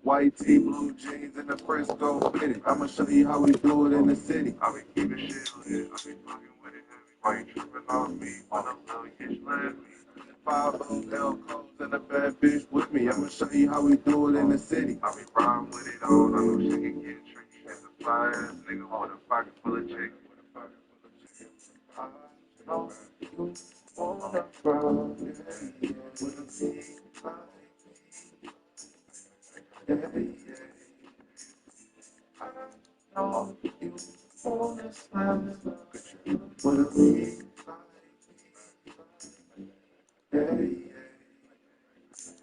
White tee, blue jeans, and the Frisco fitted. I'ma show you how we do it in the city. I be keeping shit lit. I be fucking with it heavy. Why you tripping on me? When a little bitch left me. 5 L codes and a bad bitch with me. I'ma show you how we do it in the city. I be riding with it on. I know she can get tricky. It's a fly ass nigga with a pocket full of chicken. I know you wanna run, yeah, with a big body, yeah, yeah. I know you wanna slide with a big body, yeah, yeah.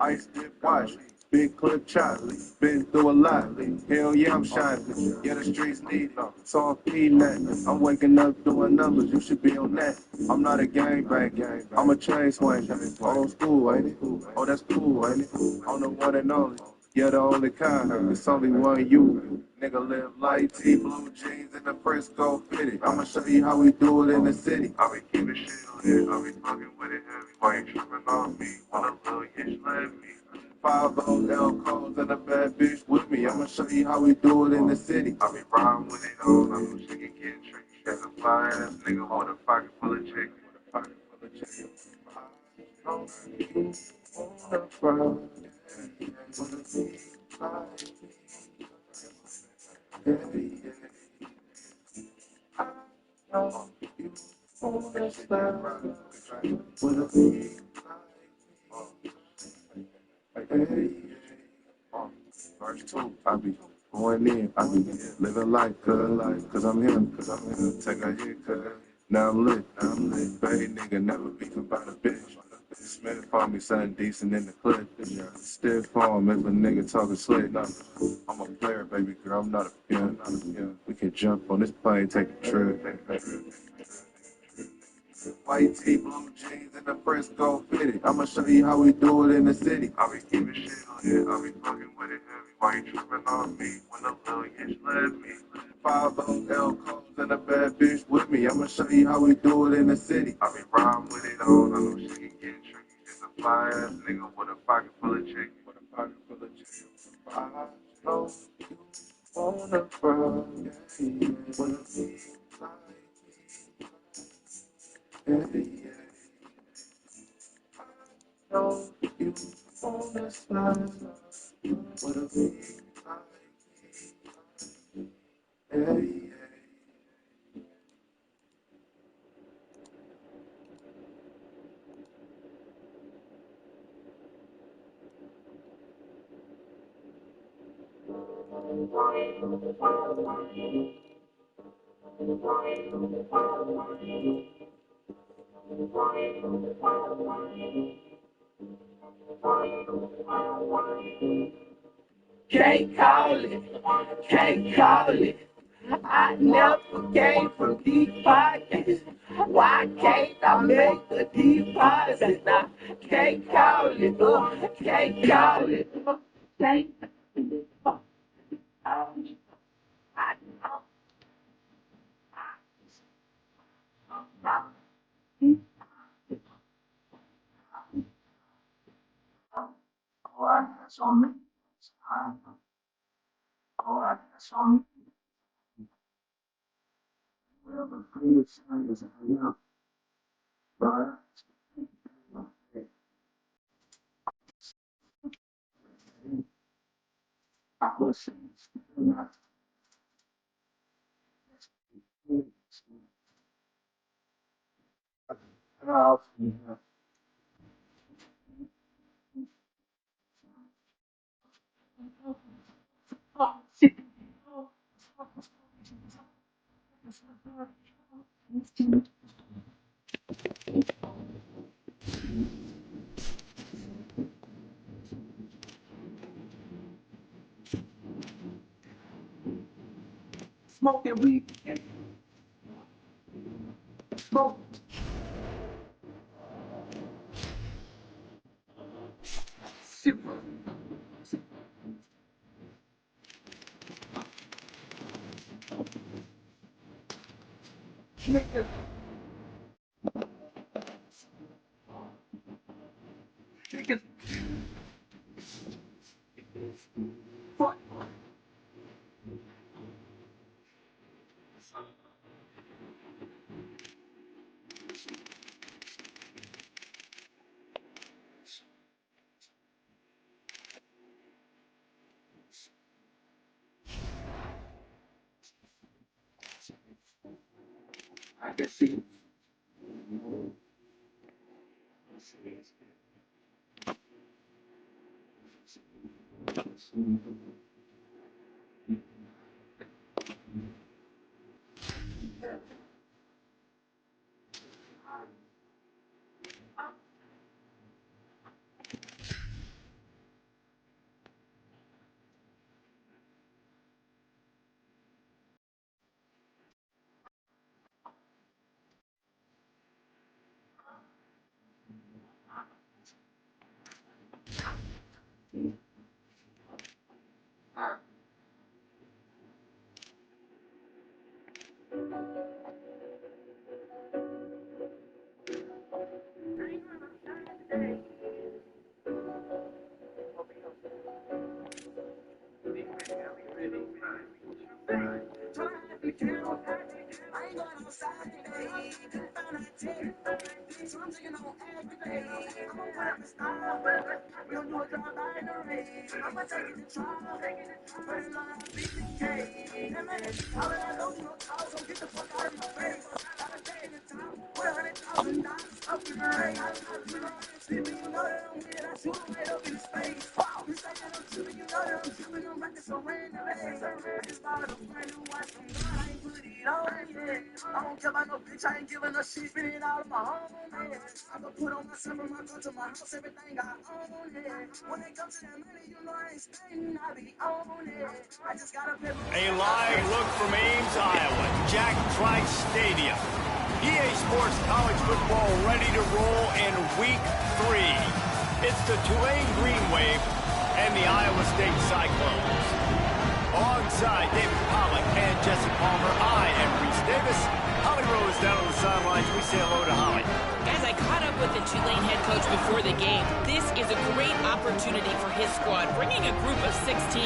Ice dip watch, big clip Charlie, been through a lot. Hell yeah, I'm shining. Yeah, the streets need it, so I'm feeding that. I'm waking up doing numbers, you should be on that. I'm not a gangbang, I'm a chain swing. Old school, ain't it? Oh, that's cool, ain't it? I'm the one and only. Yeah, the only kind. It's only one you. Nigga live light tee, blue jeans, and the Frisco fitted. I'ma show you how we do it in the city. I be keeping shit lit. I be fucking with it heavy. Why you tripping on me? When a little bitch left me. 5 L codes and a bad bitch with me. I'ma show you how we do it in the city. I be riding with it on. I know she can get tricky. It's a fly ass nigga with a pocket full of chicken. I know you wanna run, yeah, wanna be like me, yeah, yeah. I know you wanna slide, wanna be like me, yeah, yeah. Verse 2, I be going in, I be living life, cause I'm him, take a hit, cause now I'm lit, baby nigga, never beef about a bitch. Smith for me, something decent in the clip. Still form if a nigga talking slick. Nah, I'm a player, baby girl, I'm not a pimp. We can jump on this plane, take a trip. White tee, blue jeans, and the Frisco fitted. I'ma show you how we do it in the city. I be keeping shit lit. I be fucking with it heavy. Why you tripping on me? When a little bitch left me. 5 L codes and a bad bitch with me. I'ma show you how we do it in the city. I be riding with it on. I know she can get tricky. It's a fly ass nigga with a pocket full of chicken. I know you wanna run, yeah, yeah, wanna be like me, yeah, yeah. I know you wanna slide, wanna be like me, yeah, yeah. Can't call it, can't call it. I never came from deep pockets. Why can't I make a deposit? I can't call it, can't call it. Can't call it. I know. Smoking weed, smoke. Super. Niggas, niggas. I can see. A live look from Ames, Iowa, Jack Trice Stadium. EA Sports College Football ready to roll in Week 3. It's the Tulane Green Wave and the Iowa State Cyclones. Alongside David Pollock and Jesse Palmer, I am Reese Davis. Holly Rose down on the sidelines. We say hello to Holly. Guys, I caught up with the Tulane head coach before the game. This is a great opportunity for his squad, bringing a group of 16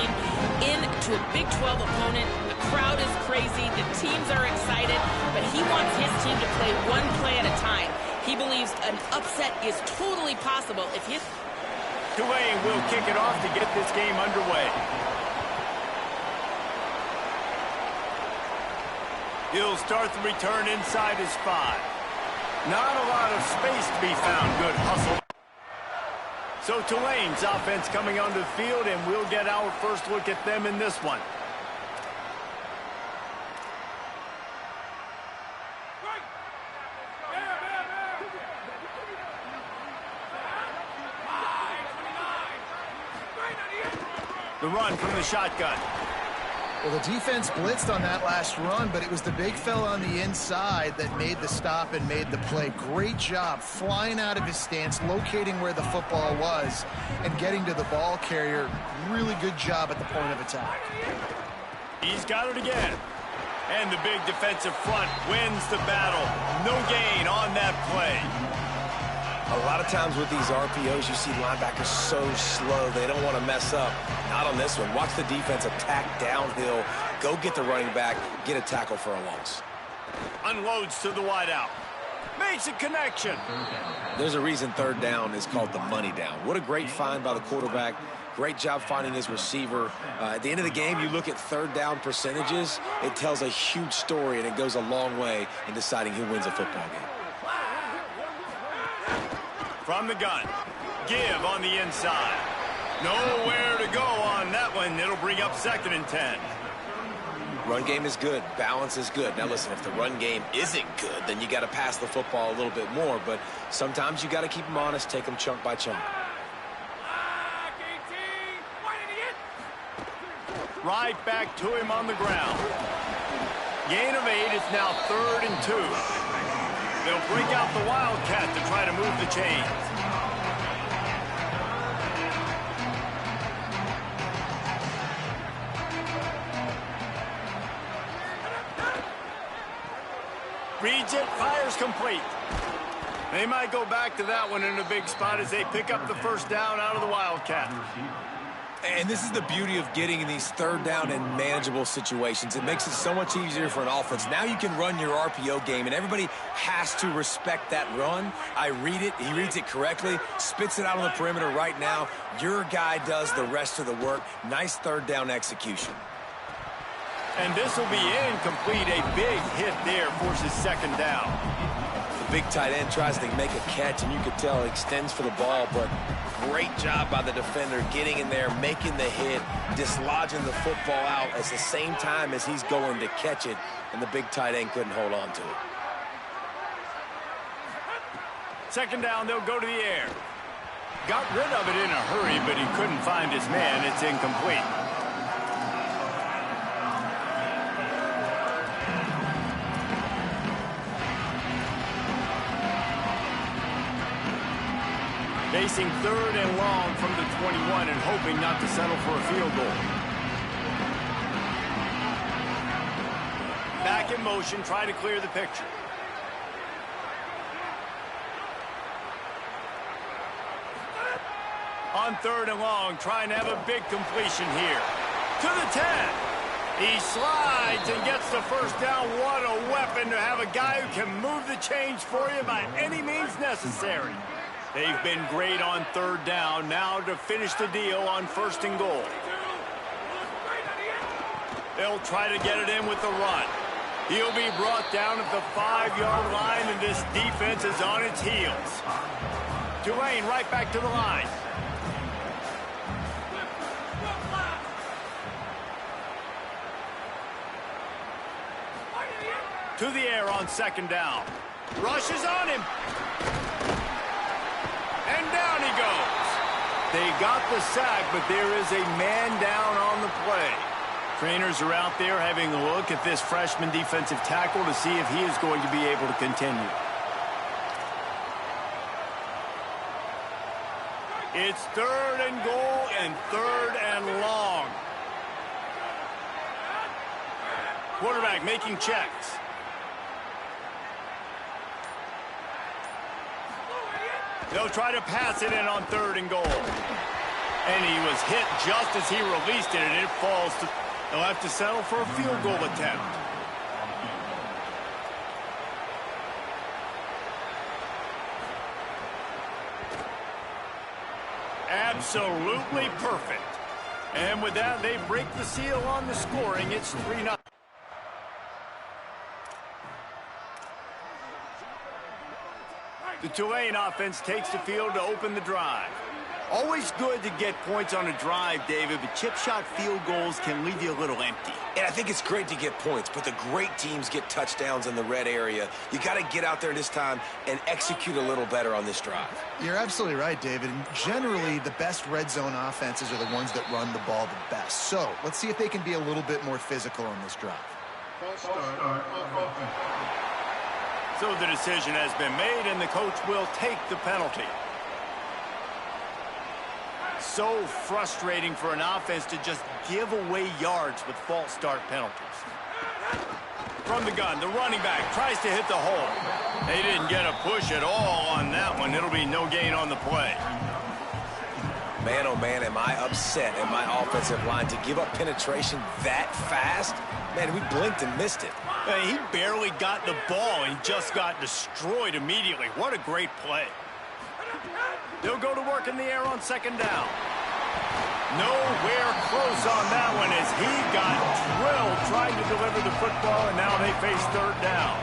into a Big 12 opponent. The crowd is crazy, the teams are excited, but he wants his team to play one play at a time. He believes an upset is totally possible if his... Tulane will kick it off to get this game underway. He'll start the return inside his 5. Not a lot of space to be found. Good hustle. So Tulane's offense coming onto the field, and we'll get our first look at them in this one. The run from the shotgun. Well, the defense blitzed on that last run, but it was the big fella on the inside that made the stop and made the play. Great job flying out of his stance, locating where the football was, and getting to the ball carrier. Really good job at the point of attack. He's got it again. And the big defensive front wins the battle. No gain on that play. A lot of times with these RPOs, you see linebackers so slow, they don't want to mess up. Not on this one. Watch the defense attack downhill, go get the running back, get a tackle for a loss. Unloads to the wideout. Makes a connection. There's a reason third down is called the money down. What a great find by the quarterback. Great job finding his receiver. At the end of the game, you look at third down percentages, it tells a huge story, and it goes a long way in deciding who wins a football game. From the gun. Give on the inside. Nowhere to go on that one. It'll bring up 2nd and 10. Run game is good. Balance is good. Now, listen, if the run game isn't good, then you got to pass the football a little bit more. But sometimes you got to keep them honest, take them chunk by chunk. Right back to him on the ground. Gain of 8. It's now 3rd and 2. They'll break out the Wildcat to try to move the chains. Reads it, fires complete. They might go back to that one in a big spot as they pick up the first down out of the Wildcat. And this is the beauty of getting in these third down and manageable situations. It makes it so much easier for an offense. Now you can run your RPO game, and everybody has to respect that run. I read it. He reads it correctly, spits it out on the perimeter right now. Your guy does the rest of the work. Nice third down execution. And this will be incomplete. A big hit there forces second down. The big tight end tries to make a catch, and you could tell he extends for the ball, but great job by the defender getting in there, making the hit, dislodging the football out at the same time as he's going to catch it, and the big tight end couldn't hold on to it. Second down, they'll go to the air. Got rid of it in a hurry, but he couldn't find his man. It's incomplete. Facing third and long from the 21 and hoping not to settle for a field goal. Back in motion, try to clear the picture. On third and long, trying to have a big completion here. To the 10. He slides and gets the first down. What a weapon to have a guy who can move the chains for you by any means necessary. They've been great on third down. Now to finish the deal on first and goal. They'll try to get it in with the run. He'll be brought down at the 5-yard line, and this defense is on its heels. Tulane right back to the line. To the air on second down. Rushes on him. And down he goes. They got the sack, but there is a man down on the play. Trainers are out there having a look at this freshman defensive tackle to see if he is going to be able to continue. It's third and goal and third and long. Quarterback making checks. They'll try to pass it in on third and goal. And he was hit just as he released it, and it falls to... They'll have to settle for a field goal attempt. Absolutely perfect. And with that, they break the seal on the scoring. It's 3-0. The Tulane offense takes the field to open the drive. Always good to get points on a drive, David, but chip shot field goals can leave you a little empty. And I think it's great to get points, but the great teams get touchdowns in the red area. You got to get out there this time and execute a little better on this drive. You're absolutely right, David. And generally, the best red zone offenses are the ones that run the ball the best. So let's see if they can be a little bit more physical on this drive. So the decision has been made, and the coach will take the penalty. So frustrating for an offense to just give away yards with false start penalties. From the gun, the running back tries to hit the hole. They didn't get a push at all on that one. It'll be no gain on the play. Man, oh man, am I upset at my offensive line to give up penetration that fast? Man, we blinked and missed it. He barely got the ball and just got destroyed immediately. What a great play. They'll go to work in the air on second down. Nowhere close on that one as he got drilled trying to deliver the football, and now they face third down.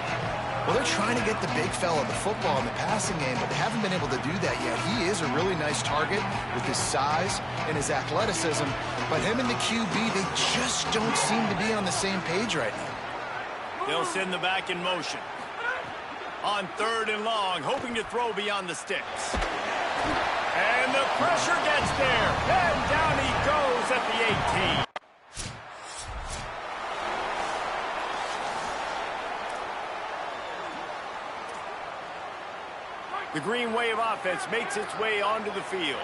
Well, they're trying to get the big fella the football in the passing game, but they haven't been able to do that yet. He is a really nice target with his size and his athleticism, but him and the QB, they just don't seem to be on the same page right now. They'll send the back in motion. On third and long, hoping to throw beyond the sticks. And the pressure gets there. And down he goes at the 18. The Green Wave offense makes its way onto the field.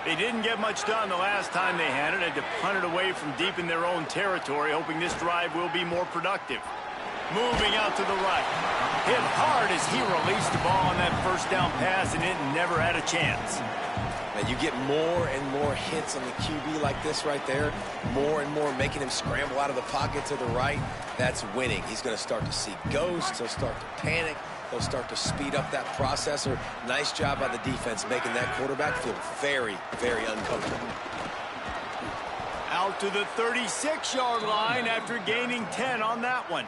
They didn't get much done the last time they had it. Had to punt it away from deep in their own territory, hoping this drive will be more productive. Moving out to the right. Hit hard as he released the ball on that first down pass, and it never had a chance. And you get more and more hits on the QB like this right there, more and more making him scramble out of the pocket to the right. That's winning. He's going to start to see ghosts. He'll start to panic. He'll start to speed up that processor. Nice job by the defense making that quarterback feel very, very uncomfortable. Out to the 36-yard line after gaining 10 on that one.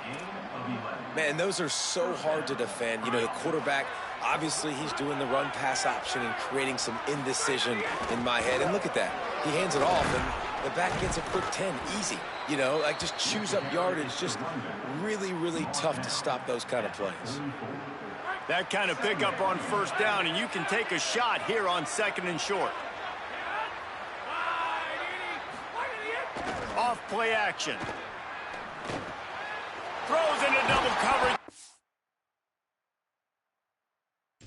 Man, those are so hard to defend. You know, the quarterback, obviously he's doing the run-pass option and creating some indecision in my head. And look at that. He hands it off, and the back gets a quick 10. Easy. You know, like just chews up yardage. Just really, really tough to stop those kind of plays. That kind of pickup on first down, and you can take a shot here on 2nd and short. Off play action. Throws into double coverage.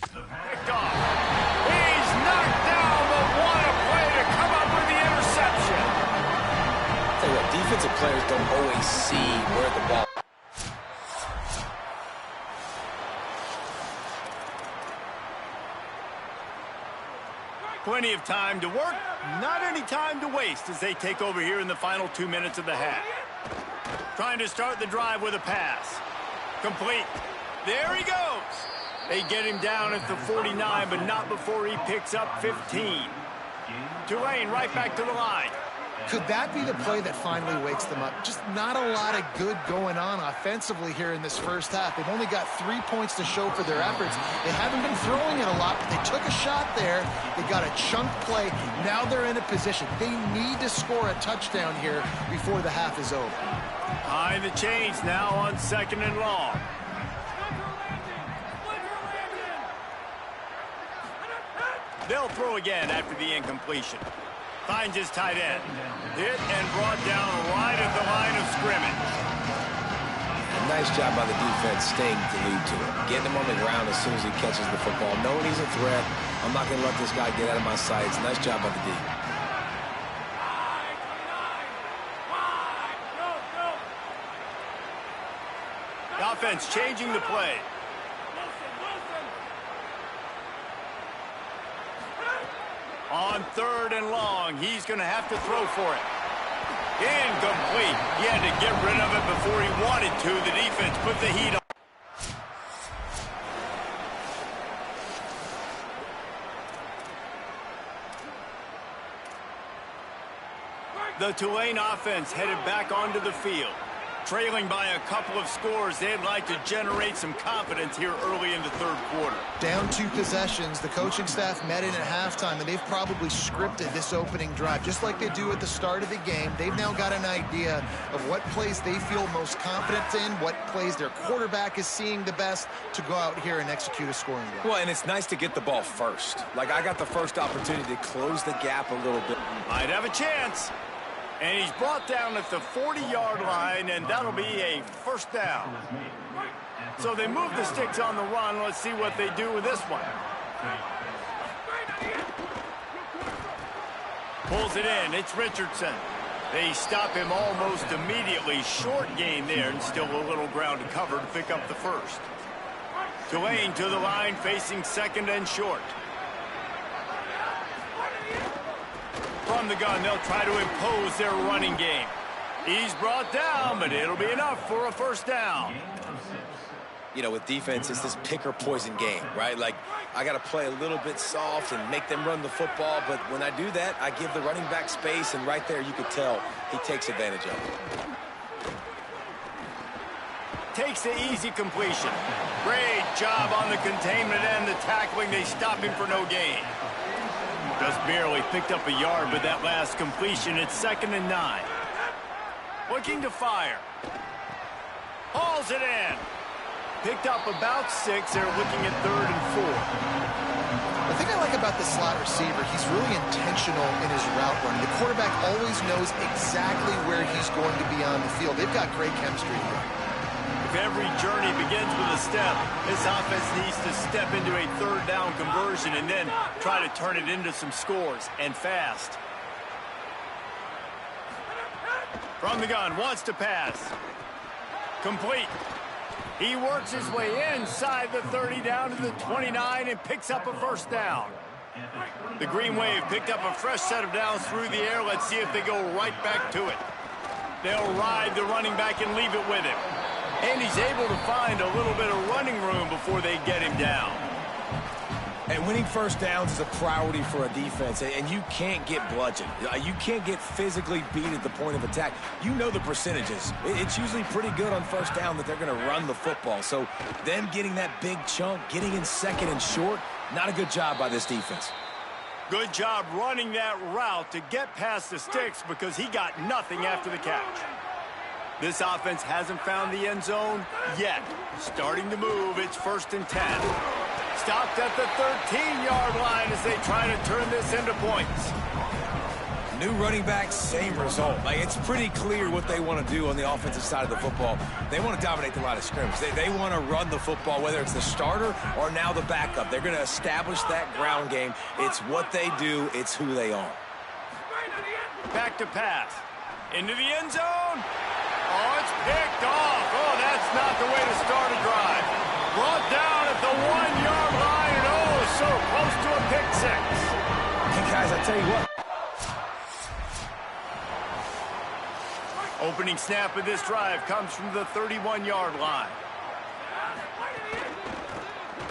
Picked off. He's knocked down, but what a play to come up with the interception. Tell you what, defensive players don't always see where the ball. Plenty of time to work, not any time to waste as they take over here in the final 2 minutes of the half. Trying to start the drive with a pass. Complete. There he goes. They get him down at the 49, but not before he picks up 15. Tulane right back to the line. Could that be the play that finally wakes them up? Just not a lot of good going on offensively here in this first half. They've only got 3 points to show for their efforts. They haven't been throwing it a lot, but they took a shot there. They got a chunk play. Now they're in a position. They need to score a touchdown here before the half is over. Behind the chains now on 2nd and long. They'll throw again after the incompletion. Finds his tight end. Hit and brought down right at the line of scrimmage. A nice job by the defense staying glued to him. Getting him on the ground as soon as he catches the football. Knowing he's a threat, I'm not going to let this guy get out of my sights. Nice job by the D. The offense changing the play. On 3rd and long, he's going to have to throw for it. Incomplete. He had to get rid of it before he wanted to. The defense put the heat on. The Tulane offense headed back onto the field. Trailing by a couple of scores, they'd like to generate some confidence here early in the 3rd quarter. Down 2 possessions, the coaching staff met in at halftime, and they've probably scripted this opening drive. Just like they do at the start of the game, they've now got an idea of what plays they feel most confident in, what plays their quarterback is seeing the best to go out here and execute a scoring drive. Well, and it's nice to get the ball first. Like, I got the first opportunity to close the gap a little bit. Might have a chance. And he's brought down at the 40-yard line, and that'll be a first down. So they move the sticks on the run. Let's see what they do with this one. Pulls it in. It's Richardson. They stop him almost immediately. Short gain there, and still a little ground to cover to pick up the first. Tulane to the line, facing 2nd and short. From the gun, they'll try to impose their running game. He's brought down, but it'll be enough for a first down. You know, with defense, it's this pick or poison game, right? Like, I got to play a little bit soft and make them run the football, but when I do that, I give the running back space, and right there you could tell he takes advantage of it. Takes the easy completion. Great job on the containment and the tackling. They stop him for no gain. Just barely picked up a yard with that last completion. It's 2nd and 9. Looking to fire. Hauls it in. Picked up about 6. They're looking at 3rd and 4. The thing I like about the slot receiver, he's really intentional in his route run. The quarterback always knows exactly where he's going to be on the field. They've got great chemistry here. If every journey begins with a step, this offense needs to step into a 3rd down conversion and then try to turn it into some scores, and fast. From the gun, wants to pass. Complete. He works his way inside the 30 down to the 29 and picks up a first down. The Green Wave picked up a fresh set of downs through the air. Let's see if they go right back to it. They'll ride the running back and leave it with him. And he's able to find a little bit of running room before they get him down. And winning first downs is a priority for a defense, and you can't get bludgeoned. You can't get physically beat at the point of attack. You know the percentages. It's usually pretty good on first down that they're going to run the football. So them getting that big chunk, getting in second and short, not a good job by this defense. Good job running that route to get past the sticks because he got nothing after the catch. This offense hasn't found the end zone yet. Starting to move, it's 1st and 10. Stopped at the 13-yard line as they try to turn this into points. New running back, same result. It's pretty clear what they want to do on the offensive side of the football. They want to dominate the line of scrimmage. They want to run the football, whether it's the starter or now the backup. They're going to establish that ground game. It's what they do. It's who they are. Back to pass. Into the end zone. Oh, it's picked off. Oh, that's not the way to start a drive. Brought down at the 1-yard line, and oh, so close to a pick six. Hey, guys, I tell you what. Opening snap of this drive comes from the 31-yard line.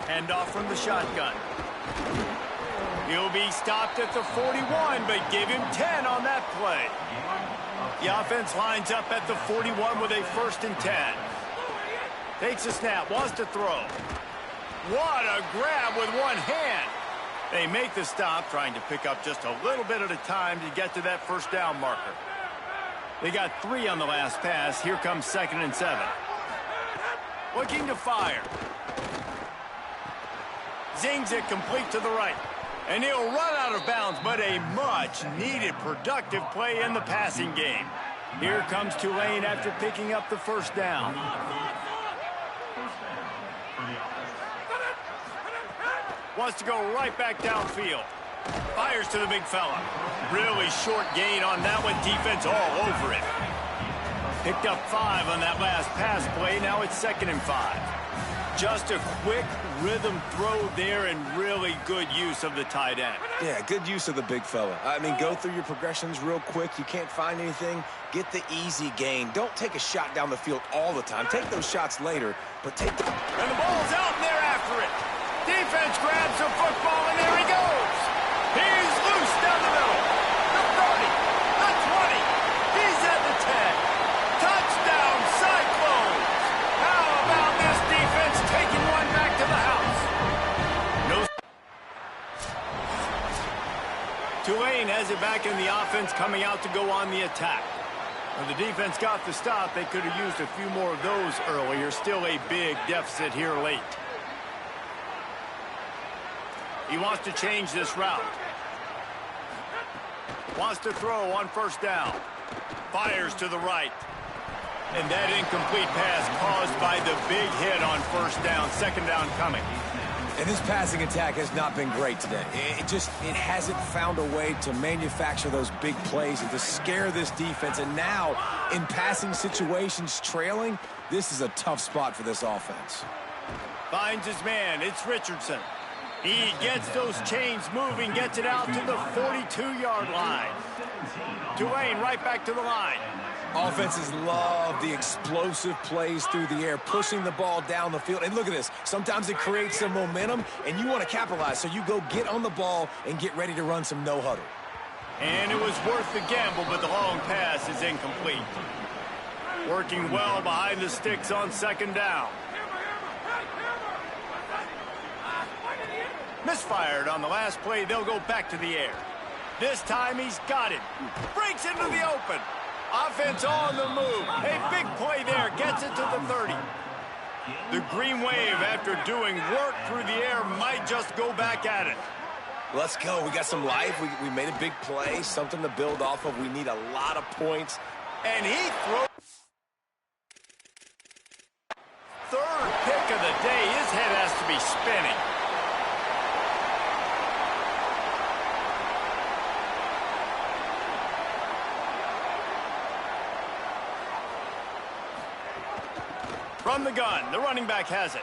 Handoff from the shotgun. He'll be stopped at the 41, but give him 10 on that play. The offense lines up at the 41 with a 1st and 10. Takes a snap, wants to throw. What a grab with one hand. They make the stop, trying to pick up just a little bit at a time to get to that first down marker. They got 3 on the last pass. Here comes 2nd and 7. Looking to fire. Zings it complete to the right. And he'll run out of bounds, but a much-needed productive play in the passing game. Here comes Tulane after picking up the first down. Wants to go right back downfield. Fires to the big fella. Really short gain on that one. Defense all over it. Picked up 5 on that last pass play. Now it's 2nd and 5. Just a quick rhythm throw there and really good use of the tight end. Yeah, good use of the big fella. I mean, go through your progressions real quick. You can't find anything. Get the easy gain. Don't take a shot down the field all the time. Take those shots later, but take the... And the ball's out and they're after it. Defense grabs the football and there he goes. He's loose down the middle. The 30, the 20. He's at the 10. Touchdown, Cyclones. How about this defense taking one back to the house? No. Tulane has it back in the offense, coming out to go on the attack. When the defense got the stop, they could have used a few more of those earlier. Still a big deficit here late. He wants to change this route. Wants to throw on first down. Fires to the right. And that incomplete pass caused by the big hit on first down. 2nd down coming. And this passing attack has not been great today. It hasn't found a way to manufacture those big plays and to scare this defense. And now, in passing situations, trailing, this is a tough spot for this offense. Finds his man. It's Richardson. He gets those chains moving, gets it out to the 42-yard line. Tulane right back to the line. Offenses love the explosive plays through the air, pushing the ball down the field. And look at this. Sometimes it creates some momentum, and you want to capitalize. So you go get on the ball and get ready to run some no-huddle. And it was worth the gamble, but the long pass is incomplete. Working well behind the sticks on 2nd down. Misfired on the last play. They'll go back to the air. This time he's got it. Breaks into the open. Offense on the move. A big play there. Gets it to the 30. The Green Wave, after doing work through the air, might just go back at it. Let's go. We got some life. We made a big play. Something to build off of. We need a lot of points. And he throws. 3rd pick of the day. His head has to be spinning. From the gun, the running back has it.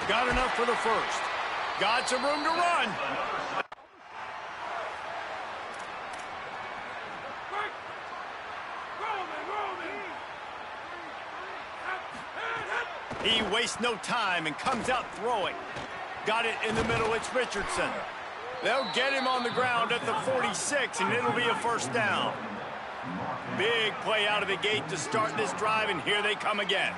Got enough for the 1st. Got some room to run. He wastes no time and comes out throwing. Got it in the middle. It's Richardson. They'll get him on the ground at the 46, and it'll be a first down. Big play out of the gate to start this drive, and here they come again.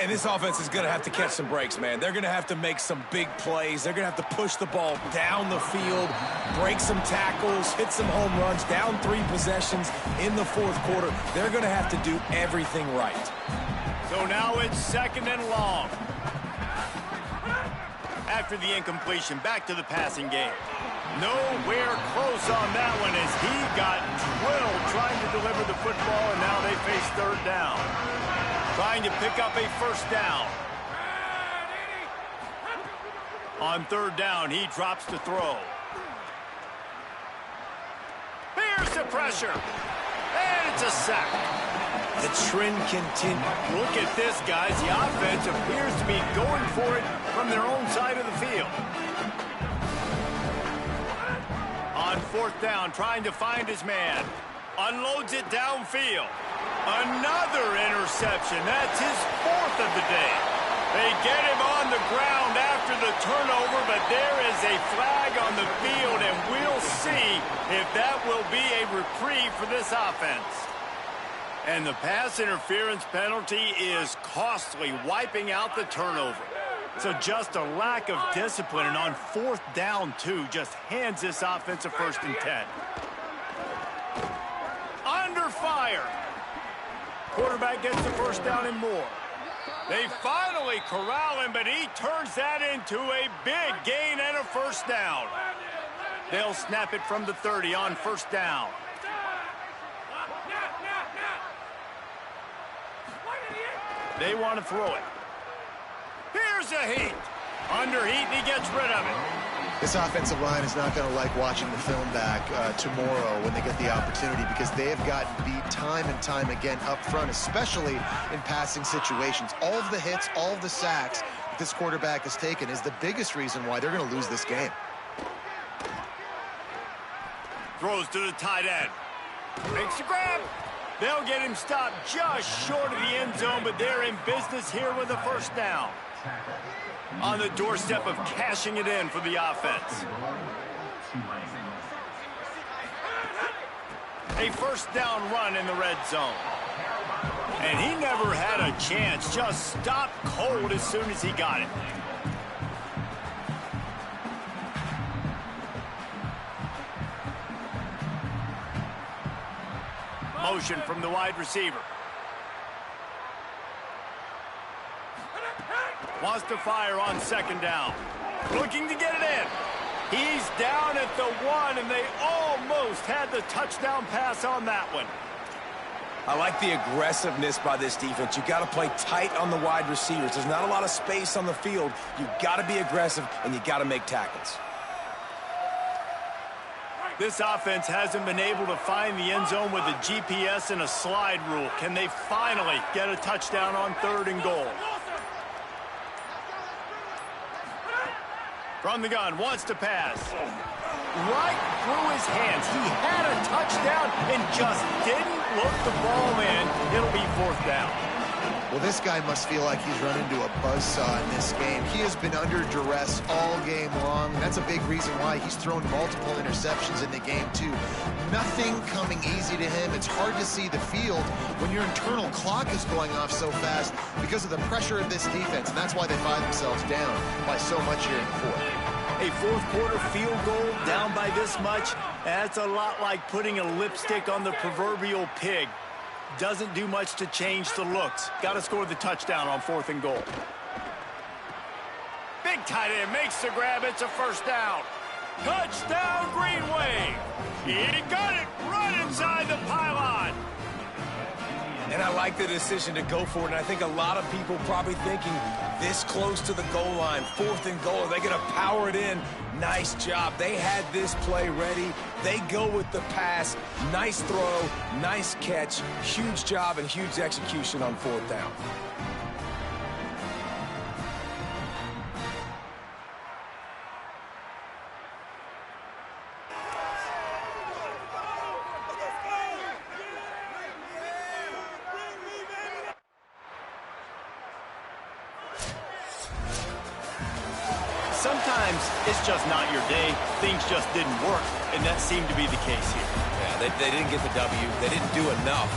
And this offense is going to have to catch some breaks, man. They're going to have to make some big plays. They're going to have to push the ball down the field, break some tackles, hit some home runs, down 3 possessions in the fourth quarter. They're going to have to do everything right. So now it's 2nd and long. After the incompletion, back to the passing game. Nowhere close on that one as he got drilled trying to deliver the football, and now they face 3rd down. Trying to pick up a first down. On 3rd down, he drops to throw. Here's the pressure. And it's a sack. The trend continues. Look at this, guys. The offense appears to be going for it from their own side of the field. On 4th down, trying to find his man. Unloads it downfield. Another interception. That's his 4th of the day. They get him on the ground after the turnover, but there is a flag on the field, and we'll see if that will be a reprieve for this offense. And the pass interference penalty is costly, wiping out the turnover. So just a lack of discipline, and on 4th down, too, just hands this offense a 1st and 10. Under fire. Quarterback gets the first down and more. They finally corral him, but he turns that into a big gain and a first down. They'll snap it from the 30 on 1st down. They want to throw it. Here's a heat. Under heat, and he gets rid of it. This offensive line is not going to like watching the film back tomorrow when they get the opportunity, because they have gotten beat time and time again up front, especially in passing situations. All of the hits, all of the sacks that this quarterback has taken is the biggest reason why they're going to lose this game. Throws to the tight end. Makes a grab. They'll get him stopped just short of the end zone, but they're in business here with a first down. On the doorstep of cashing it in for the offense. A first down run in the red zone. And he never had a chance, just stopped cold as soon as he got it. Motion from the wide receiver. Wants to fire on 2nd down. Looking to get it in. He's down at the 1, and they almost had the touchdown pass on that one. I like the aggressiveness by this defense. You got to play tight on the wide receivers. There's not a lot of space on the field. You got to be aggressive, and you got to make tackles. This offense hasn't been able to find the end zone with a GPS and a slide rule. Can they finally get a touchdown on 3rd and goal? From the gun, wants to pass. Right through his hands. He had a touchdown and just didn't look the ball in. It'll be 4th down. Well, this guy must feel like he's run into a buzzsaw in this game. He has been under duress all game long. That's a big reason why he's thrown multiple interceptions in the game, too. Nothing coming easy to him. It's hard to see the field when your internal clock is going off so fast because of the pressure of this defense, and that's why they find themselves down by so much here in the 4th. A 4th quarter field goal down by this much, that's a lot like putting a lipstick on the proverbial pig. Doesn't do much to change the looks. Got to score the touchdown on 4th and goal. Big tight end makes the grab. It's a first down. Touchdown, Green Wave. He got it right inside the pylon. And I like the decision to go for it, and I think a lot of people probably thinking this close to the goal line, 4th and goal, are they going to power it in? Nice job. They had this play ready. They go with the pass. Nice throw, nice catch, huge job and huge execution on 4th down. sometimes it's just not your day. Things just didn't work, and that seemed to be the case here. Yeah, they didn't get the W. They didn't do enough.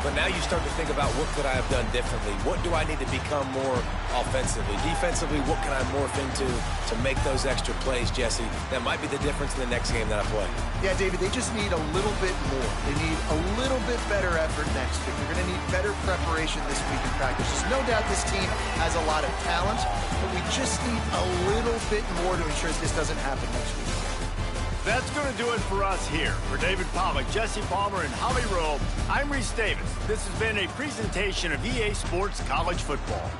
But now you start to think about what could I have done differently? What do I need to become more offensively? Defensively, what can I morph into to make those extra plays, Jesse? That might be the difference in the next game that I play. Yeah, David, they just need a little bit more. They need a little bit better effort next week. They're going to need better preparation this week in practice. There's no doubt this team has a lot of talent, but we just need a little bit more to ensure this doesn't happen next week. That's going to do it for us here. For David Pollack, Jesse Palmer, and Holly Rowe, I'm Reese Davis. This has been a presentation of EA Sports College Football.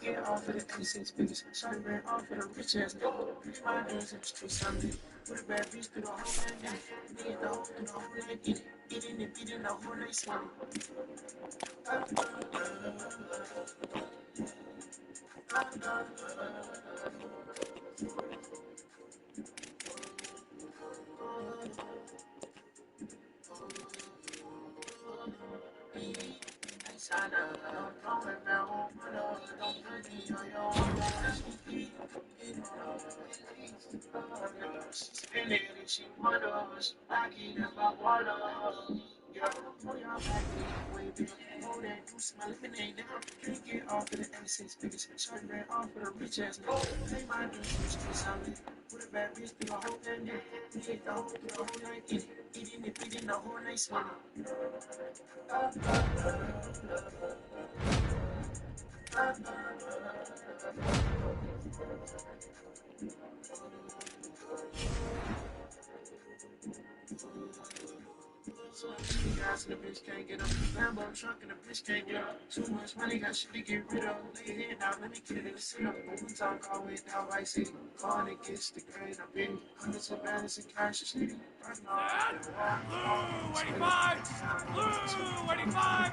Get off of the 86 biggest. Shawty ran off of the rich ass nigga. My name's in the street, something. With a bad bitch through the whole night. Nigga, the whole through the whole night. Eating and beating the whole night, sweating. She wonders, I get in my water. Yo, pull your back, way back. Oh, that goose, my lemonade down. Can't get off of the 86 biggest. Shawty ran off of the rich ass nigga. Pay my dues, some street solid. With a bad bitch through the whole damn day. Nigga, the whole through the whole night. Eating and beating the whole night, sweating. Guys and the bitch can't get up. Lambo truck and the bitch can't get up. Too much money, got shit to get rid of. Lay your head down, let me get it in the sit up. But we talk all the way down Vice City. Gone and gets the grade up in. Hundreds of balance and cash is nigga. Blue 85! Blue 85!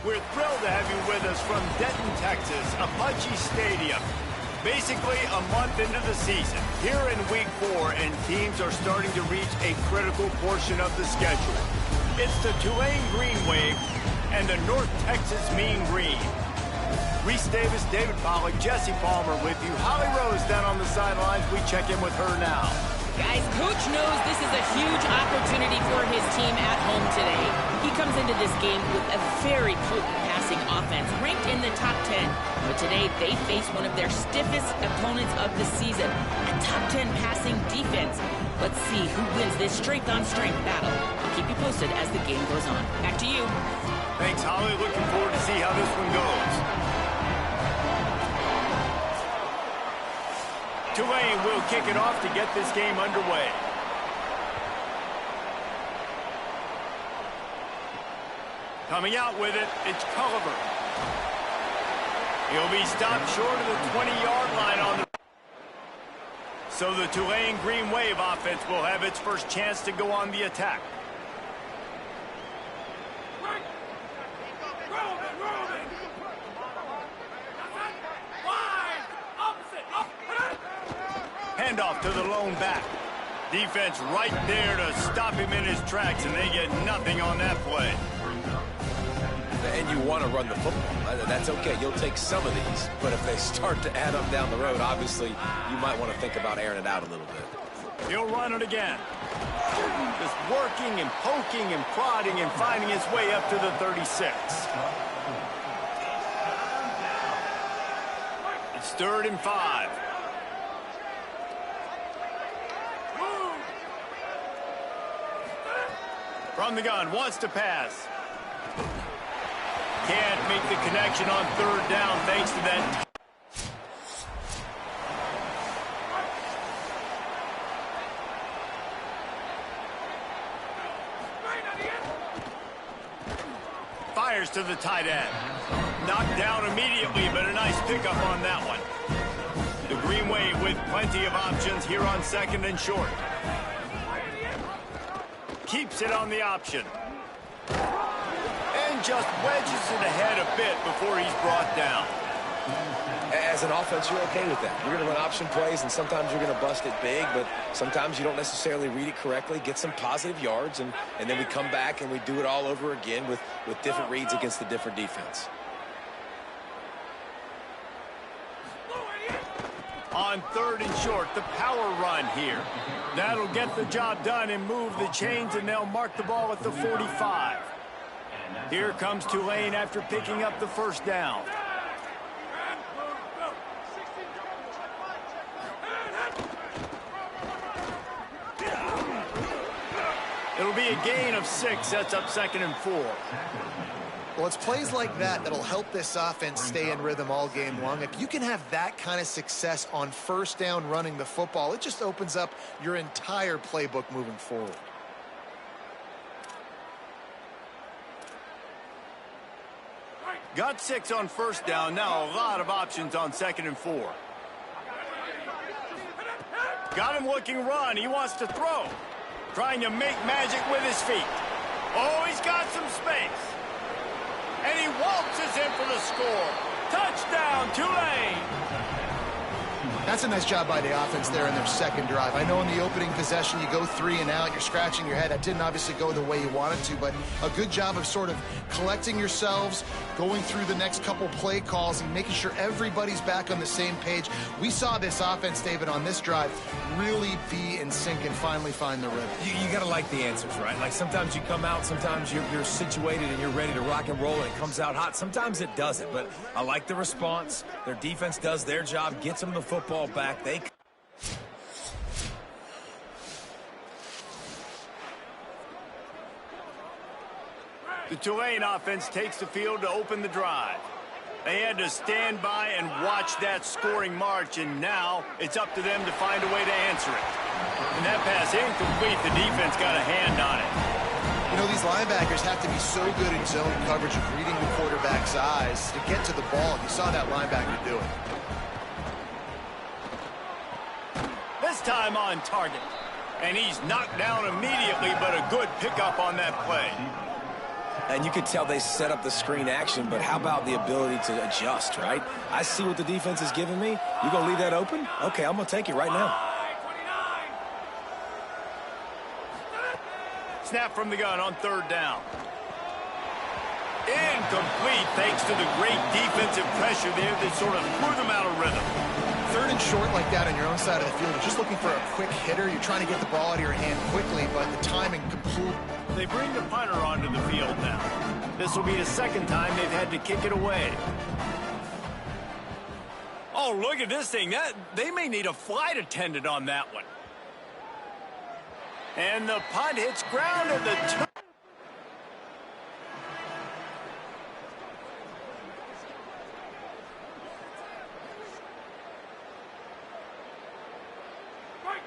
We're thrilled to have you with us from Denton, Texas, Apache Stadium. Basically a month into the season, here in week 4, and teams are starting to reach a critical portion of the schedule. It's the Tulane Green Wave and the North Texas Mean Green. Reese Davis, David Pollack, Jesse Palmer with you. Holly Rose down on the sidelines. We check in with her now. Guys, Coach knows this is a huge opportunity for his team at home today. He comes into this game with a very potent passing offense, ranked in the top 10. But today, they face one of their stiffest opponents of the season, a top 10 passing defense. Let's see who wins this strength-on-strength battle. I'll keep you posted as the game goes on. Back to you. Thanks, Holly. Looking forward to see how this one goes. Tulane will kick it off to get this game underway. Coming out with it, it's Culliver. He'll be stopped short of the 20-yard line on the... So the Tulane Green Wave offense will have its first chance to go on the attack. Handoff to the lone back. Defense right there to stop him in his tracks, and they get nothing on that play. And you want to run the football. That's okay. You'll take some of these. But if they start to add up down the road, obviously, you might want to think about airing it out a little bit. He'll run it again. Just working and poking and prodding and finding his way up to the 36. It's 3rd and 5. From the gun, wants to pass. Can't make the connection on 3rd down thanks to that. Fires to the tight end. Knocked down immediately, but a nice pickup on that one. The Green Wave with plenty of options here on 2nd and short. Keeps it on the option. And just wedges it ahead a bit before he's brought down. As an offense, you're okay with that. You're going to run option plays, and sometimes you're going to bust it big, but sometimes you don't necessarily read it correctly, get some positive yards, and then we come back and we do it all over again with different reads against the different defense. On 3rd and short, the power run here. That'll get the job done and move the chains, and they'll mark the ball at the 45. Here comes Tulane after picking up the 1st down. It'll be a gain of 6, sets up 2nd and 4. Well, it's plays like that that'll help this offense stay in rhythm all game long. If you can have that kind of success on 1st down running the football, it just opens up your entire playbook moving forward. Got 6 on 1st down. Now a lot of options on 2nd and 4. Got him looking run. He wants to throw. Trying to make magic with his feet. Oh, he's got some space. And he waltzes in for the score. Touchdown, Tulane. That's a nice job by the offense there in their 2nd drive. I know in the opening possession you go 3 and out, you're scratching your head. That didn't obviously go the way you wanted to, but a good job of sort of collecting yourselves, going through the next couple play calls and making sure everybody's back on the same page. We saw this offense, David, on this drive really be in sync and finally find the rhythm. You got to like the answers, right? Like sometimes you come out, sometimes you're situated and you're ready to rock and roll and it comes out hot. Sometimes it doesn't, but I like the response. Their defense does their job, gets them the football back. The Tulane offense takes the field to open the drive. They had to stand by and watch that scoring march, and now it's up to them to find a way to answer it. And that pass incomplete, the defense got a hand on it. You know, these linebackers have to be so good in zone coverage of reading the quarterback's eyes to get to the ball. You saw that linebacker do it. This time on target. And he's knocked down immediately, but a good pickup on that play. And you could tell they set up the screen action, but how about the ability to adjust, right? I see what the defense is giving me. You going to leave that open? Okay, I'm going to take it right now. Snap from the gun on 3rd down. Incomplete thanks to the great defensive pressure there that sort of threw them out of rhythm. 3rd and short like that on your own side of the field. You're just looking for a quick hitter. You're trying to get the ball out of your hand quickly, but the timing complete. They bring the punter onto the field now. This will be the 2nd time they've had to kick it away. Oh, look at this thing. They may need a flight attendant on that one. And the punt hits ground at the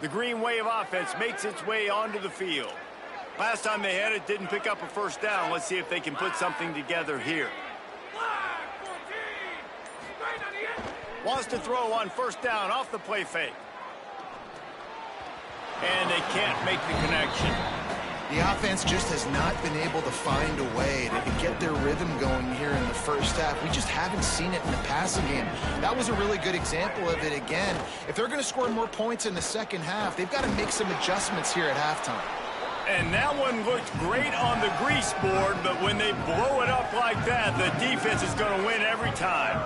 The Green Wave offense makes its way onto the field. Last time they had it, didn't pick up a 1st down. Let's see if they can put something together here. Wants to throw on 1st down off the play fake. And they can't make the connection. The offense just has not been able to find a way to get their rhythm going here in the 1st half. We just haven't seen it in the passing game. That was a really good example of it again. If they're going to score more points in the 2nd half, they've got to make some adjustments here at halftime. And that one looked great on the grease board, but when they blow it up like that, the defense is going to win every time.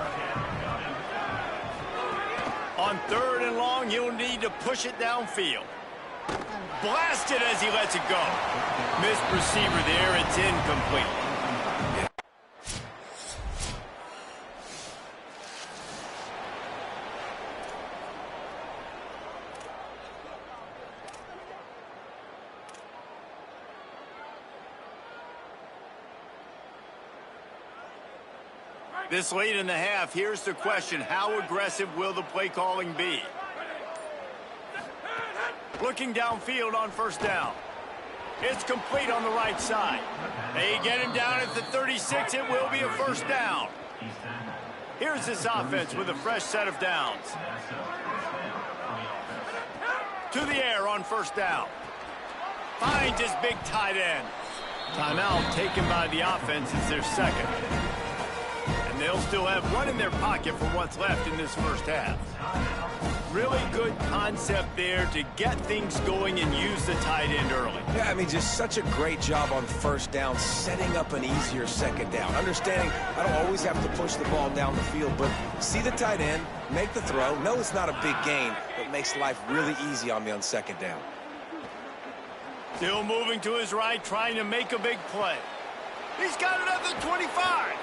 On 3rd and long, he'll need to push it downfield. blasted as he lets it go. Missed receiver there. It's incomplete. This late in the half, here's the question. How aggressive will the play calling be? Looking downfield on first down. It's complete on the right side. They get him down at the 36. It will be a first down. Here's this offense with a fresh set of downs. To the air on first down. Finds his big tight end. Timeout taken by the offense. It's their second. And they'll still have one in their pocket for what's left in this first half. Really good concept there to get things going and use the tight end early. Yeah, I mean, just such a great job on first down, setting up an easier second down. Understanding I don't always have to push the ball down the field, but see the tight end, make the throw. No, it's not a big gain, but makes life really easy on me on second down. Still moving to his right, trying to make a big play. He's got it at the 25.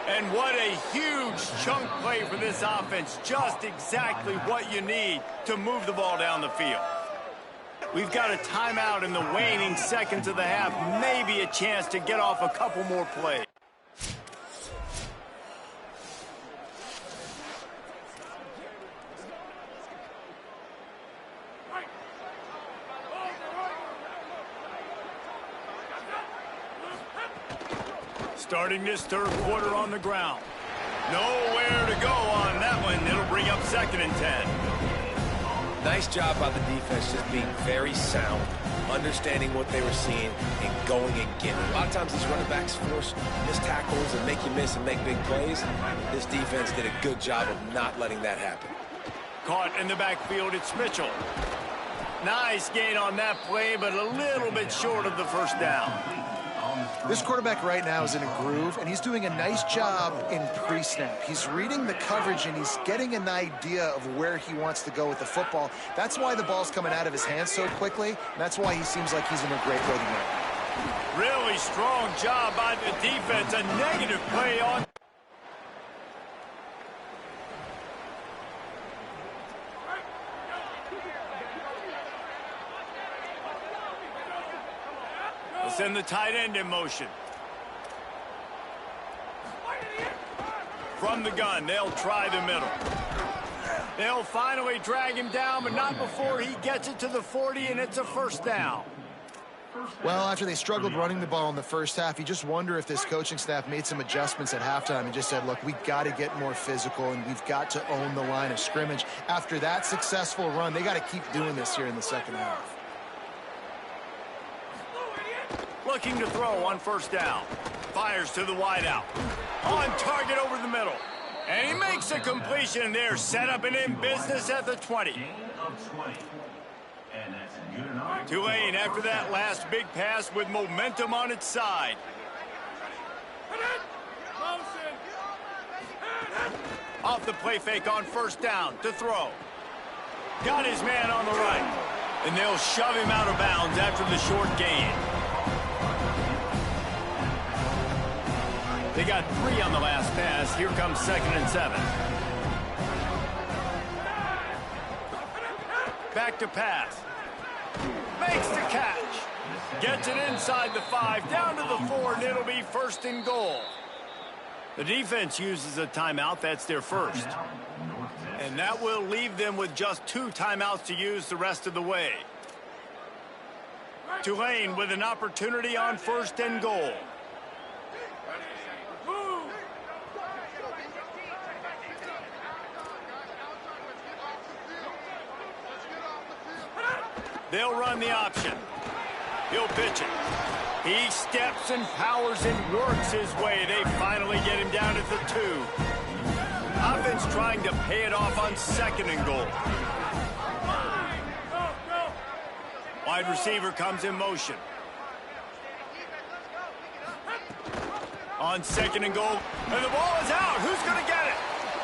And what a huge chunk play for this offense. Just exactly what you need to move the ball down the field. We've got a timeout in the waning seconds of the half. Maybe a chance to get off a couple more plays. Starting this third quarter on the ground. Nowhere to go on that one. It'll bring up 2nd and 10. Nice job by the defense, just being very sound, understanding what they were seeing, and going and getting it. A lot of times these running backs force missed tackles and make you miss and make big plays. This defense did a good job of not letting that happen. Caught in the backfield, it's Mitchell. Nice gain on that play, but a little bit short of the first down. This quarterback right now is in a groove, and he's doing a nice job in pre-snap. He's reading the coverage, and he's getting an idea of where he wants to go with the football. That's why the ball's coming out of his hands so quickly, and that's why he seems like he's in a great rhythm right now. Really strong job by the defense. A negative play on. Send the tight end in motion. From the gun, they'll try the middle. They'll finally drag him down, but not before he gets it to the 40, and it's a first down. Well, after they struggled running the ball in the first half, you just wonder if this coaching staff made some adjustments at halftime and just said, look, we've got to get more physical, and we've got to own the line of scrimmage. After that successful run, they got to keep doing this here in the second half. Looking to throw on first down. Fires to the wideout. On target over the middle. And he makes a completion there. Set up and in business at the 20. Tulane after that last big pass with momentum on its side. Off the play fake on first down to throw. Got his man on the right. And they'll shove him out of bounds after the short gain. They got 3 on the last pass. Here comes 2nd and 7. Back to pass. Makes the catch. Gets it inside the 5, down to the 4, and it'll be 1st and goal. The defense uses a timeout. That's their first. And that will leave them with just 2 timeouts to use the rest of the way. Tulane with an opportunity on 1st and goal. They'll run the option. He'll pitch it. He steps and powers and works his way. They finally get him down at the 2. Offense trying to pay it off on 2nd and goal. Wide receiver comes in motion. On 2nd and goal. And the ball is out. Who's going to get it?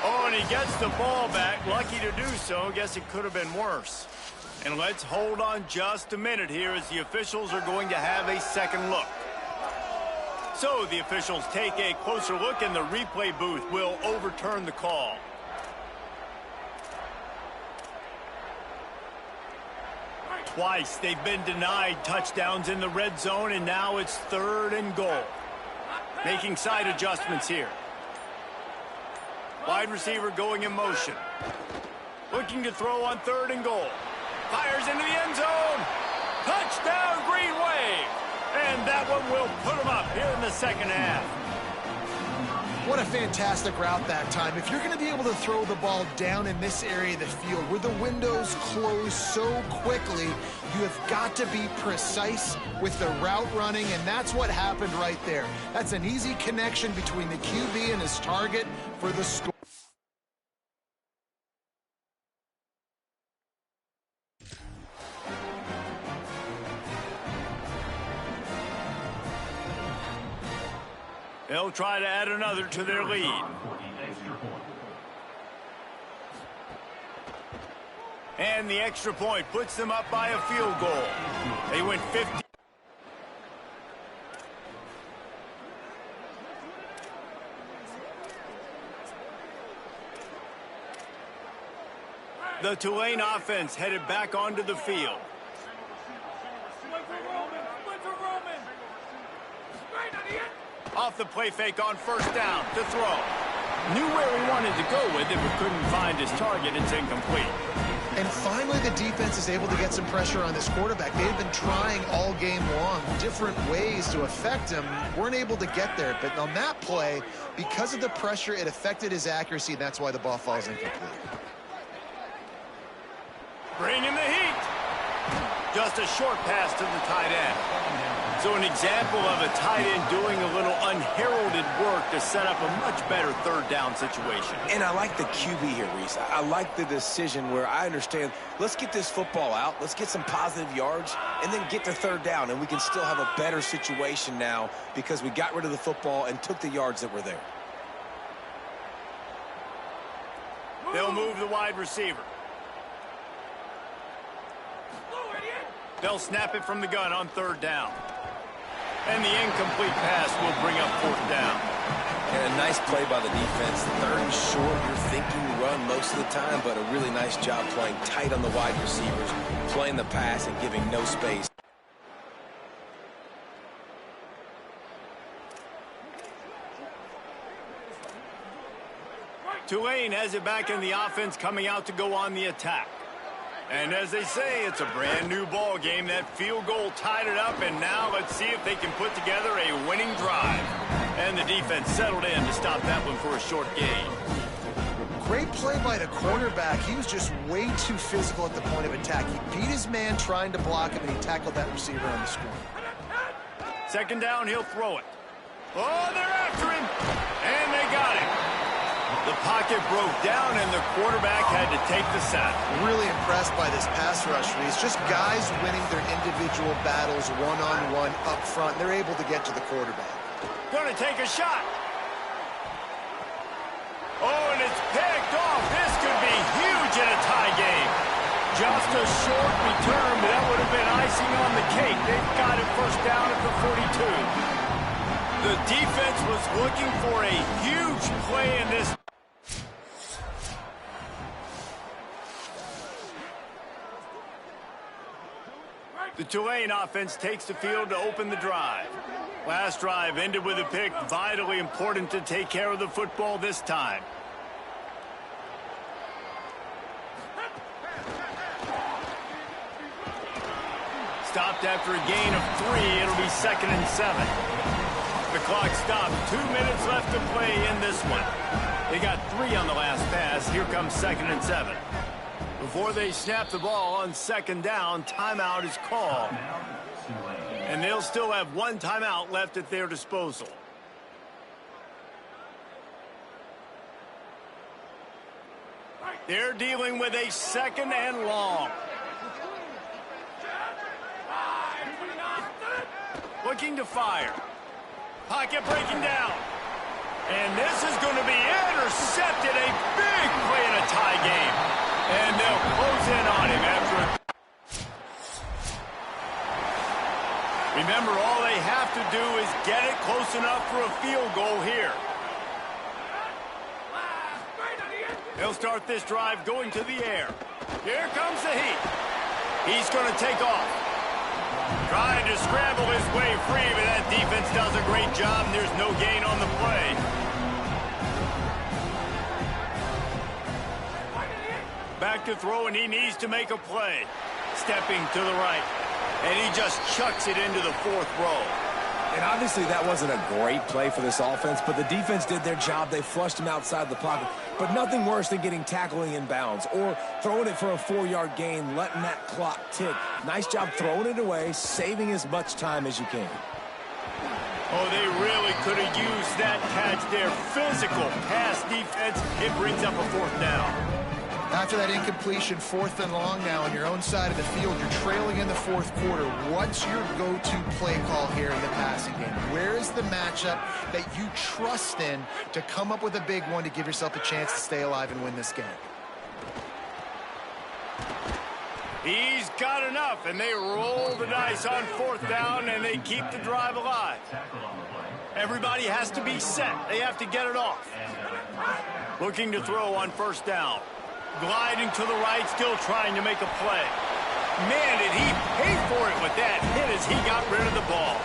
Oh, and he gets the ball back. Lucky to do so. Guess it could have been worse. And let's hold on just a minute here as the officials are going to have a second look. So the officials take a closer look and the replay booth will overturn the call. Twice they've been denied touchdowns in the red zone, and now it's 3rd and goal. Making side adjustments here. Wide receiver going in motion. Looking to throw on 3rd and goal. Fires into the end zone. Touchdown, Green Wave. And that one will put them up here in the second half. What a fantastic route that time. If you're going to be able to throw the ball down in this area of the field where the windows close so quickly, you have got to be precise with the route running, and that's what happened right there. That's an easy connection between the QB and his target for the score. They'll try to add another to their lead. And the extra point puts them up by a field goal. They went 50. The Tulane offense headed back onto the field. Off the play fake on 1st down to throw. Knew where he wanted to go with it, but couldn't find his target. It's incomplete. And finally, the defense is able to get some pressure on this quarterback. They've been trying all game long different ways to affect him. Weren't able to get there. But on that play, because of the pressure, it affected his accuracy. That's why the ball falls incomplete. Bringing the heat. Just a short pass to the tight end. So an example of a tight end doing a little unheralded work to set up a much better 3rd down situation. And I like the QB here, Reese. I like the decision where I understand, let's get this football out, let's get some positive yards, and then get to 3rd down, and we can still have a better situation now because we got rid of the football and took the yards that were there. They'll move the wide receiver. They'll snap it from the gun on 3rd down. And the incomplete pass will bring up 4th down. And a nice play by the defense. 3rd and short, you're thinking run most of the time, but a really nice job playing tight on the wide receivers, playing the pass and giving no space. Tulane has it back in the offense, coming out to go on the attack. And as they say, it's a brand new ball game. That field goal tied it up, and now let's see if they can put together a winning drive. And the defense settled in to stop that one for a short gain. Great play by the cornerback. He was just way too physical at the point of attack. He beat his man trying to block him, and he tackled that receiver on the screen. 2nd down, he'll throw it. Oh, they're after him, and they got him. The pocket broke down, and the quarterback had to take the sack. Really impressed by this pass rush, Reese. Just guys winning their individual battles one-on-one up front. They're able to get to the quarterback. Going to take a shot. Oh, and it's picked off. This could be huge in a tie game. Just a short return, but that would have been icing on the cake. They've got it 1st down at the 42. The defense was looking for a huge play in this. The Tulane offense takes the field to open the drive. Last drive ended with a pick. Vitally important to take care of the football this time. Stopped after a gain of 3. It'll be 2nd and 7. The clock stopped. 2 minutes left to play in this one. They got 3 on the last pass. Here comes 2nd and 7. Before they snap the ball on 2nd down, timeout is called. And they'll still have 1 timeout left at their disposal. They're dealing with a 2nd and long. Looking to fire. Pocket breaking down. And this is going to be intercepted. A big play in a tie game. And they'll close in on him after Remember, all they have to do is get it close enough for a field goal here. He'll start this drive going to the air. Here comes the heat. He's going to take off. Trying to scramble his way free, but that defense does a great job, and there's no gain on the play. Back to throw, and he needs to make a play. Stepping to the right, and he just chucks it into the fourth row. And obviously that wasn't a great play for this offense, but the defense did their job. They flushed him outside the pocket. But nothing worse than getting tackling in bounds or throwing it for a 4-yard gain, letting that clock tick. Nice job throwing it away, saving as much time as you can. Oh, they really could have used that catch there. Physical pass defense. It brings up a fourth down. After that incompletion, 4th and long now on your own side of the field, you're trailing in the 4th quarter. What's your go-to play call here in the passing game? Where is the matchup that you trust in to come up with a big one to give yourself a chance to stay alive and win this game? He's got enough, and they roll the dice on 4th down, and they keep the drive alive. Everybody has to be set. They have to get it off. Looking to throw on 1st down. Gliding to the right, still trying to make a play. Man, did he pay for it with that hit as he got rid of the ball.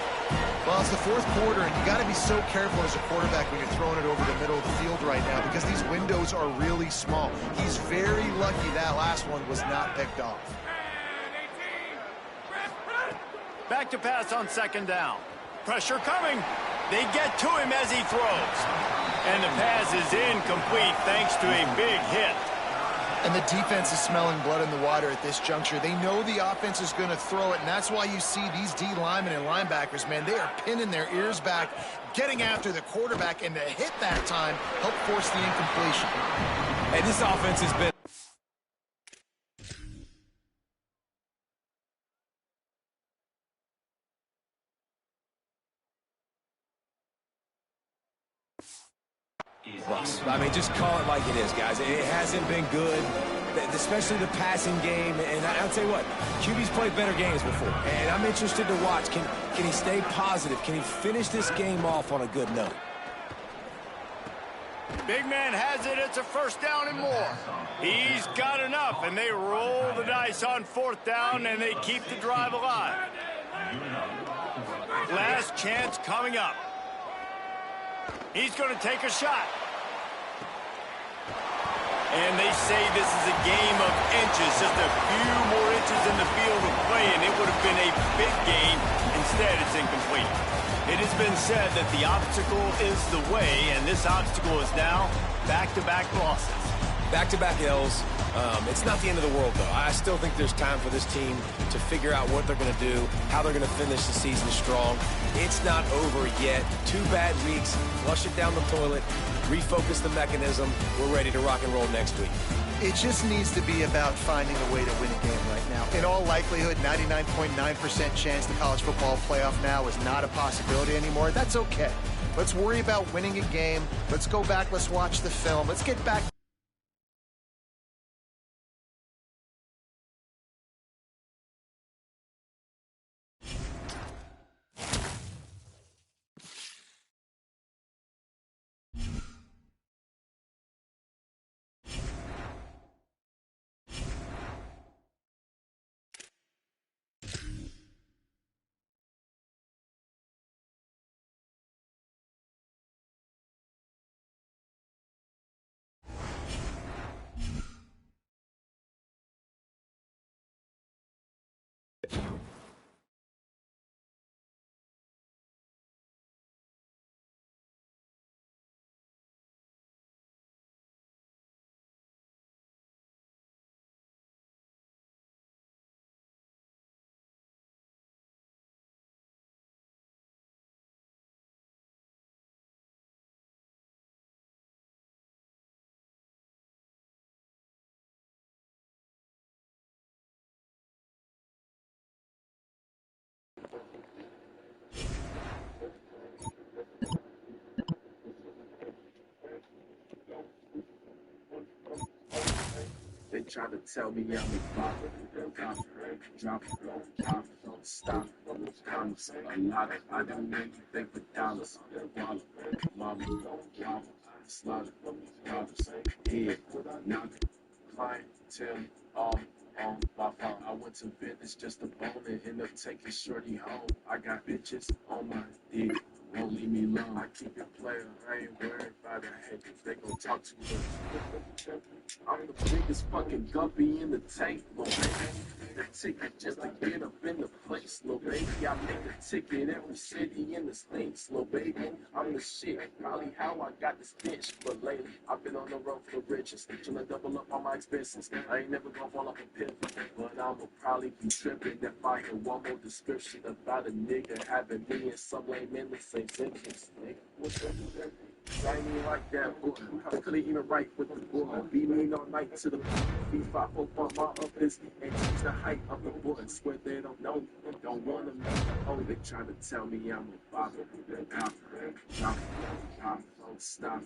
Well, it's the 4th quarter, and you got to be so careful as a quarterback when you're throwing it over the middle of the field right now because these windows are really small. He's very lucky that last one was not picked off. Back to pass on 2nd down. Pressure coming. They get to him as he throws. And the pass is incomplete thanks to a big hit. And the defense is smelling blood in the water at this juncture. They know the offense is going to throw it, and that's why you see these D linemen and linebackers, man, they are pinning their ears back, getting after the quarterback, and to hit that time help force the incompletion. And this offense has been... I mean, just call it like it is, guys. It hasn't been good, especially the passing game. And I'll tell you what, QB's played better games before. And I'm interested to watch. Can he stay positive? Can he finish this game off on a good note? Big man has it. It's a 1st down and more. He's got enough, and they roll the dice on 4th down, and they keep the drive alive. Last chance coming up. He's going to take a shot. And they say this is a game of inches, just a few more inches in the field of play, and it would have been a big gain. Instead, it's incomplete. It has been said that the obstacle is the way, and this obstacle is now back-to-back losses. Back-to-back L's. It's not the end of the world, though. I still think there's time for this team to figure out what they're going to do, how they're going to finish the season strong. It's not over yet. 2 bad weeks. Flush it down the toilet. Refocus the mechanism. We're ready to rock and roll next week. It just needs to be about finding a way to win a game right now. In all likelihood, 99.9% chance the college football playoff now is not a possibility anymore. That's okay. Let's worry about winning a game. Let's go back. Let's watch the film. Let's get back. They try to tell me I'm a bopper, drop, don't stop. Diamonds, a lot. I do anything for dollars. Wallet, mama, wobble, slaughter, dollars, head, knock, clientele, all on my phone. I went to Venice just to bone and end up taking shorty home. I got bitches on my dick. Won't leave me alone. I keep it player. I ain't worried about the haters. They gon' talk too much. I'm the biggest fucking guppy in the tank, little baby. The ticket just to get up in the place, little baby. I make a ticket every city in the states, little baby. I'm the shit. Probably how I got this bitch, but lately I've been on the road for the riches, trying to double up on my expenses. I ain't never gonna fall off a pivot, but I'ma probably be tripping if I hear one more description about a nigga having me and some lame in the same sentence. What's up with that? I ain't even like that, boy. I couldn't even write with the boy. Be mean all night to the B5 for my office and teach the height of the boy. Swear they don't know, don't want to know. Oh, they try to tell me I'm a bother. Don't stop.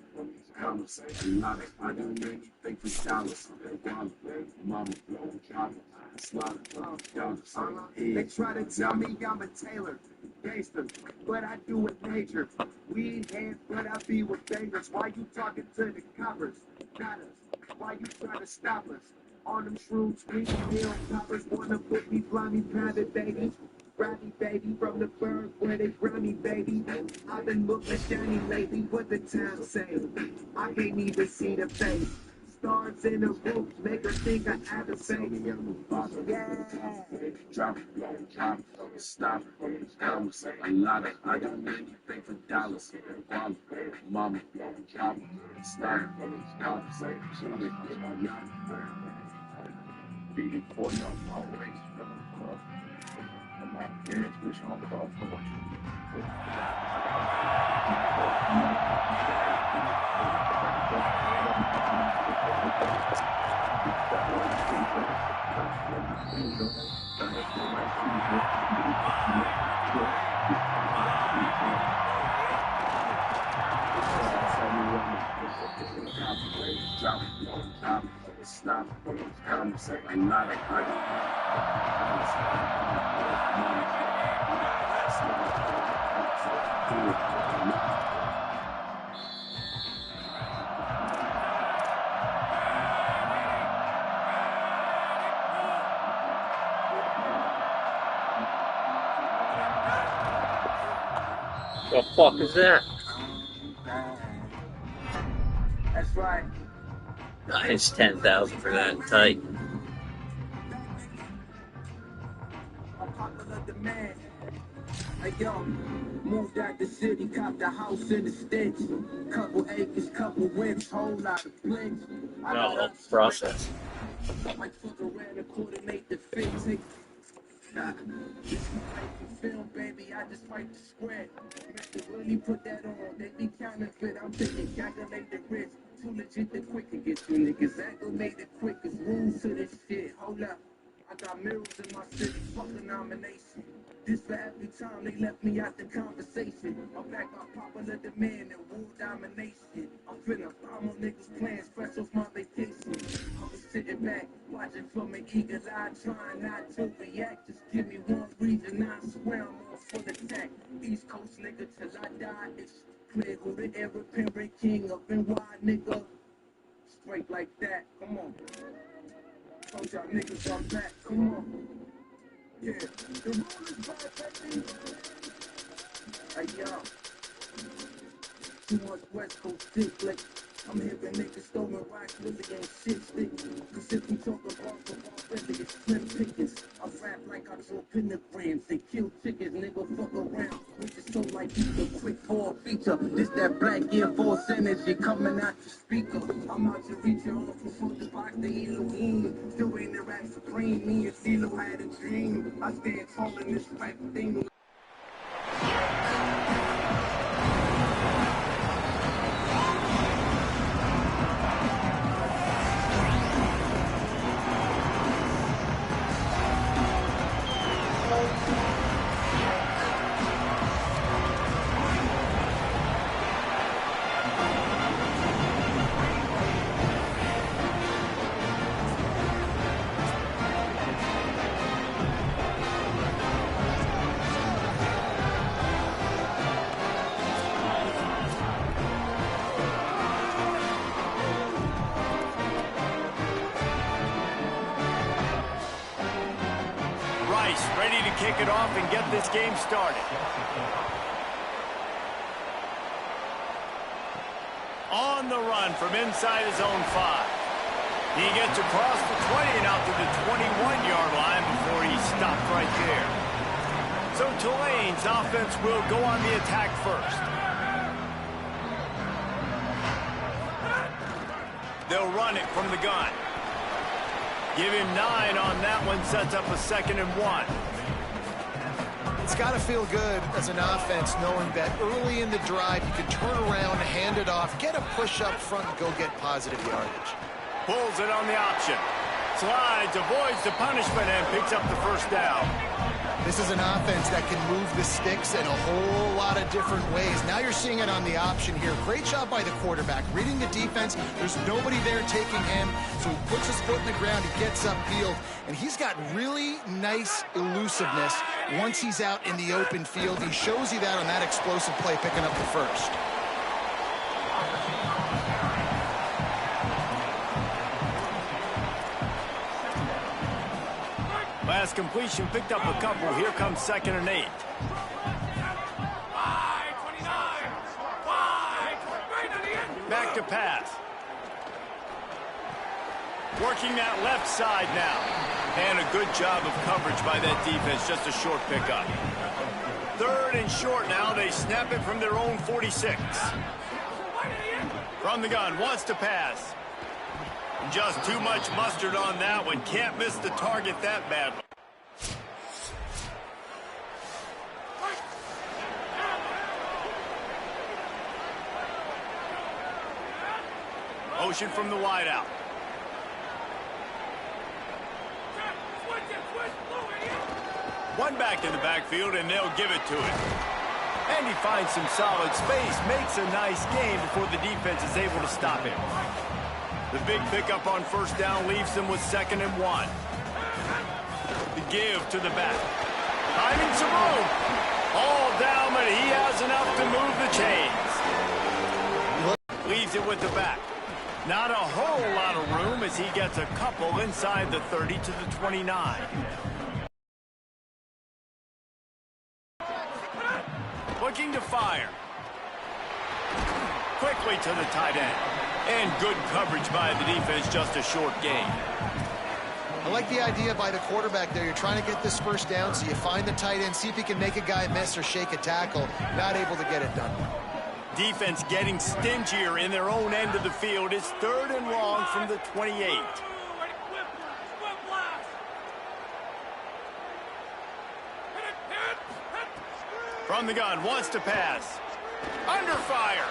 Commas, a lot. I do anything for dollars. Wallet, mama, papa, slaughter, dollars. They try to tell me I'm a tailor, gangster, but I do it major. We head, but I be with bangers. Why you talking to the coppers? Not us. Why you trying to stop us? On them shrooms, we hill coppers wanna put me blimey pounded, baby. Grimy baby from the bird where they grimy baby. I've been looking shiny lately. What the time say? I can't even see the face. Stars in the roof make her think I have a face. Yeah. Drop, stop, commas, a lot. I do anything for dollars. Wallet, mama, papa, stop, dollars. Beating for no always from the club. My parents wish on call for what drop, stop, comes a lot of The fuck is that? That's right. It's 10,000 for that tight. Popular demand. Hey yo, moved out the city, copped a house in the sticks. Couple acres, couple whips, whole lot of flicks. No, process. Like fuck around and coordinate the fix. This is like film, baby. I just fight the script. To really put that on, they be counterfeit. I'm thinking calculate the risk. Too legit to quick to get you niggas acclimated quick as rules to this shit. Hold up, I got mirrors in my city. Fuck the nomination. This for every time they left me out the conversation. I'm back on popular demand and world domination. I'm finna bomb on niggas' plans fresh off my vacation. I'm just sitting back, watching from an eagle eye, trying not to react. Just give me one reason, I swear I'm on full attack. East Coast nigga till I die. It's clear who the heir apparent king of NY nigga. Straight like that, come on. Told y'all niggas I'm back, come on. Yeah, the rule is right, baby. Hey, yo. Too much West Coast dick, like, I'm hearing niggas stolen rocks, really ain't shit stick. Cause if we talk about football, really it's slim pickings. I rap like I draw pentagrams, they kill chickens, nigga, fuck around. We just so like you, the quick for a feature. This that black Air Force energy coming out the speaker. I'm out to reach your own from the box, the Elohim. Still ain't the rap supreme, me and CeeLo had a dream. I stand tall in this rap thing. defense ready to kick it off and get this game started. On the run from inside his own 5. He gets across the 20 and out to the 21-yard line before he stopped right there. So Tulane's offense will go on the attack first. They'll run it from the gun. Give him 9 on that one, sets up a 2nd and 1. It's got to feel good as an offense knowing that early in the drive you can turn around, hand it off, get a push up front, and go get positive yardage. Pulls it on the option. Slides, avoids the punishment, and picks up the first down. This is an offense that can move the sticks in a whole lot of different ways. Now you're seeing it on the option here. Great job by the quarterback. Reading the defense, there's nobody there taking him, so he puts his foot in the ground, he gets upfield, and he's got really nice elusiveness once he's out in the open field. He shows you that on that explosive play, picking up the first. Last completion picked up a couple. Here comes 2nd and 8. Back to pass. Working that left side now. And a good job of coverage by that defense. Just a short pickup. 3rd and short now. They snap it from their own 46. From the gun. Wants to pass. Just too much mustard on that one. Can't miss the target that badly. Motion from the wideout. One back in the backfield, and they'll give it to him. And he finds some solid space. Makes a nice gain before the defense is able to stop him. The big pickup on first down leaves them with 2nd and 1. The give to the back. Finding some room. All down, but he has enough to move the chains. Leaves it with the back. Not a whole lot of room as he gets a couple inside the 30 to the 29. Looking to fire. Quickly to the tight end. And good coverage by the defense, just a short gain. I like the idea by the quarterback there. You're trying to get this first down, so you find the tight end, see if he can make a guy miss or shake a tackle. Not able to get it done. Defense getting stingier in their own end of the field. It's 3rd and long from the 28. From the gun, wants to pass. Under fire.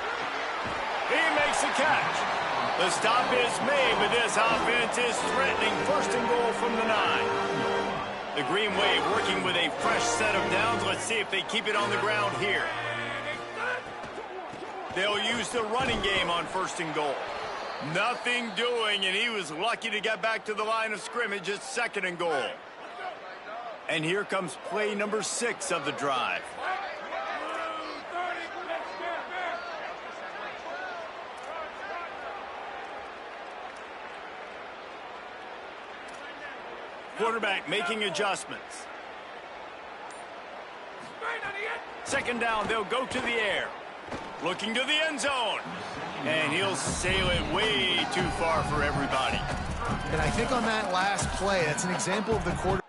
He makes a catch. The stop is made, but this offense is threatening 1st and goal from the 9. The Green Wave working with a fresh set of downs. Let's see if they keep it on the ground here. They'll use the running game on 1st and goal. Nothing doing, and he was lucky to get back to the line of scrimmage at 2nd and goal. And here comes play number 6 of the drive. Quarterback making adjustments. 2nd down, they'll go to the air. Looking to the end zone. And he'll sail it way too far for everybody. And I think on that last play, that's an example of the quarterback.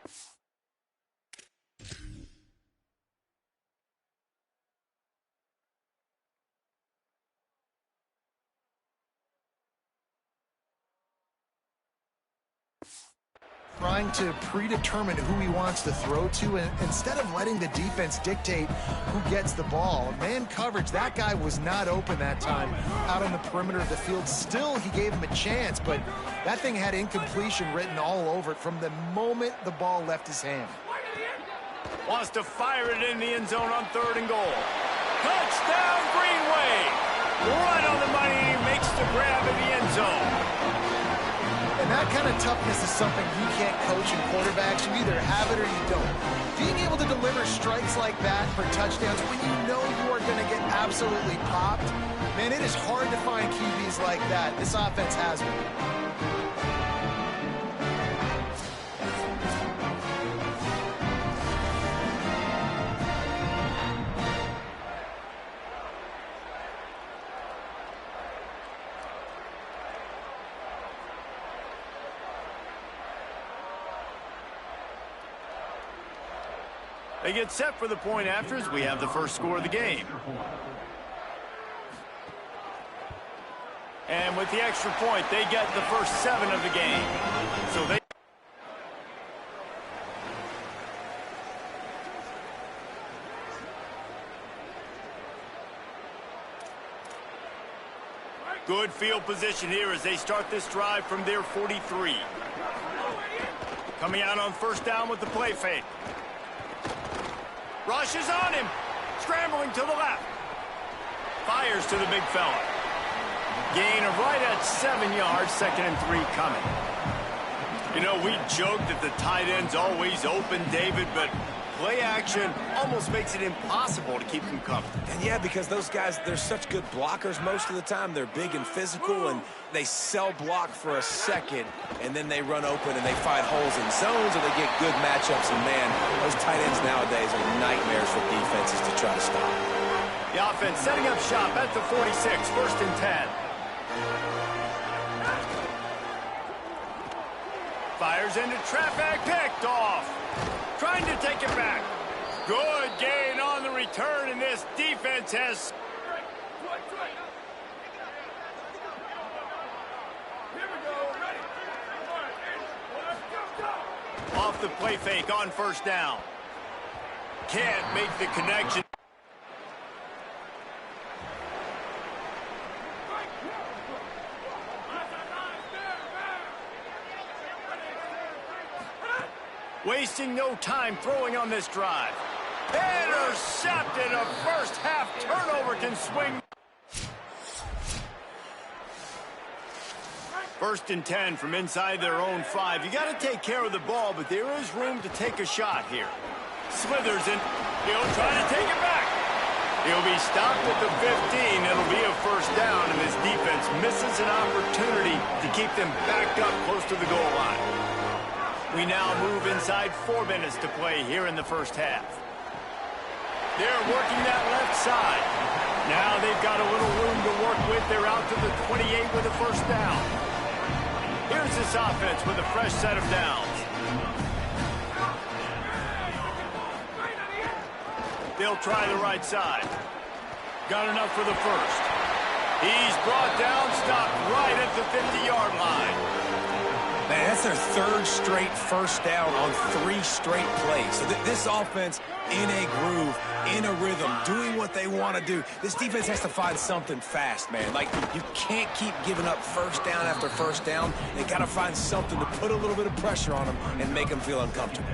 Trying to predetermine who he wants to throw to, and instead of letting the defense dictate who gets the ball. Man coverage, that guy was not open that time out on the perimeter of the field. Still, he gave him a chance, but that thing had incompletion written all over it from the moment the ball left his hand. Wants to fire it in the end zone on 3rd and goal. Touchdown, Green Wave! Right on the money, he makes the grab in the end zone. And that kind of toughness is something you can't coach in quarterbacks. You either have it or you don't. Being able to deliver strikes like that for touchdowns when you know you are going to get absolutely popped, man, it is hard to find QBs like that. This offense has one. They get set for the point after as we have the first score of the game. And with the extra point, they get the first 7 of the game. So they... Good field position here as they start this drive from their 43. Coming out on first down with the play fake. Rushes on him. Scrambling to the left. Fires to the big fella. Gain of right at 7 yards, 2nd and 3 coming. You know, we joked that the tight end's always open, David, but play action almost makes it impossible to keep them covered. And yeah, because those guys, they're such good blockers most of the time. They're big and physical, and they sell block for a second, and then they run open and they find holes in zones, or they get good matchups. And man, those tight ends nowadays are nightmares for defenses to try to stop. The offense setting up shop at the 46, 1st and 10. Fires into traffic, picked off. Trying to take it back. Good gain on the return, and this defense has... Off the play fake on first down. Can't make the connection. Wasting no time throwing on this drive. Intercepted. A first half turnover can swing. 1st and 10 from inside their own 5. You got to take care of the ball, but there is room to take a shot here. Slithers in. He'll try to take it back. He'll be stopped at the 15. It'll be a first down, and this defense misses an opportunity to keep them backed up close to the goal line. We now move inside 4 minutes to play here in the first half. They're working that left side. Now they've got a little room to work with. They're out to the 28 with a first down. Here's this offense with a fresh set of downs. They'll try the right side. Got enough for the first. He's brought down, stopped right at the 50-yard line. Man, that's their 3rd straight first down on 3 straight plays. So this offense in a groove, in a rhythm, doing what they want to do. This defense has to find something fast, man. Like, you can't keep giving up first down after first down. They got to find something to put a little bit of pressure on them and make them feel uncomfortable.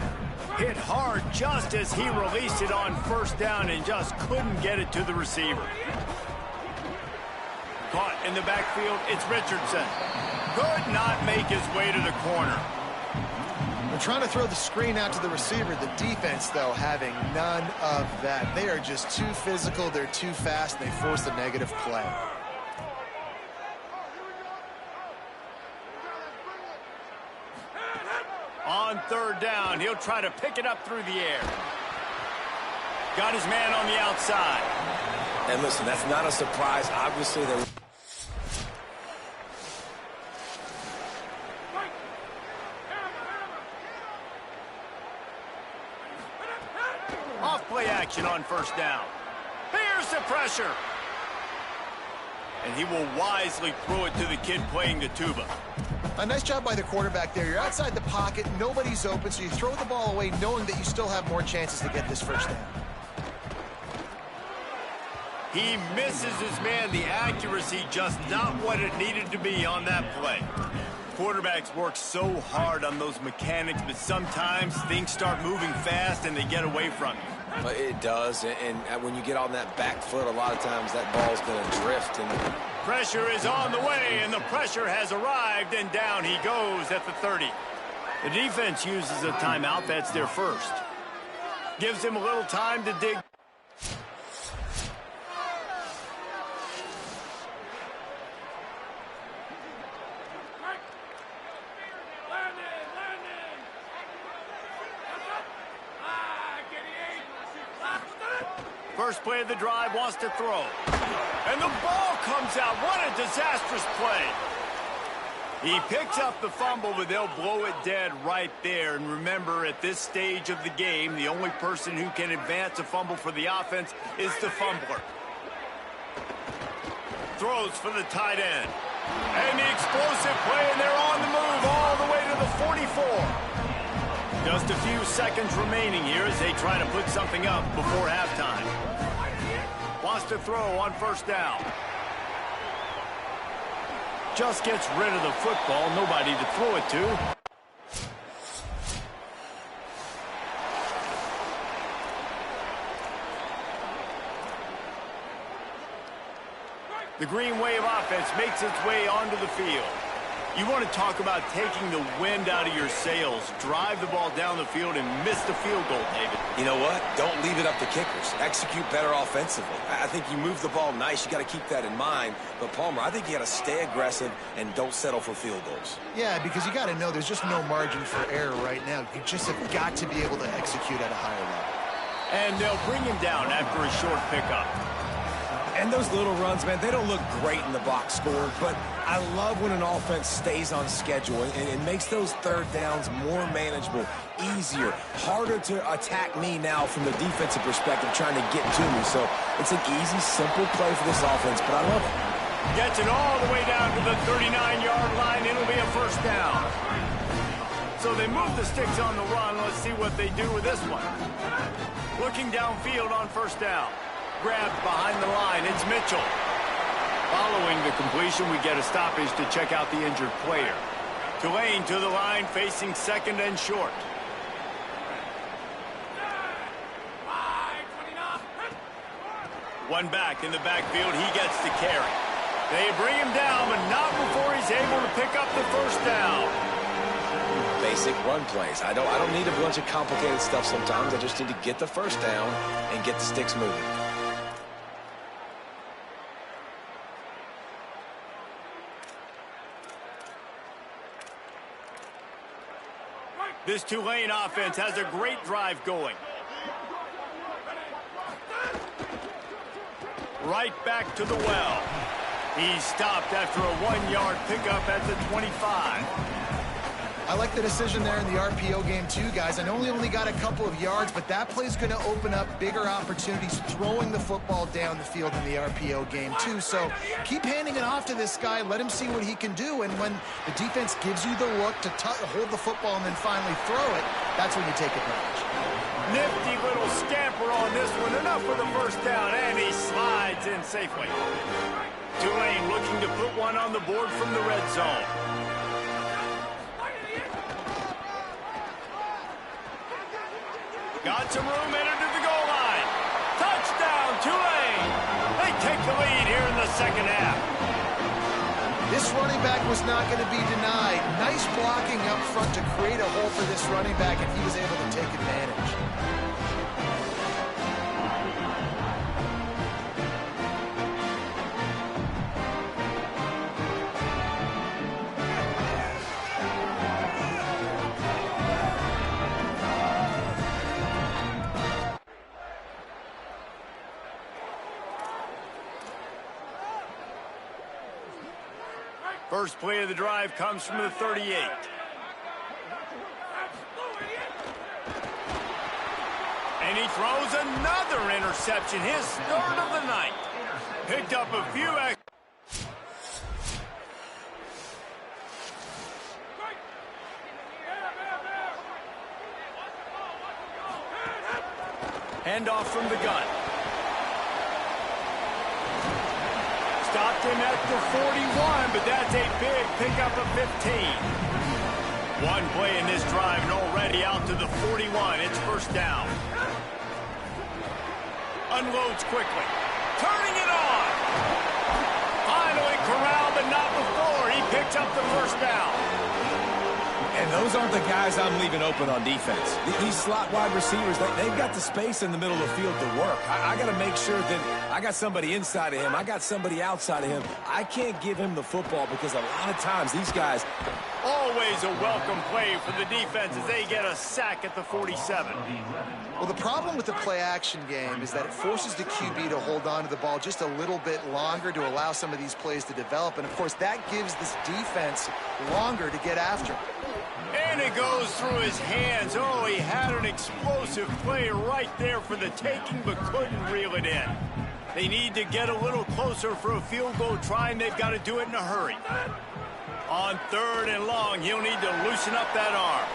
Hit hard just as he released it on first down and just couldn't get it to the receiver. Caught in the backfield, it's Richardson. Could not make his way to the corner. They're trying to throw the screen out to the receiver. The defense, though, having none of that. They are just too physical. They're too fast. And they force a negative play. On 3rd down, he'll try to pick it up through the air. Got his man on the outside. And listen, that's not a surprise. Obviously, they're... Off-play action on first down. Here's the pressure. And he will wisely throw it to the kid playing the tuba. A nice job by the quarterback there. You're outside the pocket, nobody's open, so you throw the ball away knowing that you still have more chances to get this first down. He misses his man. The accuracy just not what it needed to be on that play. Quarterbacks work so hard on those mechanics, but sometimes things start moving fast and they get away from you. But it does, and when you get on that back foot, a lot of times that ball's going to drift. And pressure is on the way, and the pressure has arrived, and down he goes at the 30. The defense uses a timeout. That's their first. Gives him a little time to dig. First play of the drive, wants to throw. And the ball comes out. What a disastrous play. He picks up the fumble, but they'll blow it dead right there. And remember, at this stage of the game, the only person who can advance a fumble for the offense is the fumbler. Throws for the tight end. And the explosive play, and they're on the move all the way to the 44. Just a few seconds remaining here as they try to put something up before halftime. Wants to throw on first down. Just gets rid of the football, nobody to throw it to. The Green Wave offense makes its way onto the field. You want to talk about taking the wind out of your sails. Drive the ball down the field and miss the field goal, David. You know what? Don't leave it up to kickers. Execute better offensively. I think you move the ball nice. You got to keep that in mind. But, Palmer, I think you got to stay aggressive and don't settle for field goals. Yeah, because you got to know there's just no margin for error right now. You just have got to be able to execute at a higher level. And they'll bring him down after a short pickup. And those little runs, man, they don't look great in the box score, but I love when an offense stays on schedule and it makes those third downs more manageable, easier, harder to attack me now from the defensive perspective trying to get to me. So it's an easy, simple play for this offense, but I love it. Gets it all the way down to the 39-yard line. It'll be a first down. So they move the sticks on the run. Let's see what they do with this one. Looking downfield on first down. Grabbed behind the line. It's Mitchell. Following the completion, we get a stoppage to check out the injured player. Tulane to the line, facing second and short. One back in the backfield. He gets the carry. They bring him down, but not before he's able to pick up the first down. Basic run plays. I don't need a bunch of complicated stuff sometimes. I just need to get the first down and get the sticks moving. This Tulane offense has a great drive going. Right back to the well. He's stopped after a 1-yard pickup at the 25. I like the decision there in the RPO game too, guys. I know he only got a couple of yards, but that play's going to open up bigger opportunities throwing the football down the field in the RPO game too. So keep handing it off to this guy. Let him see what he can do. And when the defense gives you the look to hold the football and then finally throw it, that's when you take advantage. Nifty little scamper on this one. Enough for the first down, and he slides in safely. Tulane looking to put one on the board from the red zone. Got some room, entered to the goal line. Touchdown, Tulane. They take the lead here in the second half. This running back was not going to be denied. Nice blocking up front to create a hole for this running back, and he was able to take advantage. First play of the drive comes from the 38. And he throws another interception, his third of the night. Picked up a few extra. Handoff from the gun. Stopped him at the 41, but that's a big pickup of 15. One play in this drive and already out to the 41. It's first down. Unloads quickly. Turning it on. Finally corralled, but not before. He picks up the first down. And those aren't the guys I'm leaving open on defense. These slot wide receivers, they've got the space in the middle of the field to work. I got to make sure that I got somebody inside of him. I got somebody outside of him. I can't give him the football because a lot of times these guys... Always a welcome play for the defense as they get a sack at the 47. Well, the problem with the play-action game is that it forces the QB to hold on to the ball just a little bit longer to allow some of these plays to develop. And, of course, that gives this defense longer to get after. And it goes through his hands. Oh, he had an explosive play right there for the taking, but couldn't reel it in. They need to get a little closer for a field goal try, and they've got to do it in a hurry. On 3rd and long, he'll need to loosen up that arm.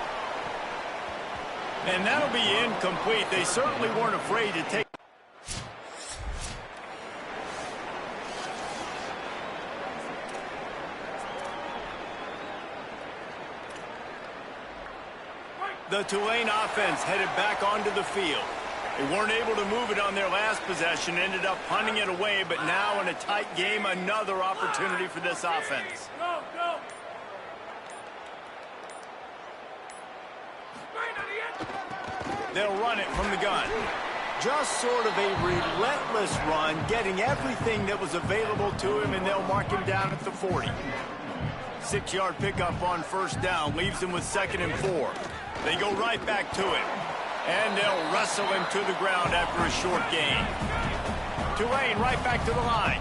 And that'll be incomplete. They certainly weren't afraid to take. The Tulane offense headed back onto the field. They weren't able to move it on their last possession, ended up punting it away, but now in a tight game, another opportunity for this offense. They'll run it from the gun. Just sort of a relentless run, getting everything that was available to him, and they'll mark him down at the 40. 6-yard pickup on 1st down, leaves him with 2nd and 4. They go right back to him, and they'll wrestle him to the ground after a short gain. Tulane right back to the line.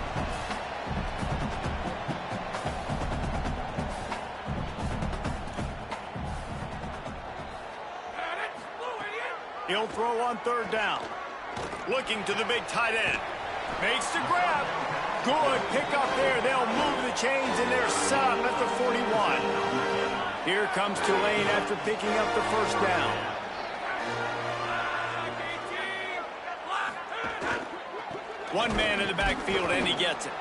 He'll throw on 3rd down. Looking to the big tight end. Makes the grab. Good pickup there. They'll move the chains, and they're set up at the 41. Here comes Tulane after picking up the 1st down. One man in the backfield, and he gets it.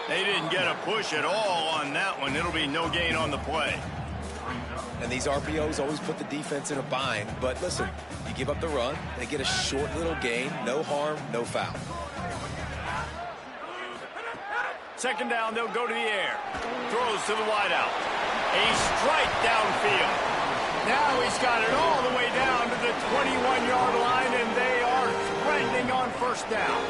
They didn't get a push at all on that one. It'll be no gain on the play. And these RPOs always put the defense in a bind. But listen, you give up the run, they get a short little gain, no harm, no foul. 2nd down, they'll go to the air. Throws to the wideout. A strike downfield. Now he's got it all the way down to the 21-yard line, and they are threatening on 1st down.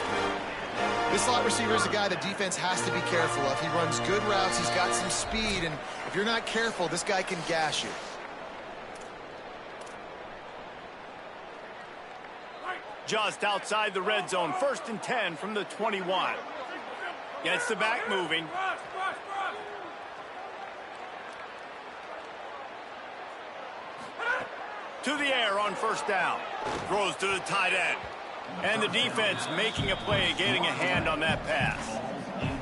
This slot receiver is a guy the defense has to be careful of. He runs good routes. He's got some speed, and if you're not careful, this guy can gash you. Just outside the red zone, 1st and 10 from the 21. Gets the back moving. To the air on 1st down. Throws to the tight end. And the defense making a play, getting a hand on that pass.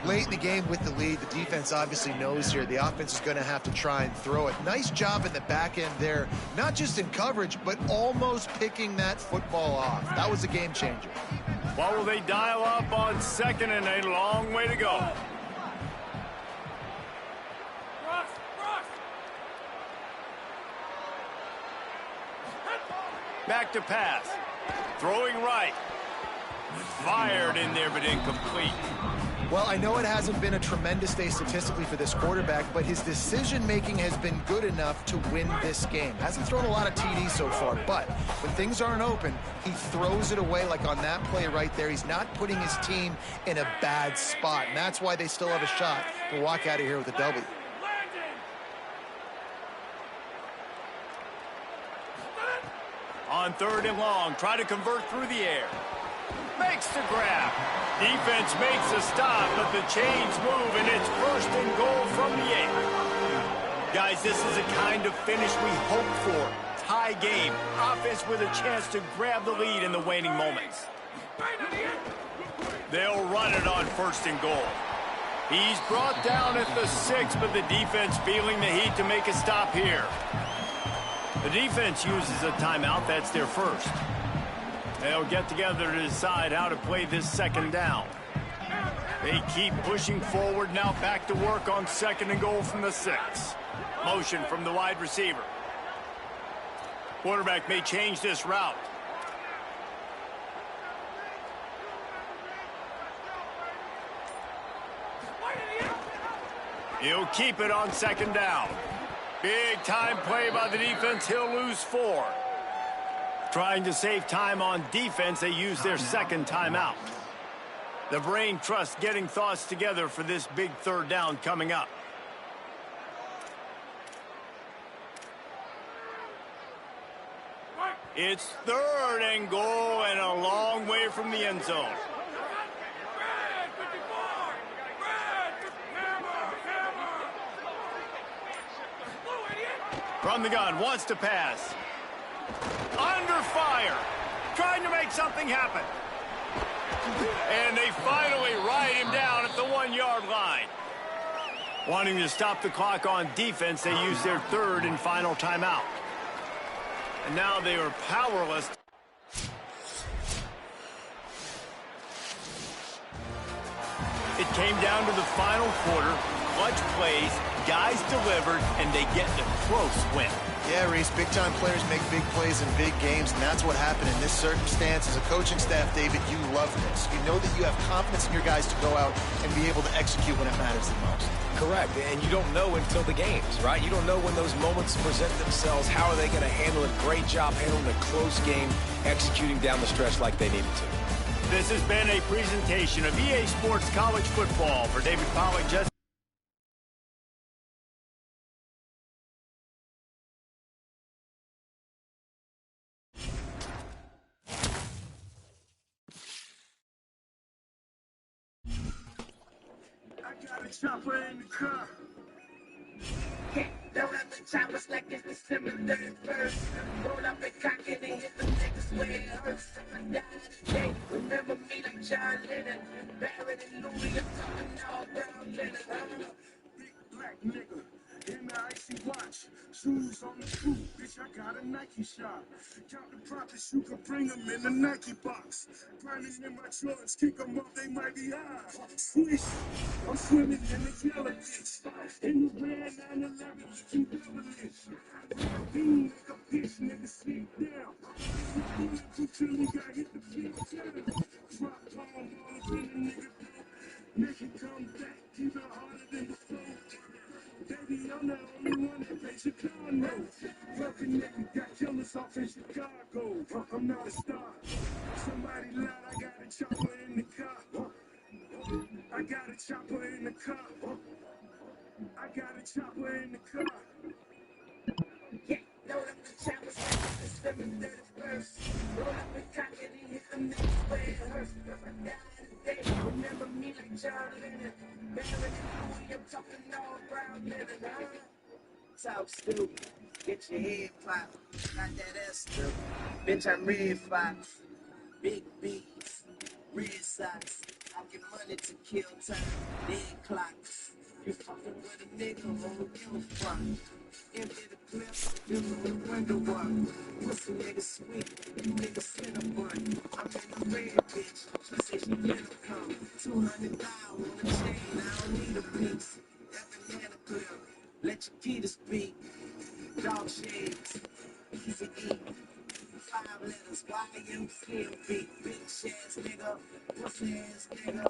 Late in the game with the lead, the defense obviously knows here the offense is going to have to try and throw it. Nice job in the back end there, not just in coverage, but almost picking that football off. That was a game changer. What will they dial up on 2nd and a long way to go? Back to pass. Throwing right. Fired in there, but incomplete. Well, I know it hasn't been a tremendous day statistically for this quarterback, but his decision-making has been good enough to win this game. Hasn't thrown a lot of TDs so far, but when things aren't open, he throws it away like on that play right there. He's not putting his team in a bad spot, and that's why they still have a shot to walk out of here with a W. On 3rd and long, try to convert through the air. Makes the grab. Defense makes a stop, but the chains move, and it's 1st and goal from the 8. Guys, this is the kind of finish we hope for. Tie game. Offense with a chance to grab the lead in the waning moments. They'll run it on 1st and goal. He's brought down at the 6, but the defense feeling the heat to make a stop here. The defense uses a timeout. That's their 1st. They'll get together to decide how to play this 2nd down. They keep pushing forward. Now back to work on 2nd and goal from the 6. Motion from the wide receiver. Quarterback may change this route. He'll keep it on 2nd down. Big time play by the defense. He'll lose 4. Trying to save time on defense, they use their second timeout. The brain trust getting thoughts together for this big third down coming up. It's 3rd and goal and a long way from the end zone. From the gun, wants to pass. Under fire. Trying to make something happen. And they finally ride him down at the 1-yard line. Wanting to stop the clock on defense, they use their 3rd and final timeout. And now they are powerless. It came down to the final quarter. Clutch plays, guys delivered, and they get the close win. Yeah, Reese, big-time players make big plays in big games, and that's what happened in this circumstance. As a coaching staff, David, you love this. You know that you have confidence in your guys to go out and be able to execute when it matters the most. Correct, and you don't know until the games, right? You don't know when those moments present themselves. How are they going to handle it? Great job handling a close game, executing down the stretch like they needed to. This has been a presentation of EA Sports College Football. For David Pollack, Jesse. Chopper in the car. Don't have the choppers like it's December 31st. Roll up and cock it and hit the niggas where it hurts. I died today. Remember me like John Lennon. Barrett and Louis, I'm talking all brown Lennon. Big black nigga in the icy watch. Shoes on the boot, bitch, I got a Nike shop. Count the profits, you can bring them in the Nike box. Grinding in my Jordans, kick them up, they might be high. Swish, I'm swimming in the yellow ditch. In the red 911, you devilish. Bean like a bitch, nigga, sit down. Until we got hit the bitch down. Drop palm all in the nigga down. Make it come back, keep it harder than before. Baby, I'm the only one that plays Chicago. Broken nigga got killers off in Chicago. I'm not a star. Somebody loud, I got a chopper in the car. I got a chopper in the car. I got a chopper in the car. Yeah, load up the choppers like it's December 31st. Roll up and cock it and hit the niggas where it hurts. I died today. Remember me like John Lennon. Barrett and Louis, I'm talking all brown Lennon. Talk stupid, get your head popped, not that ass stupid. Bitch, I'm Red Fox, big beats, red socks. I get money to kill time, dead clocks. You fucking with a nigga, won't give a fuck. Empty the clip, fill it with window up. Pussy nigga sweet, you nigga cinnamon. I'm in the red bitch, she say she finna come. 200,000 on the chain, I don't need a piece. That banana clip. Let your kid speak. Dog shades. Easy E. 5 letters. YMCMB. Bitch ass nigga. Pussy ass nigga.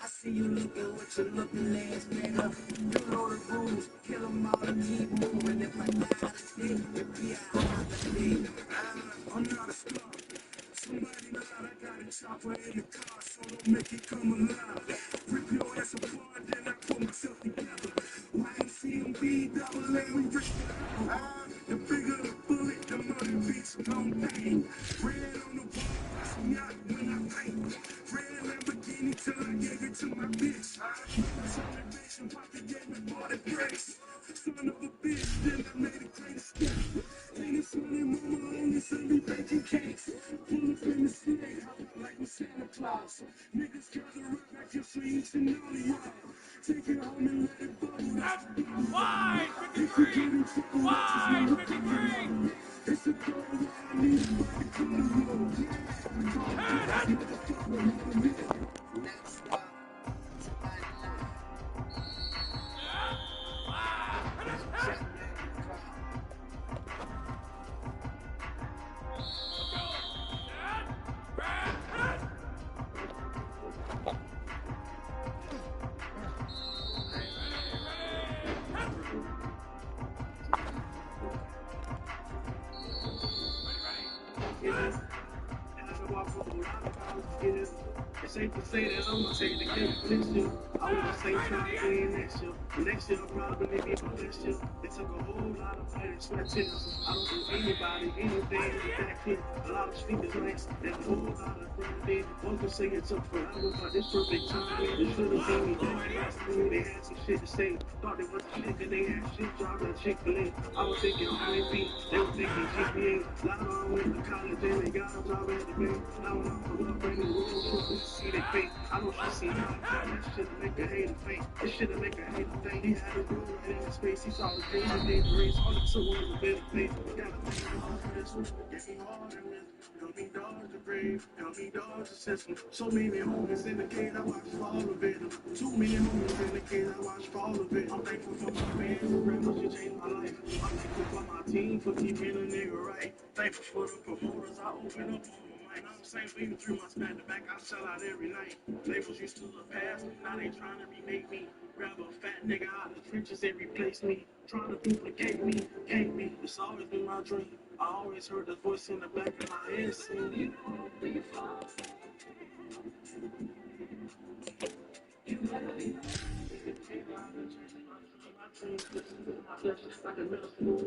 I see you looking with your looking ass nigga. You know the rules. Kill 'em all and keep moving. If I die today, it be out of the day. I'm not a star. Somebody loud, I got a chopper in the car, so don't make it come alive. Rip your ass apart, then I put myself together. YMCMB, double A, we rich forever. The bigger the bullet, the more the beats gon' bang. Red on the wall, watch me out when I paint. Red Lamborghini till I gave it to my bitch. Celebration, pop the game and bought it breaks. Son of a bitch, then I made a great escape. Ain't it funny, mama only send me baking cakes. Pull up in the city, like with Santa Claus. Niggas gather up like your sweets and all of y'all. Take it home and let it bubble. That's wide 53! Wide 53! It's a girl that I need to find the Next up, somebody loud. Yeah. It's safe to say that I'm gonna take the game this year. I was just ain't trying to win next year. The next year I'll probably be my best year. They took a whole lot of blood and sweat tears. I don't do anybody anything with that kid. A lot of speakers nice and a whole lot of grinding. One could say it took forever, but it's perfect time. They should have seen me back last week. They had some shit to say. Thought they was a shit and they had shit job at Chick-fil-A. I was thinking R&B, they were thinking GPA. Now I went to college and they got a job at the bank. Now when I'm from up in the road, see they fake. I know she seen that shit'll make a hater fake. This shit'll make a hater think. He had a girl right in his face. He saw the thing that they raised. All he took was a bit of faith. Gotta think about this one. Get me hard and rhythm. Help me dodge the grave. Help me dodge the system. So many homies in the cage, I watch fall of it. Too many homies in the cage, I watch fall of it. I'm thankful for my fans who very much changed my life. I'm thankful for my team for keeping a nigga right. Thankful for the promoters I open up on. I'm saying, even 3 months back to back, I sell out every night. Labels used to look past me, now they trying to remake me. Grab a fat nigga out of the trenches and replace me. Trying to duplicate me, hate me. It's always been my dream. I always heard the voice in the back of my head saying, you won't be fine. You gotta be like a middle school.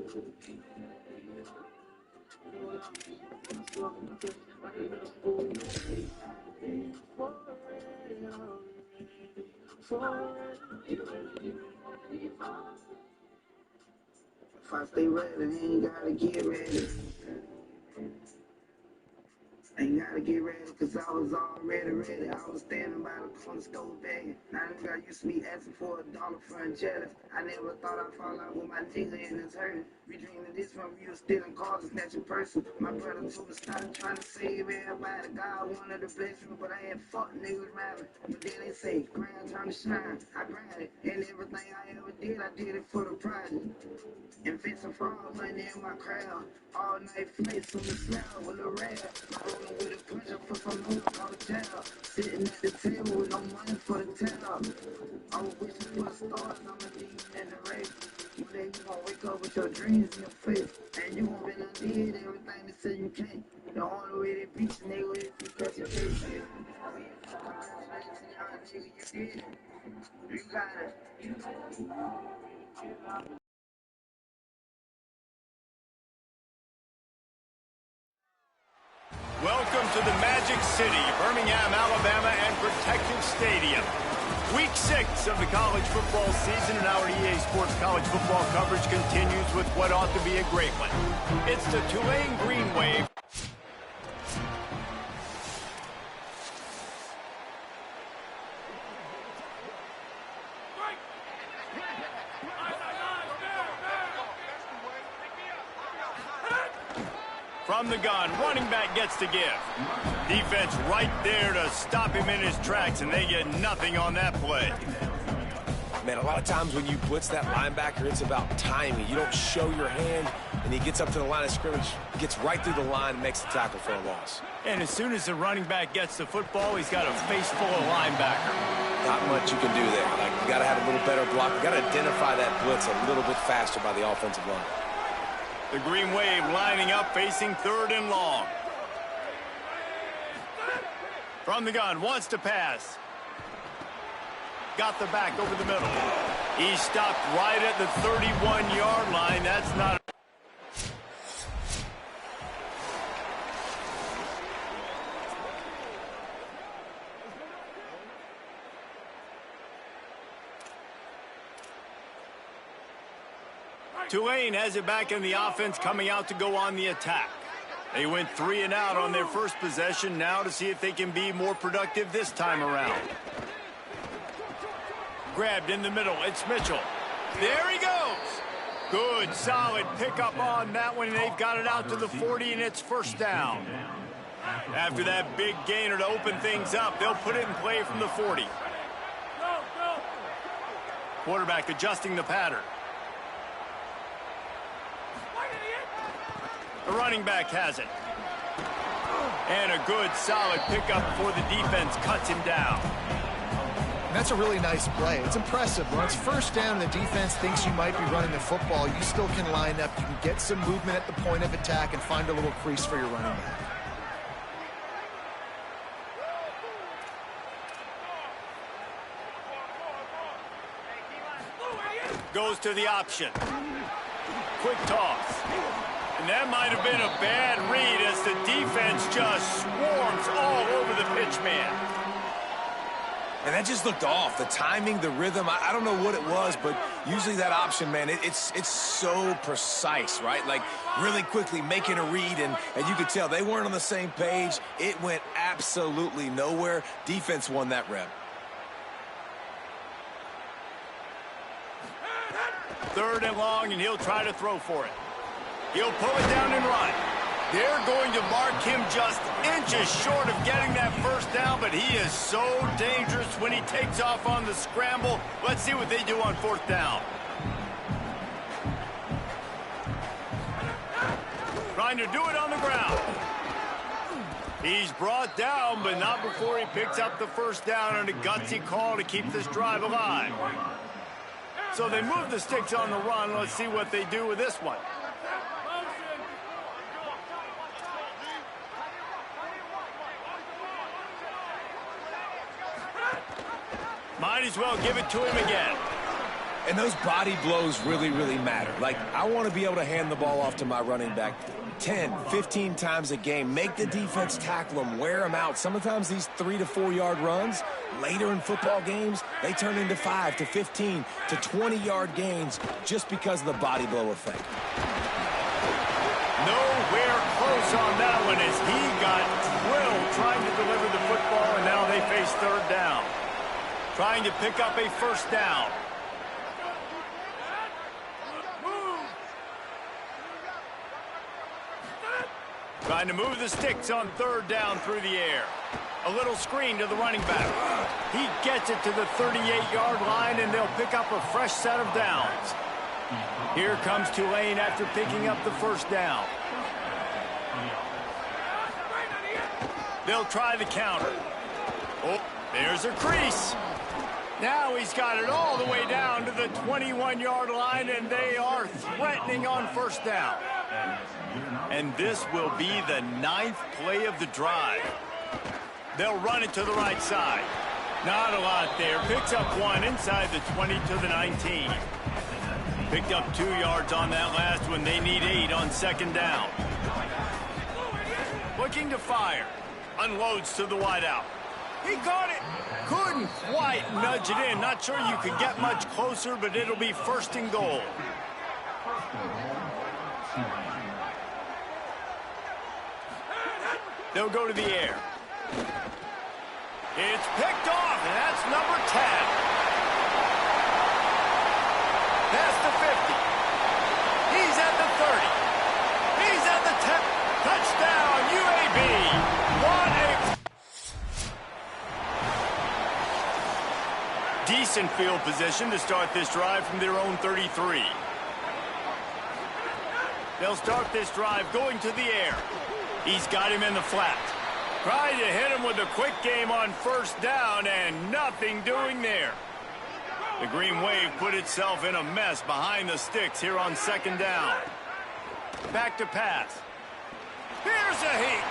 If I stay ready, I ain't gotta get ready. Ain't gotta get ready, cause I was already ready. I was standing by the corner store begging. Now them guys used to be asking for $1 for a jelly. I never thought I'd fall out with my nigga and it's hurting. We dreaming this when we was stealing cars and snatching person. My brother told me stop trying to save everybody. God wanted to bless me, but I ain't fuck niggas around me. But then they say, grind trying to shine. I grinded, and everything I ever did, I did it for the project. And fixing fraud money in my crowd. All night flights on the smell with a rag. Rolling with a puncher for some more on the jail. Sitting at the table with no money for the tell. I was wishing for the stars, I'm a demon in the race. One day you gon' wake up with your dreams in your face. And you gon' be undid everything they say you can't. The only way they beat you, nigga, is you catch your case. Congratulations, y'all, nigga, you did it. You got it. Welcome to the Magic City, Birmingham, Alabama, and Protective Stadium. Week 6 of the college football season, and our EA Sports college football coverage continues with what ought to be a great one. It's the Tulane Green Wave. From the gun, running back gets to give. Defense right there to stop him in his tracks, and they get nothing on that play. Man, a lot of times when you blitz that linebacker, it's about timing. You don't show your hand, and he gets up to the line of scrimmage, gets right through the line, and makes the tackle for a loss. And as soon as the running back gets the football, he's got a face full of linebacker. Not much you can do there. Like, you got to have a little better block. You got to identify that blitz a little bit faster by the offensive line. The Green Wave lining up, facing 3rd and long. From the gun, wants to pass. Got the back over the middle. He stopped right at the 31-yard line. That's not... Tulane has it back in the offense, coming out to go on the attack. They went 3 and out on their first possession, now to see if they can be more productive this time around. Grabbed in the middle, it's Mitchell. There he goes. Good, solid pickup on that one, and they've got it out to the 40, and it's 1st down. After that big gainer to open things up, they'll put it in play from the 40. Quarterback adjusting the pattern. The running back has it. And a good, solid pickup before the defense cuts him down. That's a really nice play. It's impressive. When it's 1st down and the defense thinks you might be running the football, you still can line up. You can get some movement at the point of attack and find a little crease for your running back. Goes to the option. Quick toss. And that might have been a bad read as the defense just swarms all over the pitch man. And that just looked off. The timing, the rhythm, I don't know what it was, but usually that option, man, it's so precise, right? Like really quickly making a read, and you could tell they weren't on the same page. It went absolutely nowhere. Defense won that rep. Third and long, and he'll try to throw for it. He'll pull it down and run. They're going to mark him just inches short of getting that first down, but he is so dangerous when he takes off on the scramble. Let's see what they do on fourth down. Trying to do it on the ground. He's brought down, but not before he picks up the first down on a gutsy call to keep this drive alive. So they move the sticks on the run. Let's see what they do with this one. Might as well give it to him again. And those body blows really, really matter. Like, I want to be able to hand the ball off to my running back 10, 15 times a game. Make the defense tackle them, wear them out. Sometimes these 3 to 4 yard runs, later in football games, they turn into 5 to 15 to 20 yard gains just because of the body blow effect. Nowhere close on that one as he got drilled trying to deliver the football, and now they face third down. Trying to pick up a first down. Trying to move the sticks on third down through the air. A little screen to the running back. He gets it to the 38-yard line, and they'll pick up a fresh set of downs. Here comes Tulane after picking up the first down. They'll try the counter. Oh, there's a crease. Now he's got it all the way down to the 21-yard line, and they are threatening on first down. And this will be the 9th play of the drive. They'll run it to the right side. Not a lot there. Picks up one inside the 20 to the 19. Picked up 2 yards on that last one. They need 8 on second down. Looking to fire. Unloads to the wideout. He got it. Couldn't quite nudge it in. Not sure you could get much closer, but it'll be first and goal. They'll go to the air. It's picked off, and that's number 10. Past the 50. He's at the 30. He's at the 10. Touchdown, UAB. What a decent field position to start this drive from their own 33. They'll start this drive going to the air. He's got him in the flat. Trying to hit him with a quick game on first down, and nothing doing there. The Green Wave put itself in a mess behind the sticks here on second down. Back to pass. Here's a heat.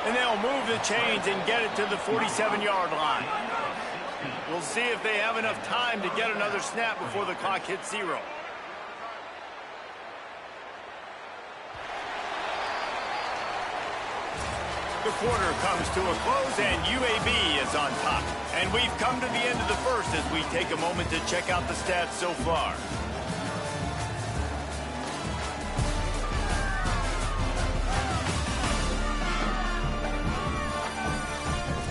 And they'll move the chains and get it to the 47-yard line. We'll see if they have enough time to get another snap before the clock hits 0. The quarter comes to a close, and UAB is on top. And we've come to the end of the first as we take a moment to check out the stats so far.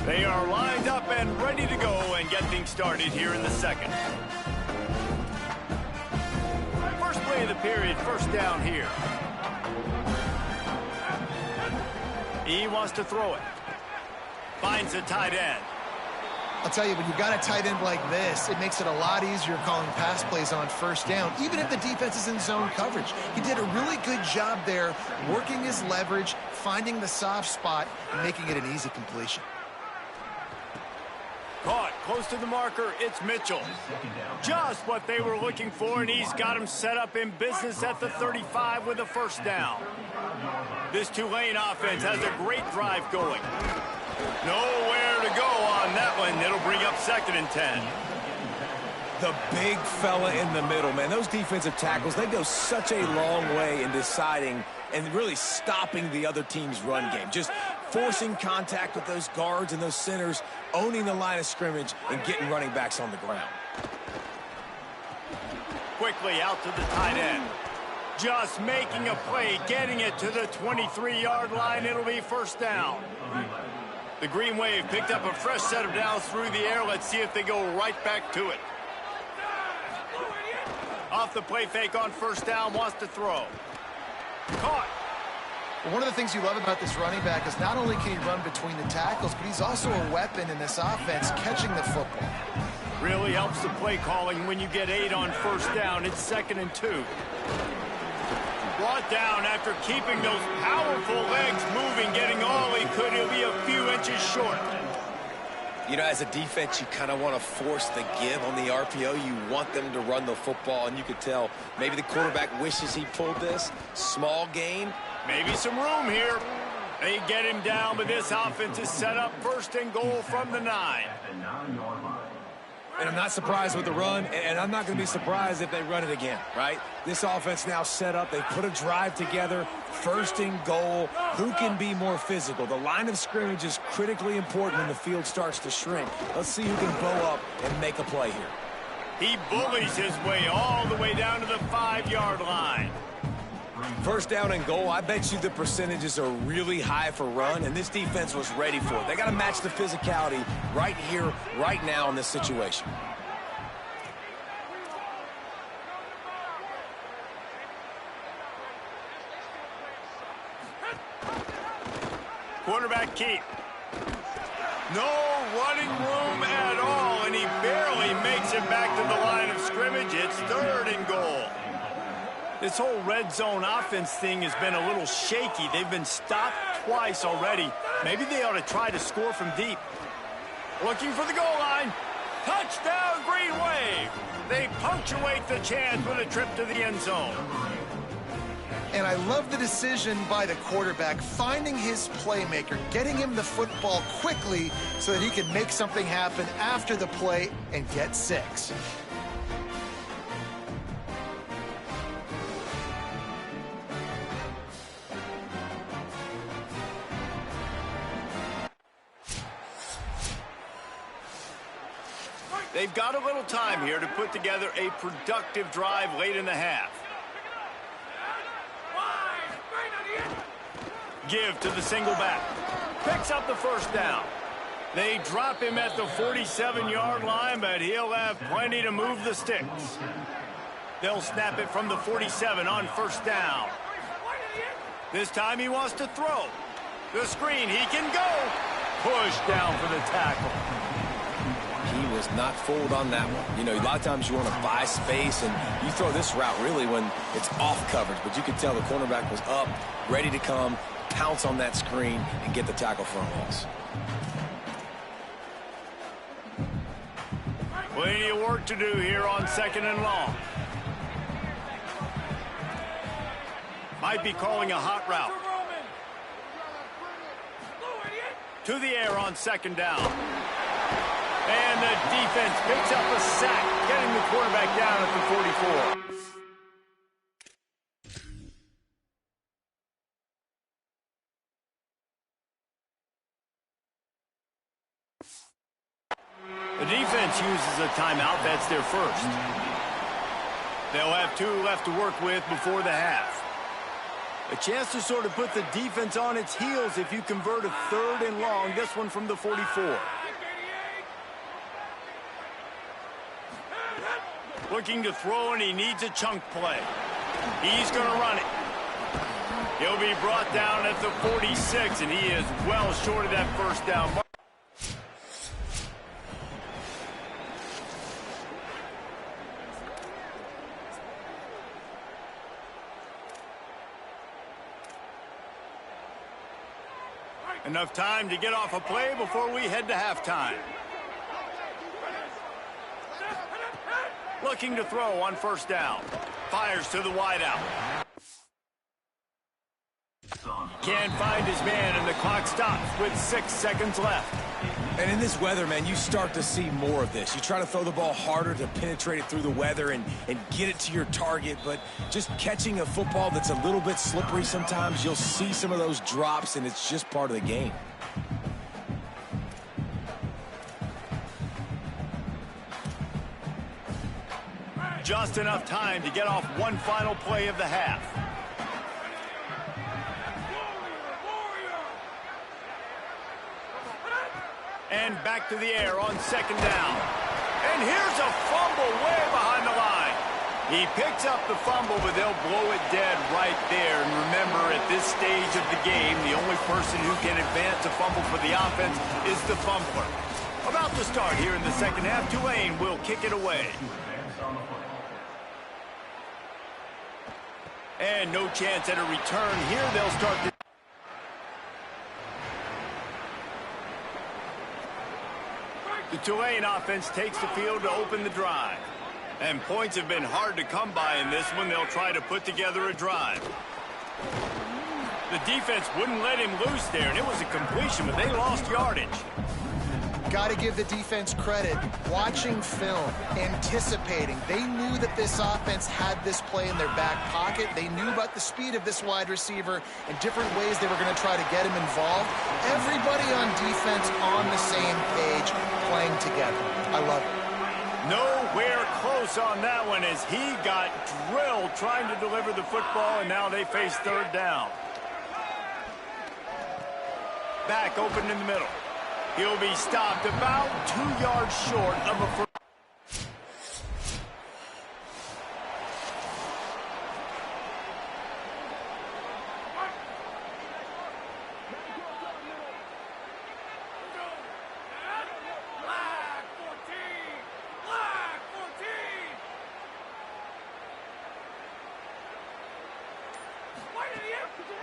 They are lined up and ready to go and get things started here in the second. First play of the period, first down here. He wants to throw it. Finds a tight end. I'll tell you, when you've got a tight end like this, it makes it a lot easier calling pass plays on first down, even if the defense is in zone coverage. He did a really good job there, working his leverage, finding the soft spot, and making it an easy completion. Caught close to the marker, it's Mitchell. Just what they were looking for, and he's got him set up in business at the 35 with a first down. This Tulane offense has a great drive going. Nowhere to go on that one. It'll bring up second and 10. The big fella in the middle, man. Those defensive tackles, they go such a long way in deciding and really stopping the other team's run game. Just forcing contact with those guards and those centers, owning the line of scrimmage, and getting running backs on the ground. Quickly out to the tight end. Just making a play, getting it to the 23-yard line. It'll be first down. The Green Wave picked up a fresh set of downs through the air. Let's see if they go right back to it. Off the play fake on first down, wants to throw. Caught. Well, one of the things you love about this running back is not only can he run between the tackles, but he's also a weapon in this offense, catching the football. Really helps the play calling when you get 8 on first down. It's 2nd and 2. Brought down after keeping those powerful legs moving, getting all he could. He'll be a few inches short. You know, as a defense, you kind of want to force the give on the RPO. You want them to run the football, and you could tell maybe the quarterback wishes he pulled this. Small gain. Maybe some room here. They get him down, but this offense is set up 1st and goal from the 9. And I'm not surprised with the run, and I'm not going to be surprised if they run it again, right? This offense now set up. They put a drive together, 1st and goal. Who can be more physical? The line of scrimmage is critically important when the field starts to shrink. Let's see who can bow up and make a play here. He bullies his way all the way down to the 5-yard line. 1st down and goal, I bet you the percentages are really high for run, and this defense was ready for it. They got to match the physicality right here, right now in this situation. Quarterback keep. No running room at all, and he barely makes it back to the line of scrimmage. It's 3rd and goal. This whole red zone offense thing has been a little shaky. They've been stopped twice already. Maybe they ought to try to score from deep. Looking for the goal line. Touchdown, Green Wave. They punctuate the chance with a trip to the end zone. And I love the decision by the quarterback, finding his playmaker, getting him the football quickly so that he can make something happen after the play and get 6. They've got a little time here to put together a productive drive late in the half. Give to the single back. Picks up the 1st down. They drop him at the 47-yard line, but he'll have plenty to move the sticks. They'll snap it from the 47 on 1st down. This time he wants to throw. The screen, he can go. Push down for the tackle. He was not fooled on that one. You know, a lot of times you want to buy space, and you throw this route really when it's off coverage. But you could tell the cornerback was up, ready to come, pounce on that screen, and get the tackle for a loss. Plenty of work to do here on 2nd and long. Might be calling a hot route. To the air on 2nd down. And the defense picks up a sack, getting the quarterback down at the 44. The defense uses a timeout. That's their 1st. They'll have 2 left to work with before the half. A chance to sort of put the defense on its heels if you convert a 3rd and long. This one from the 44. Looking to throw, and he needs a chunk play. He's going to run it. He'll be brought down at the 46, and he is well short of that 1st down mark. Enough time to get off a play before we head to halftime. Looking to throw on 1st down. Fires to the wideout. Can't find his man, and the clock stops with 6 seconds left. And in this weather, man, you start to see more of this. You try to throw the ball harder to penetrate it through the weather and get it to your target, but just catching a football that's a little bit slippery sometimes, you'll see some of those drops, and it's just part of the game. Just enough time to get off one final play of the half. And back to the air on second down. And here's a fumble way behind the line. He picks up the fumble, but they'll blow it dead right there. And remember, at this stage of the game, the only person who can advance a fumble for the offense is the fumbler. About to start here in the second half, Tulane will kick it away. And no chance at a return here. They'll start the... The Tulane offense takes the field to open the drive. And points have been hard to come by in this one. They'll try to put together a drive. The defense wouldn't let him loose there, and it was a completion, but they lost yardage. Got to give the defense credit. Watching film, anticipating. They knew that this offense had this play in their back pocket. They knew about the speed of this wide receiver and different ways they were going to try to get him involved. Everybody on defense on the same page, playing together. I love it. Nowhere close on that one as he got drilled trying to deliver the football, and now they face third down. Back open in the middle. He'll be stopped about 2 yards short of a first.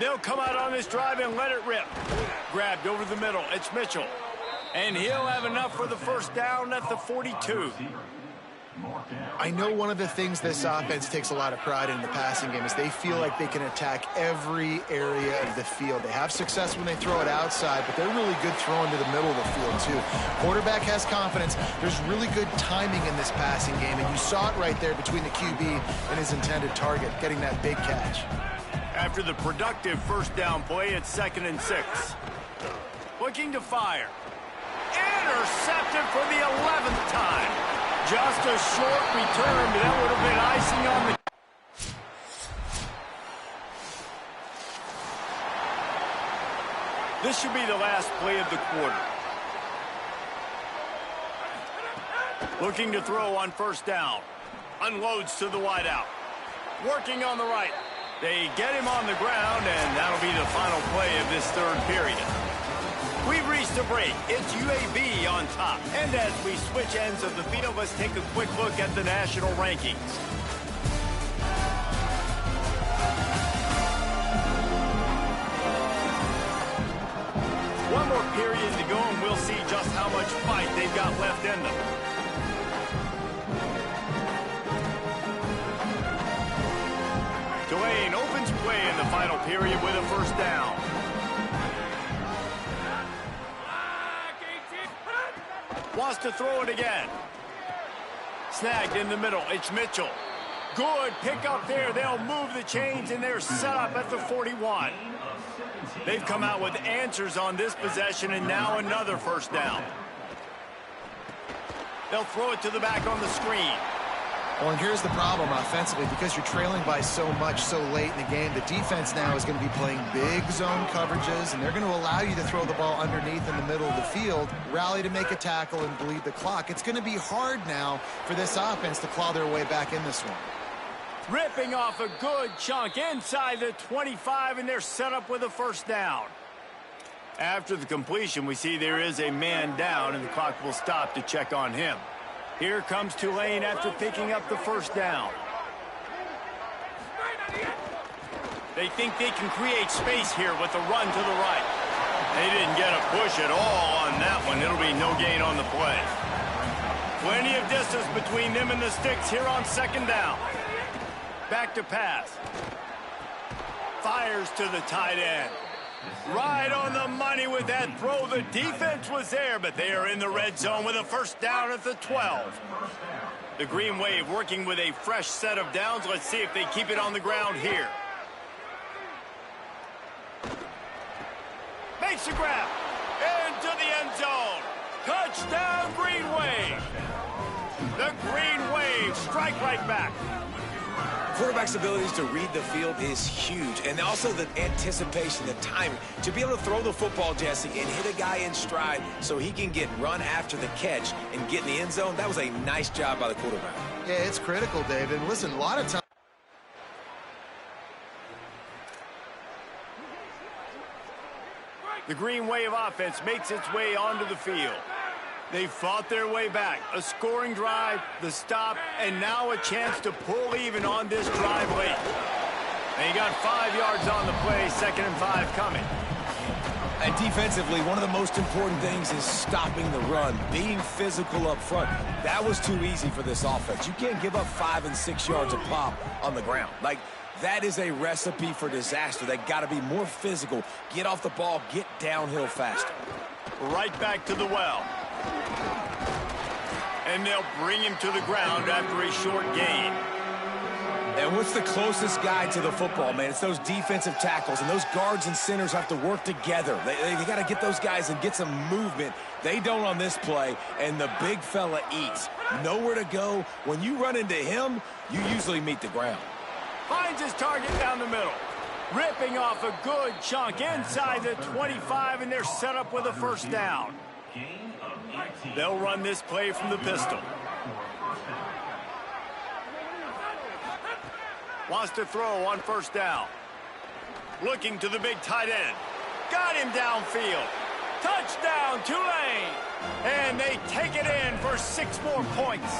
They'll come out on this drive and let it rip. Grabbed over the middle. It's Mitchell. And he'll have enough for the first down at the 42. I know one of the things this offense takes a lot of pride in the passing game is they feel like they can attack every area of the field. They have success when they throw it outside, but they're really good throwing to the middle of the field too. Quarterback has confidence. There's really good timing in this passing game, and you saw it right there between the QB and his intended target, getting that big catch. After the productive first down play, it's 2nd and 6. Looking to fire. Intercepted for the 11th time. Just a short return, but that would have been icing on the... This should be the last play of the quarter. Looking to throw on first down. Unloads to the wideout. Working on the right. They get him on the ground, and that'll be the final play of this third period. We've reached a break. It's UAB on top. And as we switch ends of the field, let's take a quick look at the national rankings. One more period to go, and we'll see just how much fight they've got left in them. Tulane opens play in the final period with a first down. Wants to throw it again. Snagged in the middle. It's Mitchell. Good pick up there. They'll move the chains, and they're set up at the 41. They've come out with answers on this possession, and now another first down. They'll throw it to the back on the screen. Well, and here's the problem offensively. Because you're trailing by so much so late in the game, the defense now is going to be playing big zone coverages, and they're going to allow you to throw the ball underneath in the middle of the field, rally to make a tackle, and bleed the clock. It's going to be hard now for this offense to claw their way back in this one. Ripping off a good chunk inside the 25, and they're set up with a first down. After the completion, we see there is a man down, and the clock will stop to check on him. Here comes Tulane after picking up the first down. They think they can create space here with a run to the right. They didn't get a push at all on that one. It'll be no gain on the play. Plenty of distance between them and the sticks here on second down. Back to pass. Fires to the tight end. Right on the money with that throw. The defense was there, but they are in the red zone with a first down at the 12. The Green Wave working with a fresh set of downs. Let's see if they keep it on the ground here. Makes a grab. Into the end zone. Touchdown, Green Wave. The Green Wave strike right back. Quarterback's abilities to read the field is huge, and also the anticipation, the timing. To be able to throw the football, Jesse, and hit a guy in stride so he can get run after the catch and get in the end zone, that was a nice job by the quarterback. Yeah, it's critical, David. Listen, a lot of times. The Green Wave offense makes its way onto the field. They fought their way back. A scoring drive, the stop, and now a chance to pull even on this drive late. They got 5 yards on the play, 2nd and 5 coming. And defensively, one of the most important things is stopping the run, being physical up front. That was too easy for this offense. You can't give up 5 and 6 yards a pop on the ground. Like, that is a recipe for disaster. They got to be more physical, get off the ball, get downhill faster. Right back to the well. And they'll bring him to the ground after a short gain. And what's the closest guy to the football, man? It's those defensive tackles, and those guards and centers have to work together. They got to get those guys and get some movement. They don't on this play, and the big fella eats. Nowhere to go. When you run into him, you usually meet the ground. Finds his target down the middle. Ripping off a good chunk inside the 25, and they're set up with a first down. They'll run this play from the pistol. Wants to throw on first down. Looking to the big tight end. Got him downfield. Touchdown, Tulane! And they take it in for 6 more points.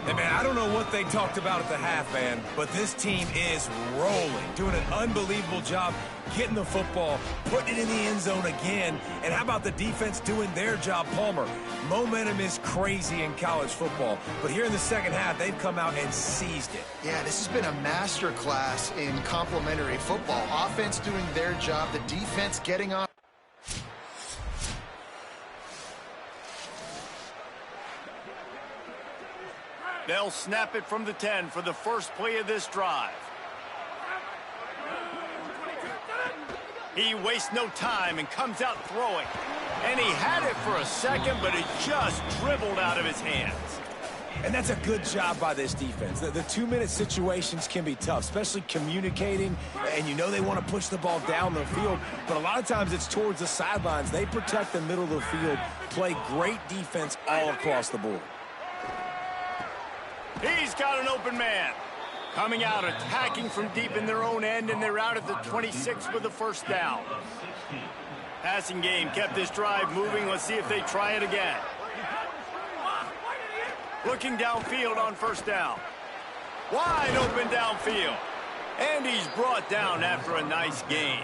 Hey, man, I don't know what they talked about at the half, man, but this team is rolling, doing an unbelievable job getting the football, putting it in the end zone again. And how about the defense doing their job, Palmer? Momentum is crazy in college football, but here in the second half, they've come out and seized it. Yeah, this has been a master class in complementary football. Offense doing their job, the defense getting on. They'll snap it from the 10 for the first play of this drive. He wastes no time and comes out throwing. And he had it for a second, but it just dribbled out of his hands. And that's a good job by this defense. The 2-minute situations can be tough, especially communicating, and you know they want to push the ball down the field, but a lot of times it's towards the sidelines. They protect the middle of the field, play great defense all across the board. He's got an open man. Coming out, attacking from deep in their own end, and they're out at the 26 with the first down. Passing game kept this drive moving. Let's see if they try it again. Looking downfield on first down. Wide open downfield. And he's brought down after a nice gain.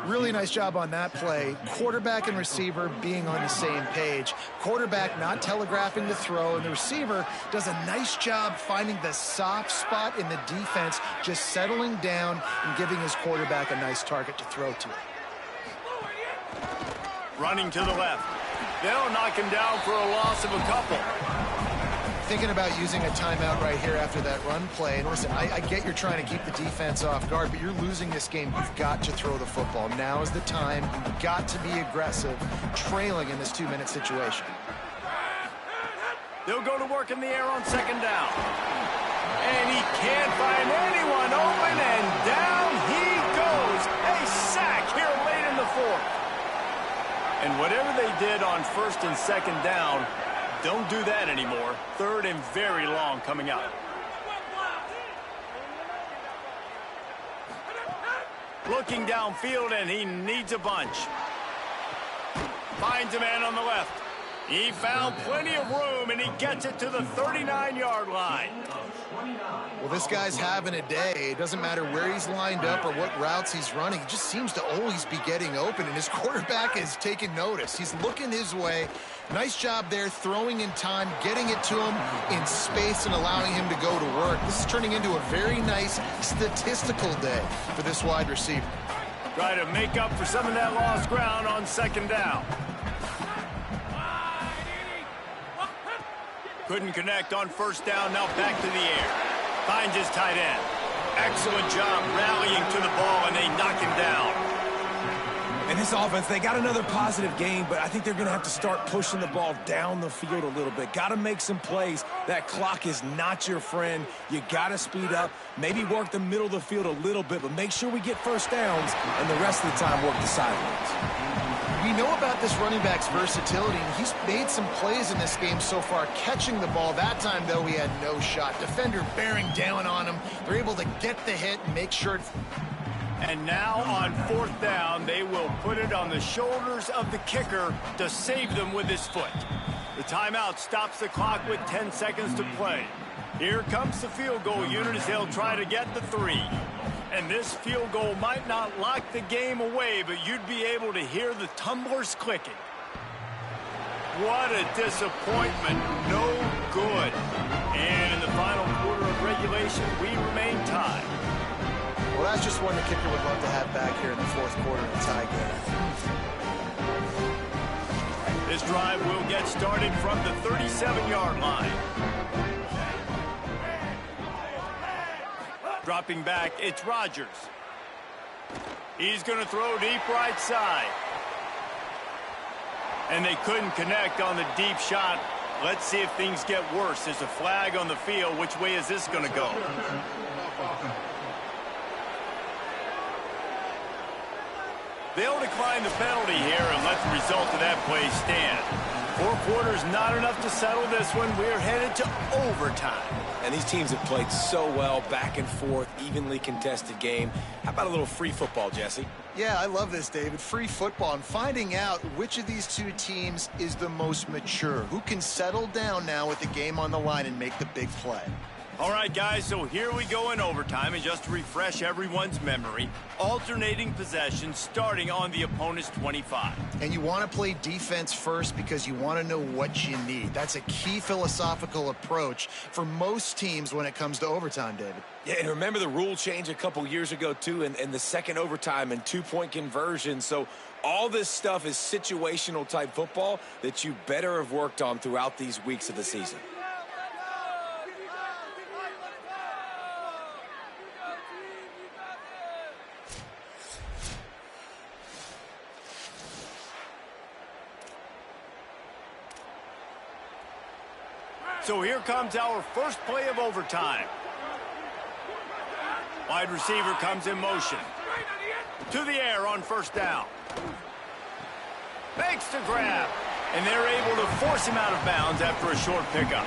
Really nice job on that play. Quarterback and receiver being on the same page. Quarterback not telegraphing the throw, and the receiver does a nice job finding the soft spot in the defense, just settling down and giving his quarterback a nice target to throw to. Running to the left. They'll knock him down for a loss of a couple. Thinking about using a timeout right here after that run play. And listen, I get you're trying to keep the defense off guard, but you're losing this game. You've got to throw the football. Now is the time. You've got to be aggressive, trailing in this 2-minute situation. They'll go to work in the air on second down. And he can't find anyone open, and down he goes. A sack here late in the fourth. And whatever they did on first and second down, don't do that anymore. Third and very long coming up. Looking downfield, and he needs a bunch. Finds a man on the left. He found plenty of room, and he gets it to the 39-yard line. Well, this guy's having a day. It doesn't matter where he's lined up or what routes he's running. He just seems to always be getting open, and his quarterback is taking notice. He's looking his way. Nice job there, throwing in time, getting it to him in space and allowing him to go to work. This is turning into a very nice statistical day for this wide receiver. Try to make up for some of that lost ground on second down. Couldn't connect on first down, now back to the air. Finds his tight end. Excellent job rallying to the ball, and they knock him down. And this offense, they got another positive gain, but I think they're going to have to start pushing the ball down the field a little bit. Got to make some plays. That clock is not your friend. You got to speed up, maybe work the middle of the field a little bit, but make sure we get first downs, and the rest of the time work the sidelines. We know about this running back's versatility, and he's made some plays in this game so far, catching the ball. That time, though, he had no shot. Defender bearing down on him. They're able to get the hit and make sure it's... And now on fourth down, they will put it on the shoulders of the kicker to save them with his foot. The timeout stops the clock with 10 seconds to play. Here comes the field goal unit as they'll try to get the 3. And this field goal might not lock the game away, but you'd be able to hear the tumblers clicking. What a disappointment. No good. And in the final quarter of regulation, we remain tied. Well, that's just one the kicker would love to have back here in the fourth quarter of the tie game. This drive will get started from the 37-yard line. Dropping back, it's Rodgers. He's going to throw deep right side. And they couldn't connect on the deep shot. Let's see if things get worse. There's a flag on the field. Which way is this going to go? They'll decline the penalty here and let the result of that play stand. 4 quarters, not enough to settle this one. We're headed to overtime. And these teams have played so well, back and forth, evenly contested game. How about a little free football, Jesse? Yeah, I love this, David. Free football and finding out which of these two teams is the most mature. Who can settle down now with the game on the line and make the big play? All right, guys, so here we go in overtime, and just to refresh everyone's memory, alternating possessions starting on the opponent's 25. And you want to play defense first because you want to know what you need. That's a key philosophical approach for most teams when it comes to overtime, David. Yeah, and remember the rule change a couple years ago, too, and the second overtime and 2-point conversion. So all this stuff is situational type football that you better have worked on throughout these weeks of the season. So here comes our first play of overtime. Wide receiver comes in motion. To the air on first down. Makes the grab. And they're able to force him out of bounds after a short pickup.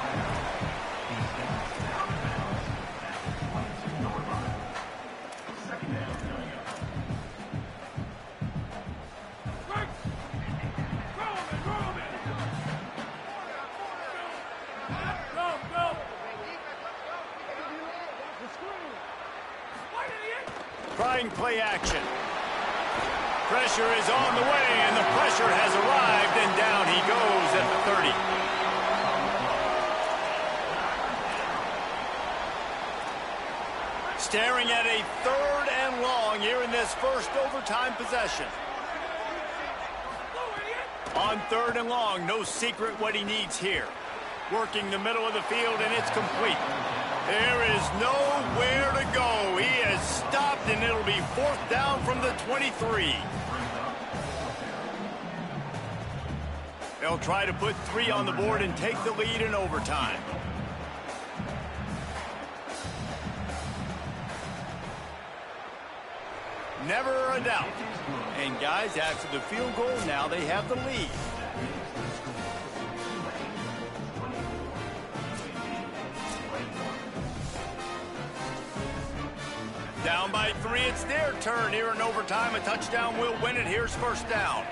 Trying play action. Pressure is on the way, and the pressure has arrived, and down he goes at the 30. Staring at a 3rd and long here in this first overtime possession. On 3rd and long, no secret what he needs here. Working the middle of the field, and it's complete. There is nowhere to go. He has stopped, and it'll be 4th down from the 23. They'll try to put 3 on the board and take the lead in overtime. Never a doubt. And guys, after the field goal, now they have the lead. Down by 3, it's their turn here in overtime. A touchdown will win it. Here's first down.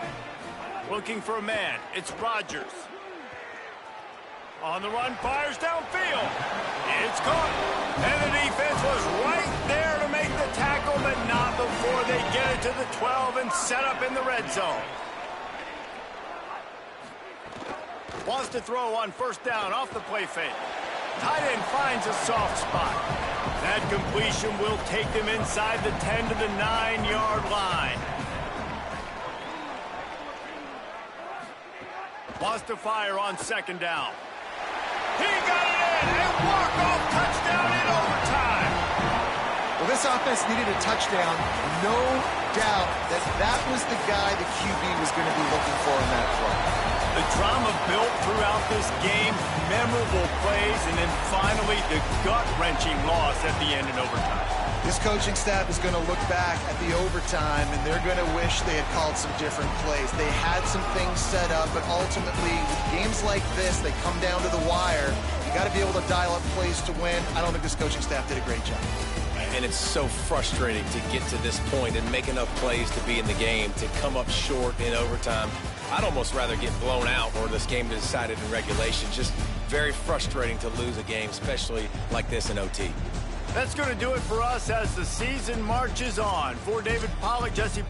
Looking for a man. It's Rodgers. On the run, fires downfield. It's caught. And the defense was right there to make the tackle, but not before they get it to the 12 and set up in the red zone. Wants to throw on first down off the play fake. Tight end finds a soft spot. That completion will take them inside the 10 to the 9-yard line. Wants to fire on second down. He got it in. A walk-off touchdown in overtime. Well, this offense needed a touchdown. No doubt that that was the guy the QB was going to be looking for in that play. The drama built throughout this game, memorable plays, and then finally the gut-wrenching loss at the end in overtime. This coaching staff is going to look back at the overtime, and they're going to wish they had called some different plays. They had some things set up, but ultimately, with games like this, they come down to the wire. You got to be able to dial up plays to win. I don't think this coaching staff did a great job. And it's so frustrating to get to this point and make enough plays to be in the game, to come up short in overtime. I'd almost rather get blown out or this game decided in regulation. Just very frustrating to lose a game, especially like this in OT. That's going to do it for us as the season marches on. For David Pollack, Jesse.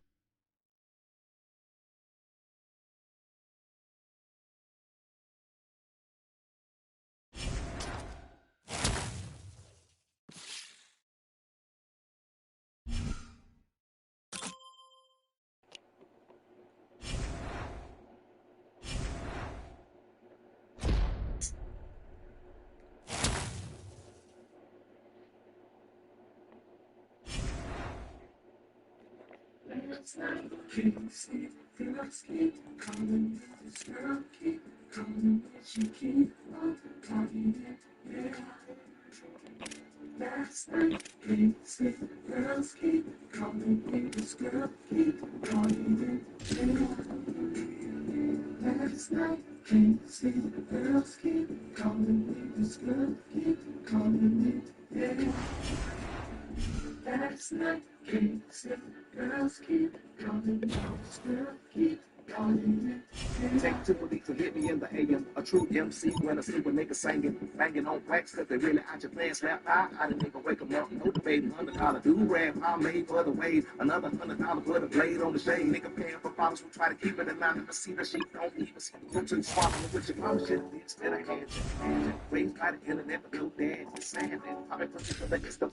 Take 2 weeks to hit me in the AM. A true MC when I see a nigga singing, banging on wax, cause they really out your playing slap pie. I didn't even wake 'em up, motivating $100 do-rag, I made for the wave. Another $100 put a blade on the shade. Nigga paying for bottles, we try to keep it in line. Never see the sheep, don't even see the go to the swamp with your mama shit. Instead I had you. Raised by the internet, but no dad, it's sad. And probably put people that get stuff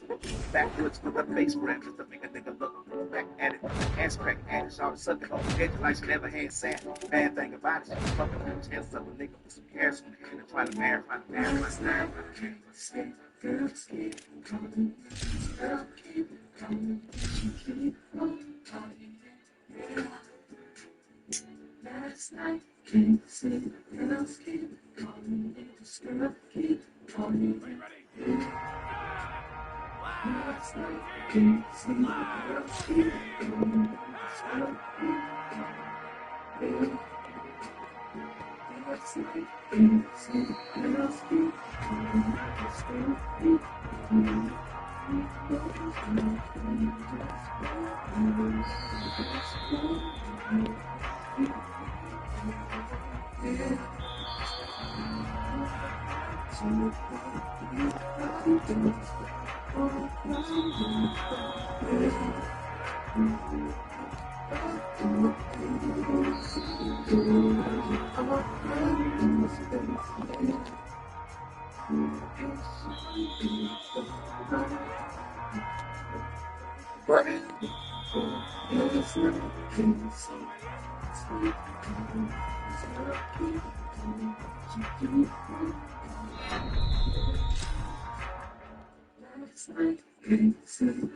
backwards with a face grab, just to make a nigga look back at it. Ass crack at it, y'all sucking on the edge like she never had sat. Bad thing about it, she fucking on the chance of a nigga with some cares from the hand and try to marry my snap. Girls keep coming, girls keep coming, she keep on coming, yeah. Last night, can't see, girls keep coming, this girl keep coming, yeah. Last night, can't see, girls keep coming, this girl keep coming, yeah. Last night, can't see, girls keep coming, this girl keep coming.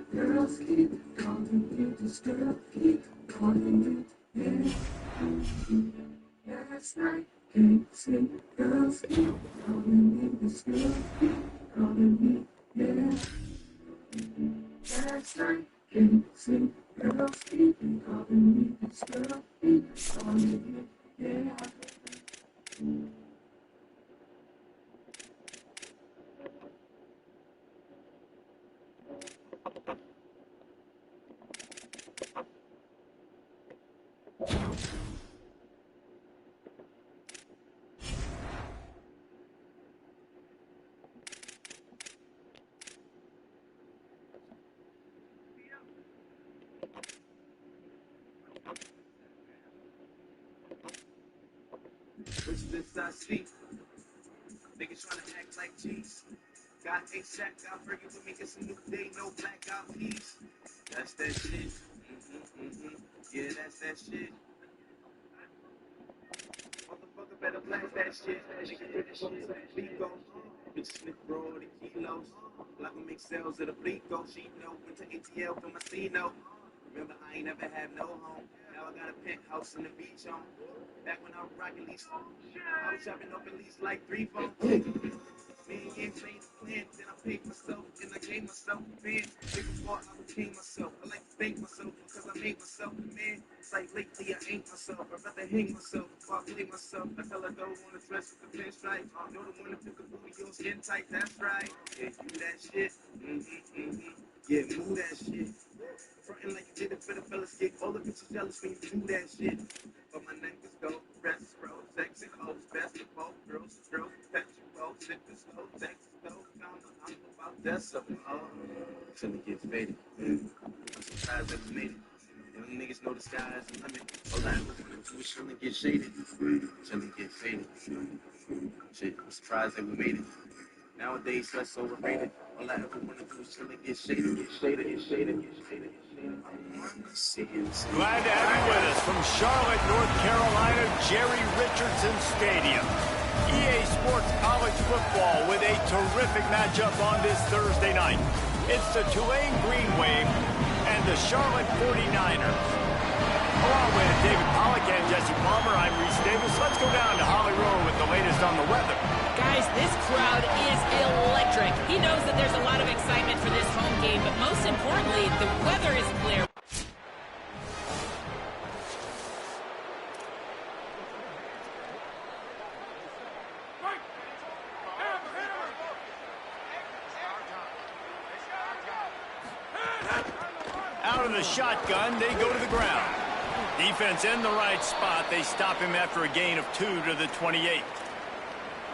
Girls keep calling me, this girl keep calling me, yeah. Last night, can't see, girls keep calling me, this girl keep calling me, yeah. Last night, can't see, girls keep calling me, this girl keep calling me, yeah. What's this I see? Niggas trying to act like G's. Got a sack, I'll bring it with me. It's a new day, no blackout peace. That's that shit. Yeah, that's that shit. Motherfucker better blast that shit. Nigga finish on the Blico. Bitch Smith roll the kilos. Like a mix cells of the Blico. She know went to ATL for my C-No. Remember, I ain't never had no home. Now I got a penthouse in the beach home. Back when I was rocking lease, I was chopping up at least like 3 phones. Me and Yen made a plan, then I paid myself, and I gave myself a man. Before I became myself, I like to thank myself because I made myself a man. It's like lately I ain't myself, I'd rather hang myself before I play myself. I tell her don't want to dress with the pinstripe, know the one to pick a booty, your skin tight, that's right. Yeah, you that shit, yeah, move that shit. Frontin' like you did it for the fellas, get all the bitches jealous when you do that shit. But my neck is gold, rest is bro, sexy hoes, basketball, girls, petrol, sickness, gold, Texas, gold, I'm about that stuff, till it gets faded. I'm surprised that we made it. And them niggas know the sky's the limit. All I ever wanted to was chill and get shaded, till it get faded. Shit, I'm surprised that we made it. Nowadays, that's overrated. All I ever want to do is chill and get shaded, get shaded, get shaded, get shaded, get shaded. I wanna see you. Glad to have you with us from Charlotte, North Carolina, Jerry Richardson Stadium. EA Sports College Football with a terrific matchup on this Thursday night. It's the Tulane Green Wave and the Charlotte 49ers. Along with David Pollack and Jesse Palmer, I'm Reese Davis. Let's go down to Holly Rowe with the latest on the weather. Guys, this crowd is electric. He knows that there's a lot of excitement for this home game, but most importantly, the weather is clear. Out of the shotgun, they go to the ground. Defense in the right spot. They stop him after a gain of 2 to the 28.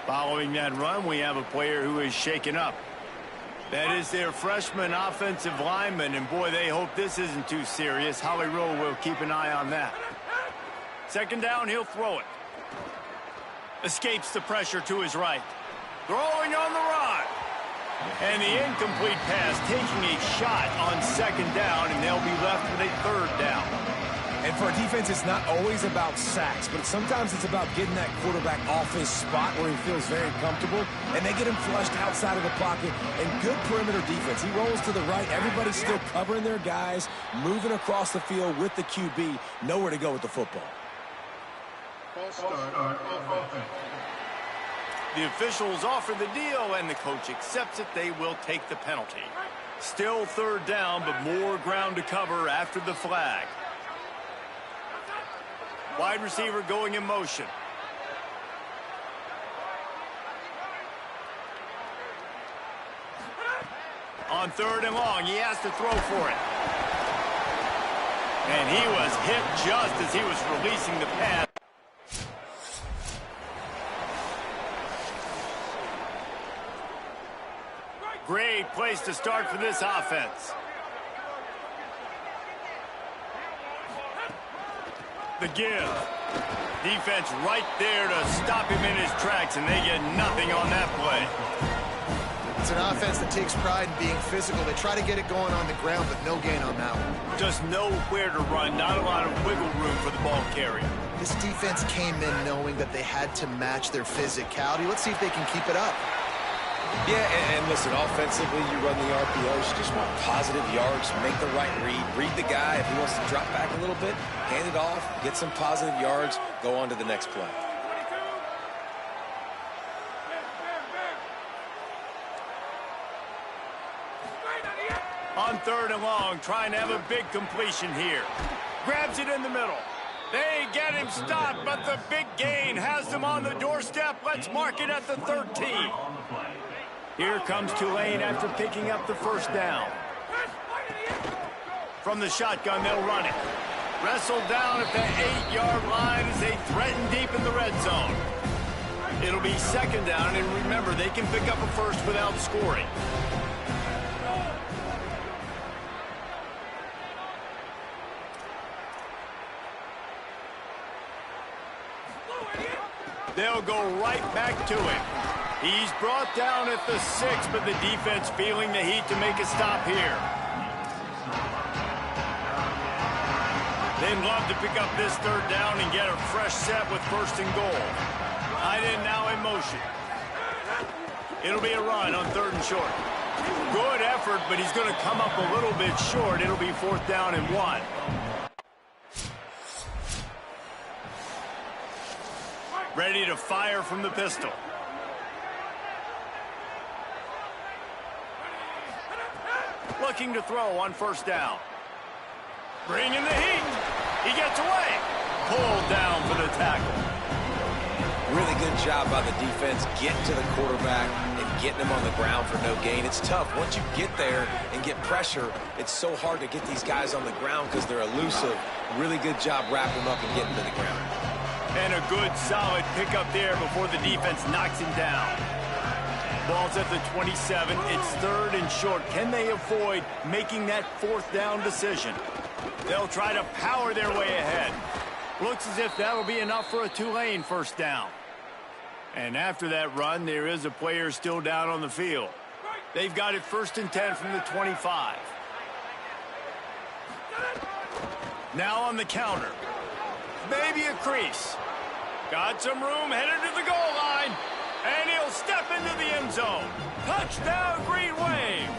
Following that run, we have a player who is shaken up. That is their freshman offensive lineman, and boy, they hope this isn't too serious. Holly Rowe will keep an eye on that. Second down, he'll throw it. Escapes the pressure to his right. Throwing on the run. And the incomplete pass taking a shot on second down, and they'll be left with a third down. And for a defense, it's not always about sacks, but sometimes it's about getting that quarterback off his spot where he feels very comfortable, and they get him flushed outside of the pocket. And good perimeter defense. He rolls to the right. Everybody's still covering their guys, moving across the field with the QB. Nowhere to go with the football. The officials offer the deal, and the coach accepts it. They will take the penalty. Still third down, but more ground to cover after the flag. Wide receiver going in motion. On third and long, he has to throw for it. And he was hit just as he was releasing the pass. Great place to start for this offense. The give. Defense right there to stop him in his tracks, and they get nothing on that play. It's an offense that takes pride in being physical. They try to get it going on the ground, but no gain on that one. Just nowhere to run, not a lot of wiggle room for the ball carrier. This defense came in knowing that they had to match their physicality. Let's see if they can keep it up. Yeah, and listen, offensively, you run the RPOs. You just want positive yards, make the right read the guy. If he wants to drop back a little bit, hand it off, get some positive yards, go on to the next play. On third and long, trying to have a big completion here. Grabs it in the middle. They get him stopped, but the big gain has them on the doorstep. Let's mark it at the 13. Here comes Tulane after picking up the first down. From the shotgun, they'll run it. Wrestled down at the 8-yard line as they threaten deep in the red zone. It'll be second down, and remember, they can pick up a first without scoring. They'll go right back to him. He's brought down at the 6, but the defense feeling the heat to make a stop here. They'd love to pick up this third down and get a fresh set with 1st and goal. Tight end now in motion. It'll be a run on 3rd and short. Good effort, but he's going to come up a little bit short. It'll be 4th down and 1. Ready to fire from the pistol. Looking to throw on 1st down. Bringing the heat. He gets away. Pulled down for the tackle. Really good job by the defense getting to the quarterback and getting him on the ground for no gain. It's tough. Once you get there and get pressure, it's so hard to get these guys on the ground because they're elusive. Really good job wrapping him up and getting to the ground. And a good, solid pickup there before the defense knocks him down. Ball's at the 27. It's 3rd and short. Can they avoid making that 4th down decision? They'll try to power their way ahead. Looks as if that'll be enough for a Tulane 1st down. And after that run, there is a player still down on the field. They've got it 1st and 10 from the 25. Now on the counter. Maybe a crease. Got some room, headed to the goal line. And he'll step into the end zone. Touchdown, Green Wave.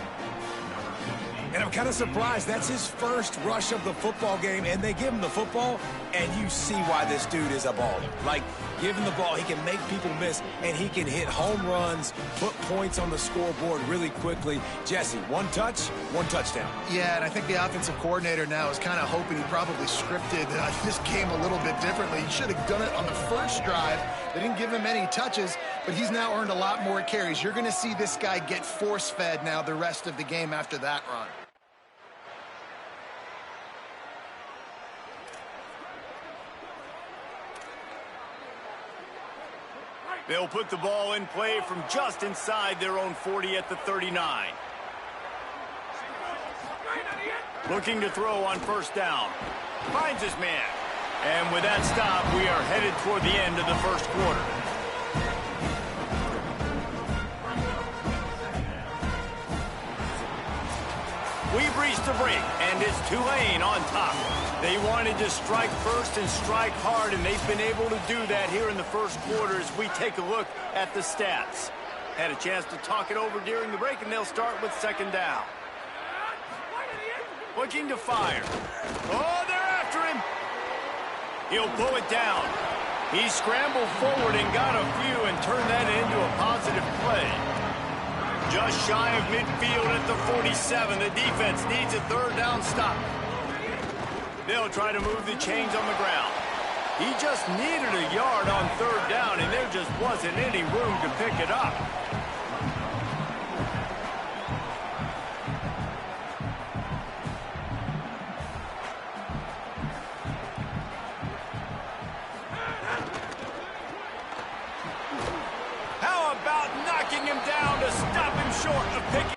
And I'm kind of surprised. That's his first rush of the football game, and they give him the football, and you see why this dude is a baller. Like, give him the ball, he can make people miss, and he can hit home runs, put points on the scoreboard really quickly. Jesse, 1 touch, 1 touchdown. Yeah, and I think the offensive coordinator now is kind of hoping he probably scripted this game a little bit differently. He should have done it on the first drive. They didn't give him any touches, but he's now earned a lot more carries. You're going to see this guy get force-fed now the rest of the game after that run. They'll put the ball in play from just inside their own 40 at the 39. Looking to throw on 1st down. Finds his man. And with that stop, we are headed toward the end of the 1st quarter. We've reached the break, and it's Tulane on top. They wanted to strike first and strike hard, and they've been able to do that here in the 1st quarter as we take a look at the stats. Had a chance to talk it over during the break, and they'll start with 2nd down. Looking to fire. Oh, they're after him. He'll pull it down. He scrambled forward and got a few and turned that into a positive play. Just shy of midfield at the 47. The defense needs a 3rd down stop. They'll try to move the chains on the ground. He just needed a yard on 3rd down, and there just wasn't any room to pick it up. How about knocking him down to stop him short of picking?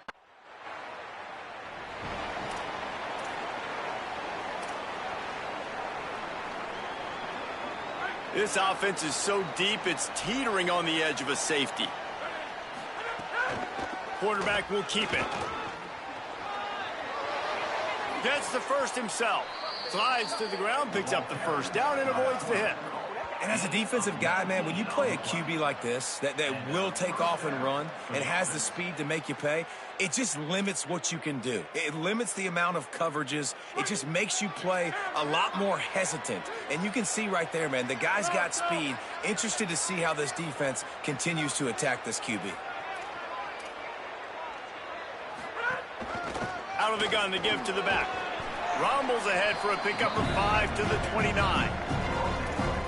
This offense is so deep, it's teetering on the edge of a safety. Quarterback will keep it. Gets the 1st himself. Slides to the ground, picks up the 1st down, and avoids the hit. And as a defensive guy, man, when you play a QB like this that will take off and run and has the speed to make you pay, it just limits what you can do. It limits the amount of coverages. It just makes you play a lot more hesitant. And you can see right there, man, the guy's got speed. Interested to see how this defense continues to attack this QB. Out of the gun, the give to the back. Rumbles ahead for a pickup of 5 to the 29.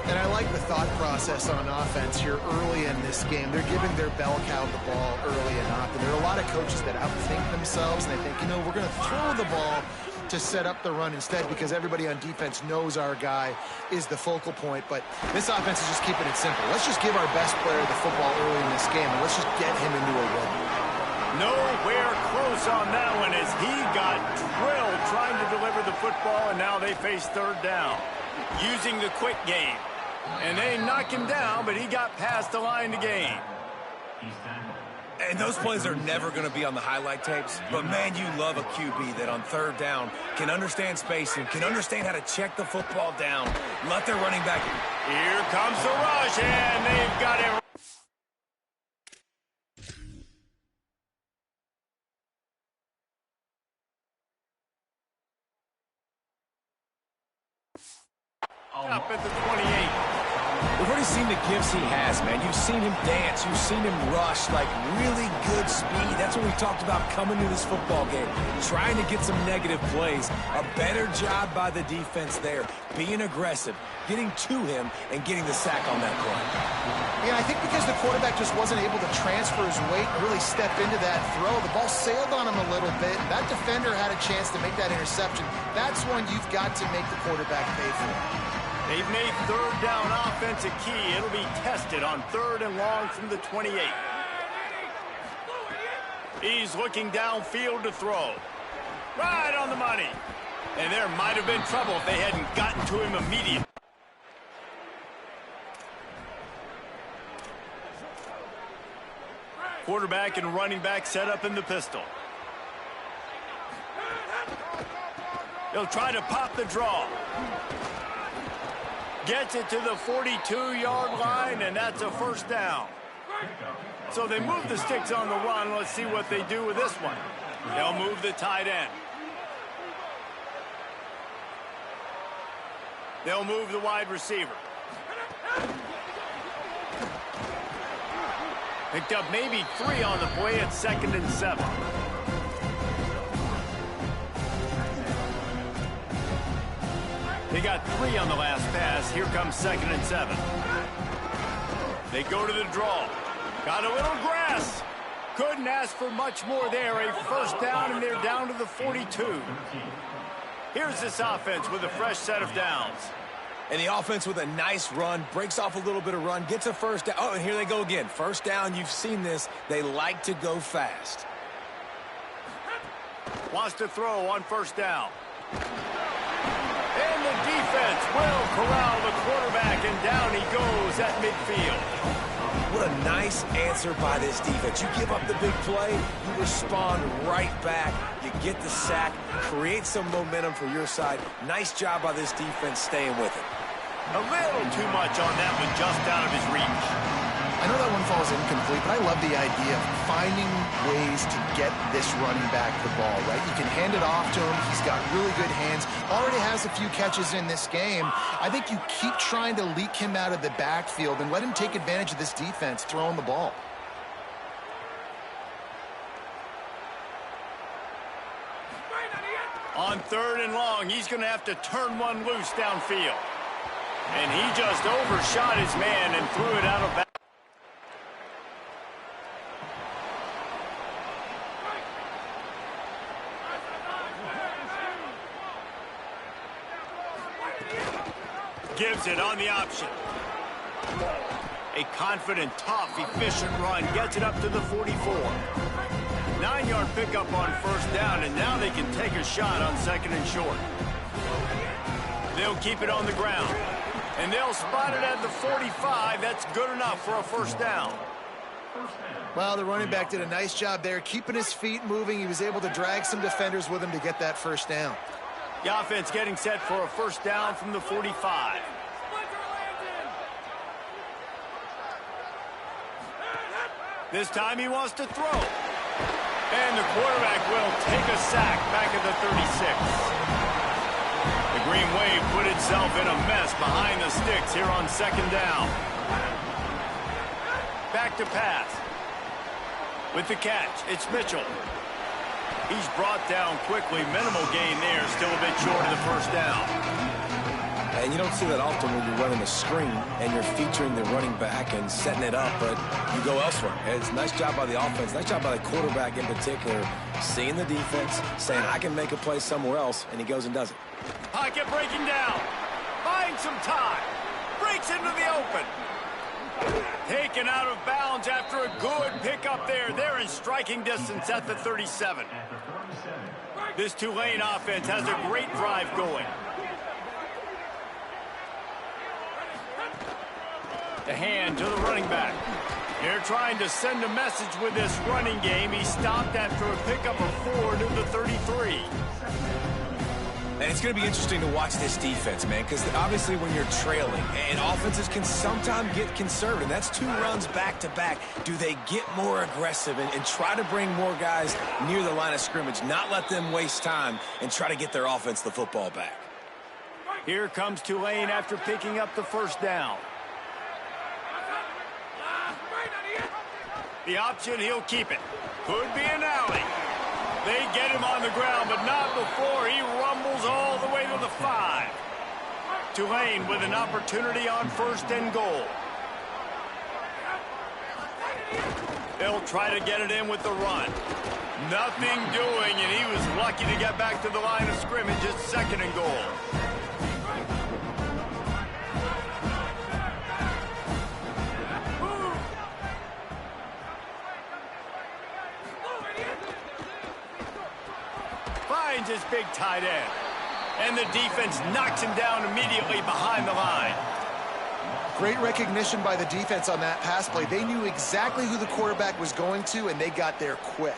And I like the thought process on offense here early in this game. They're giving their bell cow the ball early enough. And there are a lot of coaches that outthink themselves, and they think, you know, we're going to throw the ball to set up the run instead because everybody on defense knows our guy is the focal point. But this offense is just keeping it simple. Let's just give our best player the football early in this game, and let's just get him into a rhythm. Nowhere close on that one as he got drilled trying to deliver the football, and now they face 3rd down. Using the quick game. And they knock him down, but he got past the line to gain. And those plays are never going to be on the highlight tapes, but man, you love a QB that on third down can understand spacing, can understand how to check the football down, let their running back. Here comes the rush, and they've got it. Up at the 28. We've already seen the gifts he has, man. You've seen him dance. You've seen him rush, like really good speed. That's what we talked about coming to this football game, trying to get some negative plays. A better job by the defense there, being aggressive, getting to him, and getting the sack on that play. Yeah, I think because the quarterback just wasn't able to transfer his weight, really step into that throw. The ball sailed on him a little bit. That defender had a chance to make that interception. That's one you've got to make the quarterback pay for. They've made third down offense a key. It'll be tested on 3rd and long from the 28. He's looking downfield to throw. Right on the money. And there might have been trouble if they hadn't gotten to him immediately. Quarterback and running back set up in the pistol. He'll try to pop the draw. Gets it to the 42-yard line, and that's a first down. So they move the sticks on the run. Let's see what they do with this one. They'll move the tight end. They'll move the wide receiver. Picked up maybe 3 on the play at 2nd and 7. They got 3 on the last pass. Here comes 2nd and 7. They go to the draw. Got a little grass. Couldn't ask for much more there. A first down, and they're down to the 42. Here's this offense with a fresh set of downs. And the offense with a nice run, breaks off a little bit of run, gets a first down. Oh, and here they go again. First down, you've seen this. They like to go fast. Wants to throw on first down. And the defense will corral the quarterback, and down he goes at midfield. What a nice answer by this defense. You give up the big play, you respond right back. You get the sack, create some momentum for your side. Nice job by this defense staying with it. A little too much on that one, just out of his reach. I know that one falls incomplete, but I love the idea of finding ways to get this running back the ball, right? You can hand it off to him. He's got really good hands. Already has a few catches in this game. I think you keep trying to leak him out of the backfield and let him take advantage of this defense throwing the ball. On 3rd and long, he's going to have to turn one loose downfield. And he just overshot his man and threw it out of bounds. Gives it on the option. A confident, tough, efficient run. Gets it up to the 44. 9-yard pickup on first down, and now they can take a shot on 2nd and short. They'll keep it on the ground. And they'll spot it at the 45. That's good enough for a first down. Well, the running back did a nice job there, keeping his feet moving. He was able to drag some defenders with him to get that first down. The offense getting set for a first down from the 45. This time he wants to throw. And the quarterback will take a sack back at the 36. The Green Wave put itself in a mess behind the sticks here on 2nd down. Back to pass. With the catch, it's Mitchell. He's brought down quickly. Minimal gain there. Still a bit short of the first down. And you don't see that often when you're running a screen and you're featuring the running back and setting it up, but you go elsewhere. It's a nice job by the offense, nice job by the quarterback in particular, seeing the defense, saying, I can make a play somewhere else, and he goes and does it. Pocket breaking down. Buying some time. Breaks into the open. Taken out of bounds after a good pickup there. They're in striking distance at the 37. This Tulane offense has a great drive going. The hand to the running back. They're trying to send a message with this running game. He stopped after a pickup of 4 to the 33. And it's going to be interesting to watch this defense, man, because obviously when you're trailing, and offenses can sometimes get conservative. That's 2 runs back-to-back. Do they get more aggressive and try to bring more guys near the line of scrimmage, not let them waste time, and try to get their offense the football back? Here comes Tulane after picking up the first down. The option, he'll keep it. Could be an alley. They get him on the ground, but not before he rumbles all the way to the 5. Tulane with an opportunity on 1st and goal. They'll try to get it in with the run. Nothing doing, and he was lucky to get back to the line of scrimmage at 2nd and goal. Finds his big tight end. And the defense knocks him down immediately behind the line. Great recognition by the defense on that pass play. They knew exactly who the quarterback was going to, and they got there quick.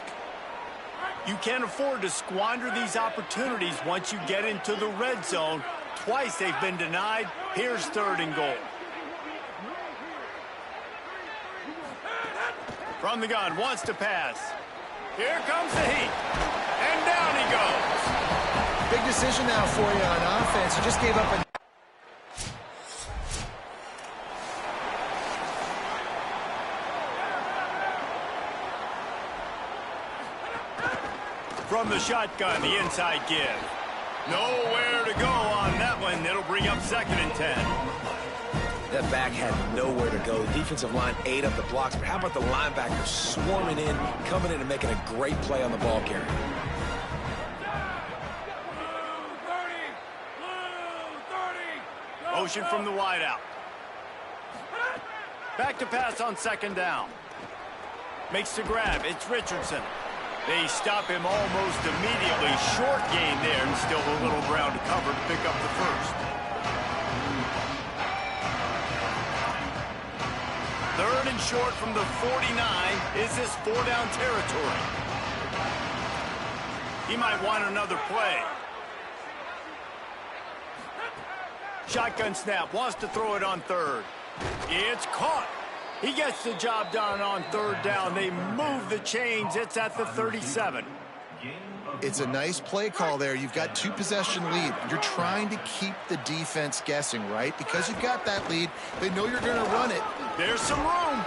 You can't afford to squander these opportunities once you get into the red zone. Twice they've been denied. Here's 3rd and goal. From the gun, wants to pass. Here comes the heat. And down he goes. Big decision now for you on offense. You just gave up a... From the shotgun, the inside give. Nowhere to go on that one. It'll bring up 2nd and 10. That back had nowhere to go. The defensive line ate up the blocks, but how about the linebackers swarming in, coming in and making a great play on the ball carrier? Motion from the wideout. Back to pass on 2nd down. Makes the grab. It's Richardson. They stop him almost immediately. Short gain there, and still a little ground to cover to pick up the 1st. 3rd and short from the 49. Is this 4-down territory? He might want another play. Shotgun snap, wants to throw it on 3rd. It's caught. He gets the job done on 3rd down. They move the chains. It's at the 37. It's a nice play call there. You've got 2-possession lead. You're trying to keep the defense guessing, right? Because you've got that lead, they know you're going to run it. There's some room.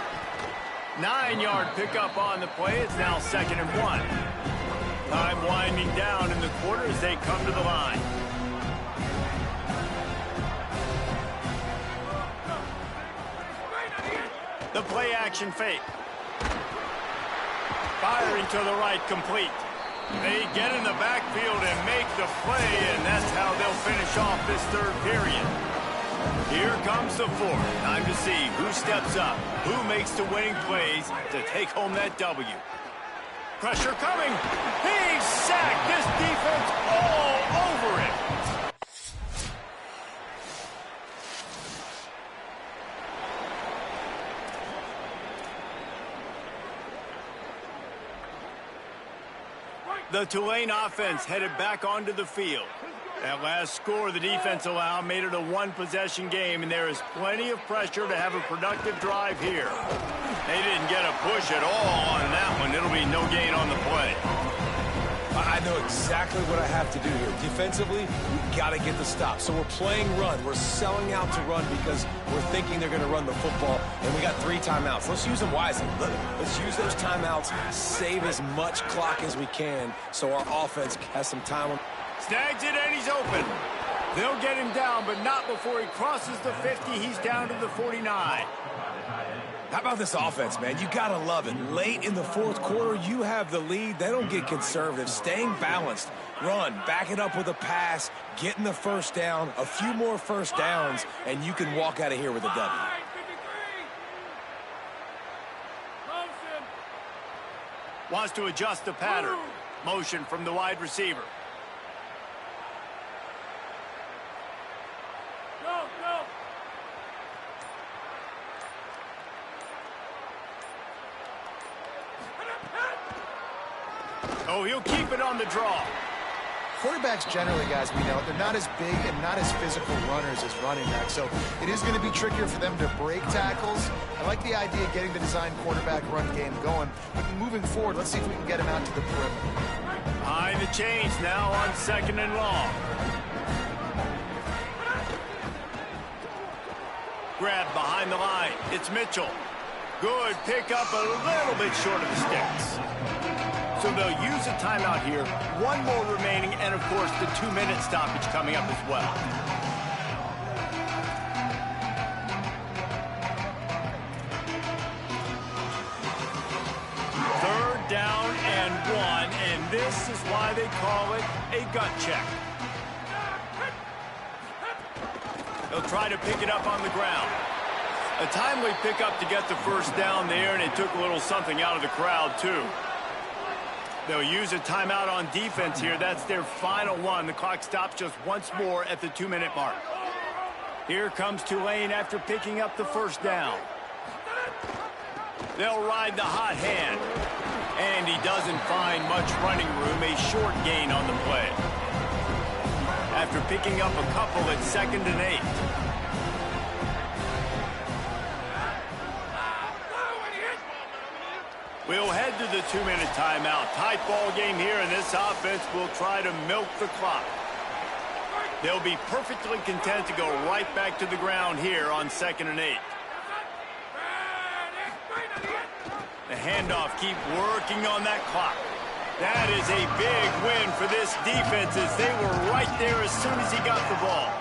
9-yard pickup on the play. It's now 2nd and 1. Time winding down in the quarter as they come to the line. The play action fake. Firing to the right, complete. They get in the backfield and make the play, and that's how they'll finish off this 3rd period. Here comes the 4th. Time to see who steps up, who makes the winning plays to take home that W. Pressure coming. He's sacked. This defense all over it. The Tulane offense headed back onto the field. That last score the defense allowed made it a 1-possession game, and there is plenty of pressure to have a productive drive here. They didn't get a push at all on that one. It'll be no gain on the play. I know exactly what I have to do here. Defensively, we've got to get the stop. So we're playing run. We're selling out to run because we're thinking they're going to run the football, and we got 3 timeouts. Let's use them wisely. Let's use those timeouts, save as much clock as we can so our offense has some time. Snags it, and he's open. They'll get him down, but not before he crosses the 50. He's down to the 49. How about this offense, man? You got to love it. Late in the 4th quarter, you have the lead. They don't get conservative. Staying balanced. Run, back it up with a pass, getting the 1st down, a few more 1st downs, and you can walk out of here with a W. Wants to adjust the pattern. Motion from the wide receiver. Oh, he'll keep it on the draw. Quarterbacks generally, guys, we know, they're not as big and not as physical runners as running backs, so it is going to be trickier for them to break tackles. I like the idea of getting the design quarterback run game going, but moving forward, let's see if we can get him out to the perimeter. Behind the chains now on 2nd and long. Grab behind the line. It's Mitchell. Good pick up, a little bit short of the sticks. So they'll use a timeout here. One more remaining, and of course the 2-minute stoppage coming up as well. Third down and 1, and this is why they call it a gut check. They'll try to pick it up on the ground. A timely pickup to get the first down there, and it took a little something out of the crowd too. They'll use a timeout on defense here. That's their final one. The clock stops just once more at the 2-minute mark. Here comes Tulane after picking up the first down. They'll ride the hot hand. And he doesn't find much running room. A short gain on the play. After picking up a couple at 2nd and 8. We'll head to the 2-minute timeout. Tight ball game here, and this offense will try to milk the clock. They'll be perfectly content to go right back to the ground here on 2nd and 8. The handoff, keep working on that clock. That is a big win for this defense as they were right there as soon as he got the ball.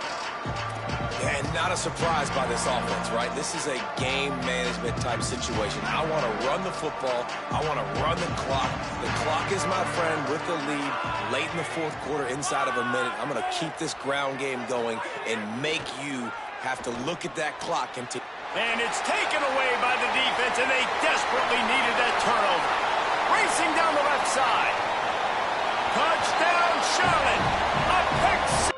And not a surprise by this offense, right? This is a game management type situation. I want to run the football. I want to run the clock. The clock is my friend with the lead late in the 4th quarter, inside of a minute. I'm going to keep this ground game going and make you have to look at that clock. And it's taken away by the defense, and they desperately needed that turnover. Racing down the left side. Touchdown, Charlotte. A pick six.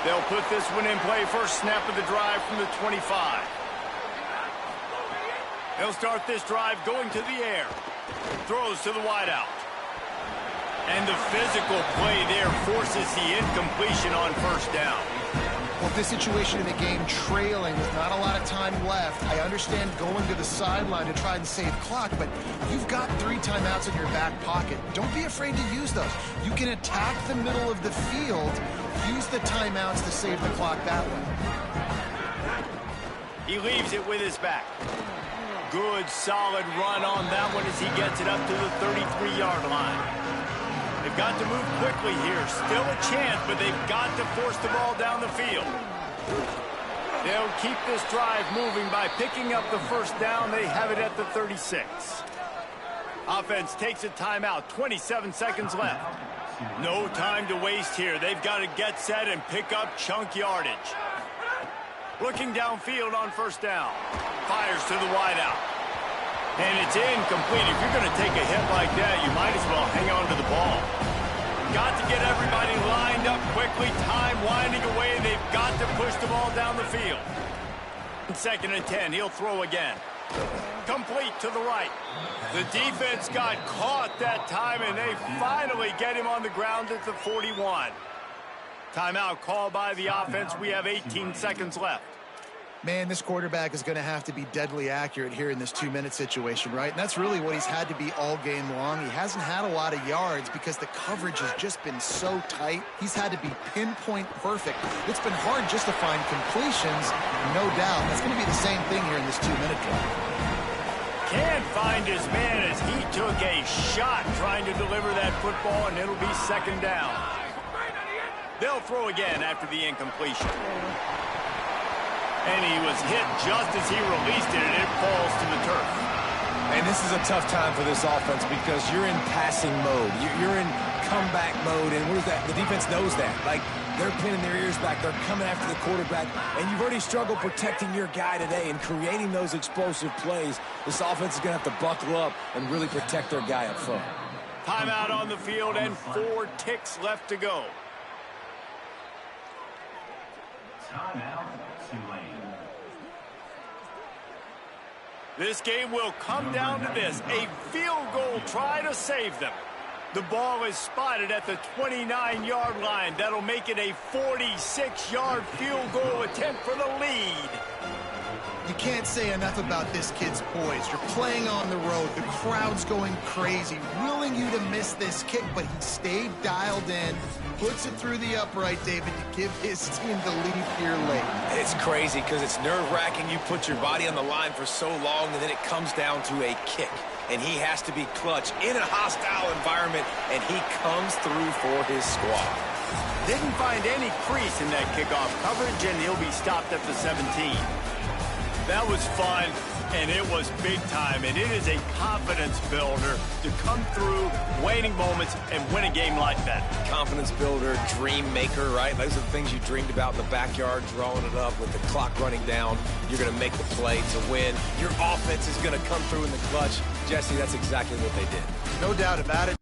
They'll put this one in play. First snap of the drive from the 25. They'll start this drive going to the air. Throws to the wideout. And the physical play there forces the incompletion on first down. Well, this situation in the game trailing with not a lot of time left, I understand going to the sideline to try and save clock, but you've got 3 timeouts in your back pocket. Don't be afraid to use those. You can attack the middle of the field, use the timeouts to save the clock that way. He leaves it with his back. Good, solid run on that one as he gets it up to the 33-yard line. They've got to move quickly here. Still a chance, but they've got to force the ball down the field. They'll keep this drive moving by picking up the first down. They have it at the 36. Offense takes a timeout. 27 seconds left. No time to waste here. They've got to get set and pick up chunk yardage. Looking downfield on first down. Fires to the wideout. And it's incomplete. If you're going to take a hit like that, you might as well hang on to the ball. Got to get everybody lined up quickly. Time winding away. They've got to push the ball down the field. 2nd and 10. He'll throw again. Complete to the right. The defense got caught that time, and they finally get him on the ground at the 41. Timeout called by the offense. We have 18 seconds left. Man, this quarterback is going to have to be deadly accurate here in this 2-minute situation, right? And that's really what he's had to be all game long. He hasn't had a lot of yards because the coverage has just been so tight. He's had to be pinpoint perfect. It's been hard just to find completions, no doubt. That's going to be the same thing here in this 2-minute drive. Can't find his man as he took a shot trying to deliver that football, and it'll be 2nd down. They'll throw again after the incompletion. And he was hit just as he released it, and it falls to the turf. And this is a tough time for this offense because you're in passing mode. You're in comeback mode, and what is that? The defense knows that. Like, they're pinning their ears back. They're coming after the quarterback, and you've already struggled protecting your guy today and creating those explosive plays. This offense is going to have to buckle up and really protect their guy up front. Timeout on the field and 4 ticks left to go. Timeout, Tulane. This game will come down to this, a field goal try to save them. The ball is spotted at the 29-yard line. That'll make it a 46-yard field goal attempt for the lead. You can't say enough about this kid's poise. You're playing on the road. The crowd's going crazy, willing you to miss this kick, but he stayed dialed in, puts it through the upright, David, to give his team the lead here late. It's crazy because it's nerve-wracking. You put your body on the line for so long, and then it comes down to a kick. And he has to be clutch in a hostile environment, and he comes through for his squad. Didn't find any crease in that kickoff coverage, and he'll be stopped at the 17. That was fun, and it was big time, and it is a confidence builder to come through waiting moments and win a game like that. Confidence builder, dream maker, right? Those are the things you dreamed about in the backyard, drawing it up with the clock running down. You're going to make the play to win. Your offense is going to come through in the clutch. Jesse, that's exactly what they did. No doubt about it.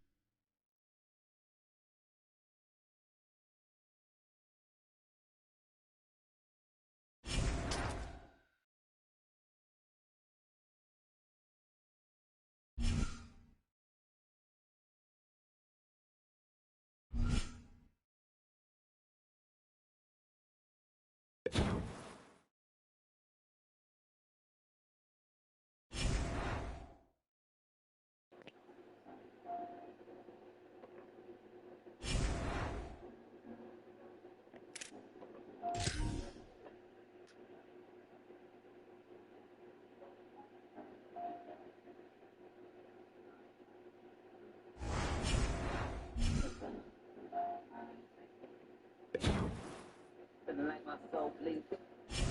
Feeling like my soul bleeds.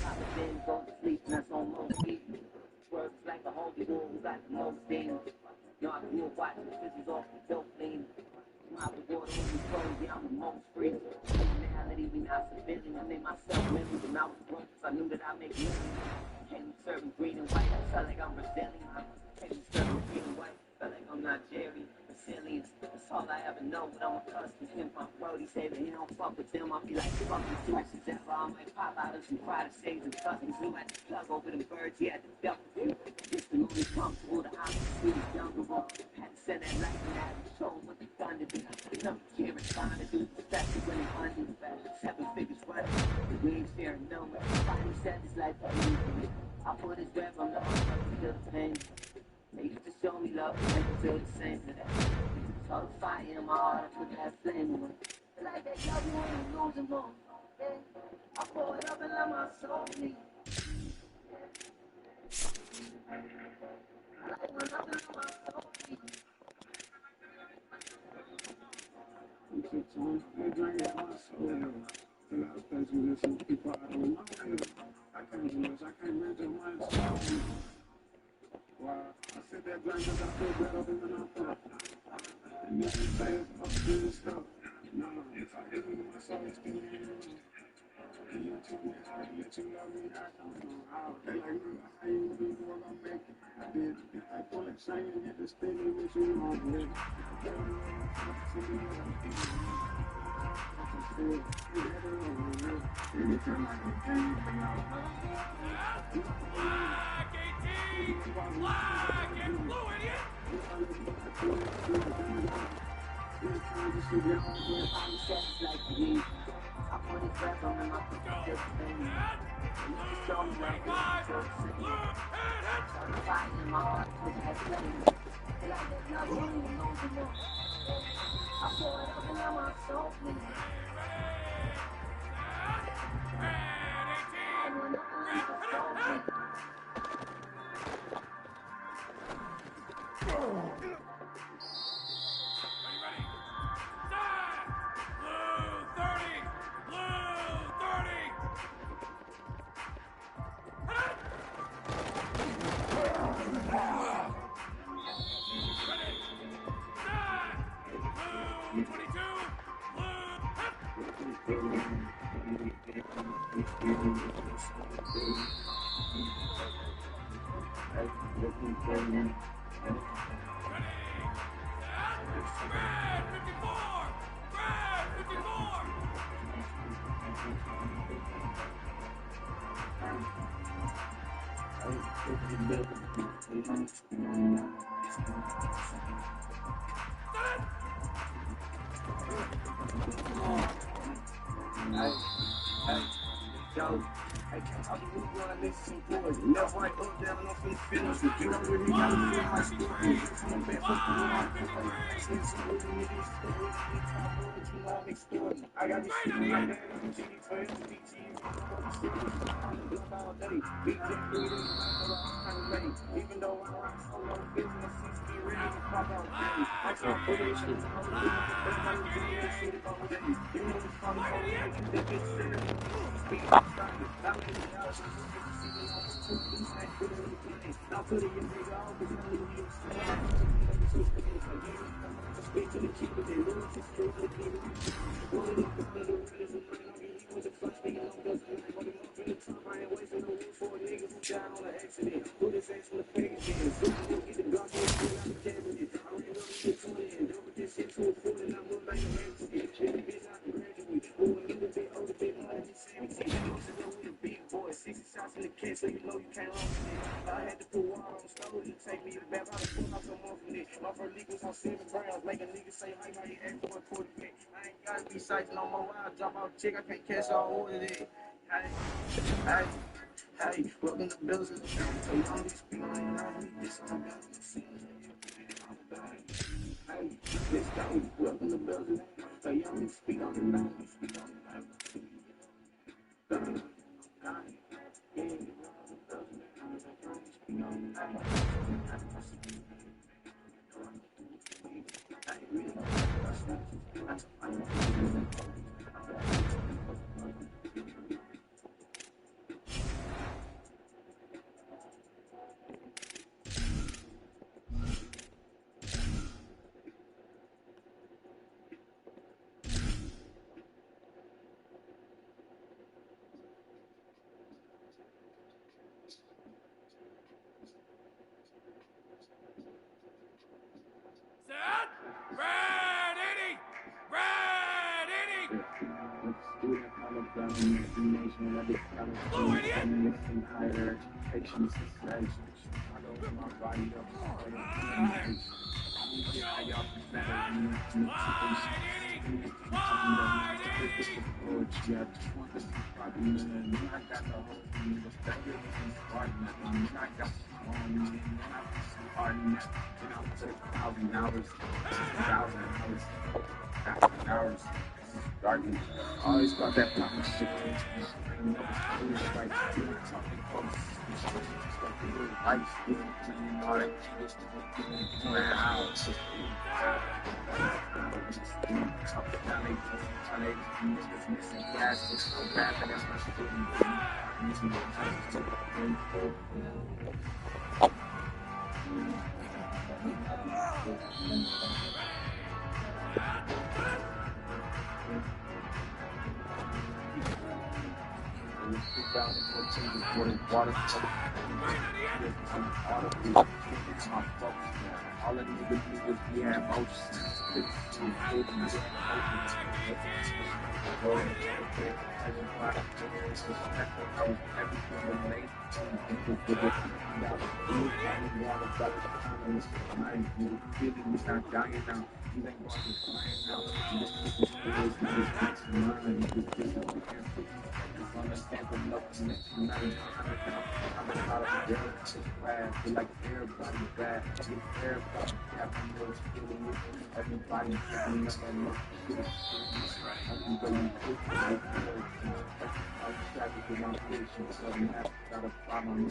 Papa didn't go to sleep, and that's almost deep. Words like the holy war, who got the most demons. You know, I grew up watching the fishes off the dope lean. My reward when we close, yeah, I'm the most free. Reality, we not civilian. I made myself memory when I was broke, cause I knew that I'd make millions. Came serving green and white, I felt like I'm Brazilian. Came serving green and white, felt like I'm Nigerian. Brazilians, that's all I ever know, but I'm accustomed to him. My brody say that he don't fuck with them. I'll be like, fuck you, too much as ever. I might pop out of some pride shades and customs. Who had to plug over the birds, he had to duck with you. Just the only comfortable, the opposite, sweetest younger one. Had to send that lightning out and show what the thunder do. Some care is fine to do, especially when it's under. 7 figures running, we ain't sharing no one. Finally said his life for me. I put his grab on the feel the pain. They used to show me love, and they feel the same to that. Saw the fire in my heart, I put that flame away. Like that love you ain't losing more. I pour it up and let my soul bleed. I like when love and let my soul bleed. You keep telling me, drink it, my soul. And I expect you to listen to people I don't know. I can't do this, I can't mention my soul. Wow, I sit there drink because I feel better than I thought. And if you say it's up to this stuff, no, if I give you my soul, it's still in you. And you told me how to let you love me, I don't know how. They like, look, how you do what I'm making. I did, if I pull it, shine and get the steady with you on with. I put his breath on him, I put the thing. And you just show me like this, so the fire in my heart, put that flame. Like that love, you ain't losing more. I pour it up and let my soul bleed. I want nothing like my soul bleed. Yo, I can't talk to you when I listen to it. Left, right, up, down, off in the finish. You don't really gotta feel my story. I'm back for the one. I got this shit in my head. I'm GD for LPG. All day. Beat that 3 days. Even though I rock solo business, seems to be ready to pop out. I can't put this shit on the shit all day. You know it's funny, that bitch said I'm putting your nigga out because I knew you speak to the kid with their lyrics and skills of the kid. Rolling up the middle, ready for mine. He was a flush, nigga, no doesn't like what I'm up in the top. I ain't wasting no room for a nigga who died on an accident. Who this ass in the face, man? So you get the gun, get it out the cabinet. I'm ready to get 20 and double this shit to a fool, and I'm going back to accident. Baby, bitch, I can graduate. Who a little bit older, bit more than 17. Used to know we the big boys, 60 shots in the case, so you know you can't run from it. I had to put water on the stove to take me to the back. I was pulling out some more from it. My first leak was on 7 grams, make a nigga say, hey, how you act for a quarter pack? I ain't gotta be psyched no more. I'll drop off chick, I can't catch all order it. Hey, welcome to Bills in the family. So y'all need to speak on it around me. This on God, I'm seeing it. Hey, let's go. Welcome to Bills in the family. So y'all need to speak on it around me. Speak on it around me. Always got that proper shit. All of these niggas, we have like everybody bad, everybody everybody got a problem.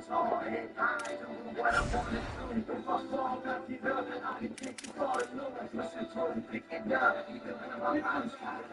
What I'm gonna do, if I fall, not get up, I can take you far to lose. Listen to it, pick it up, you can let my mind slide.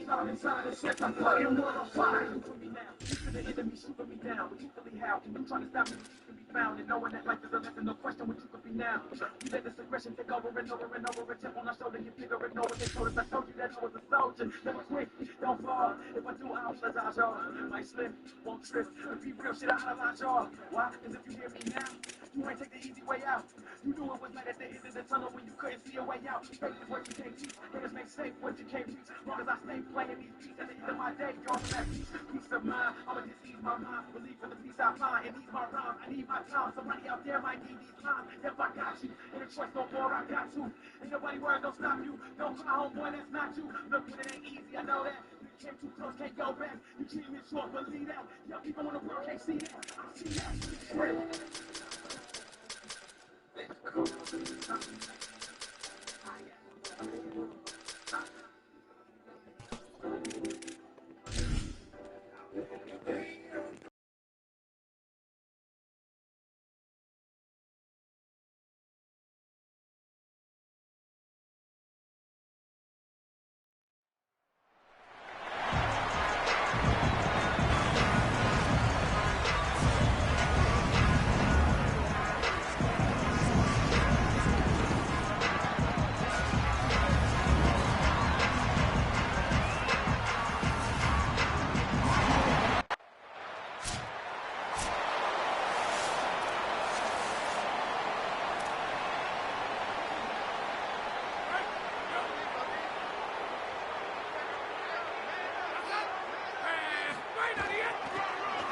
I'm inside the shit, I'm fucking wanna fight. For me now, you to the enemy, shooting me down. But you really how? You trying to stop me, you can be found. And knowing that life is a lesson, no question what you could be now. You let this aggression take over and over and over. A chip on my shoulder, you figure it, know what they told us. I told you that I was a soldier. Never quit, don't fall. If I do, I'll realize y'all. Might slip, won't trip. But be real shit, I'll analyze y'all. Why? Because if you hear me now, you ain't take the easy way out. You knew it was light at the end of the tunnel when you couldn't see a way out. Faith is what you can't teach. Haters make safe what you can't reach. Long as I stay playing these beats at the end of my day, y'all have peace of mind. I'ma just ease my mind, believe in the peace I find, and ease my rhyme. I need my time. Somebody out there might need these lines. If I got you, and the choice no more, I got to. Ain't nobody worried, don't stop you. Don't cry, homeboy, that's not you. Look, when it ain't easy, I know that. You came too close, can't go back. You treat me short, believe that. Young people in the world can't see that. I see that. It's real.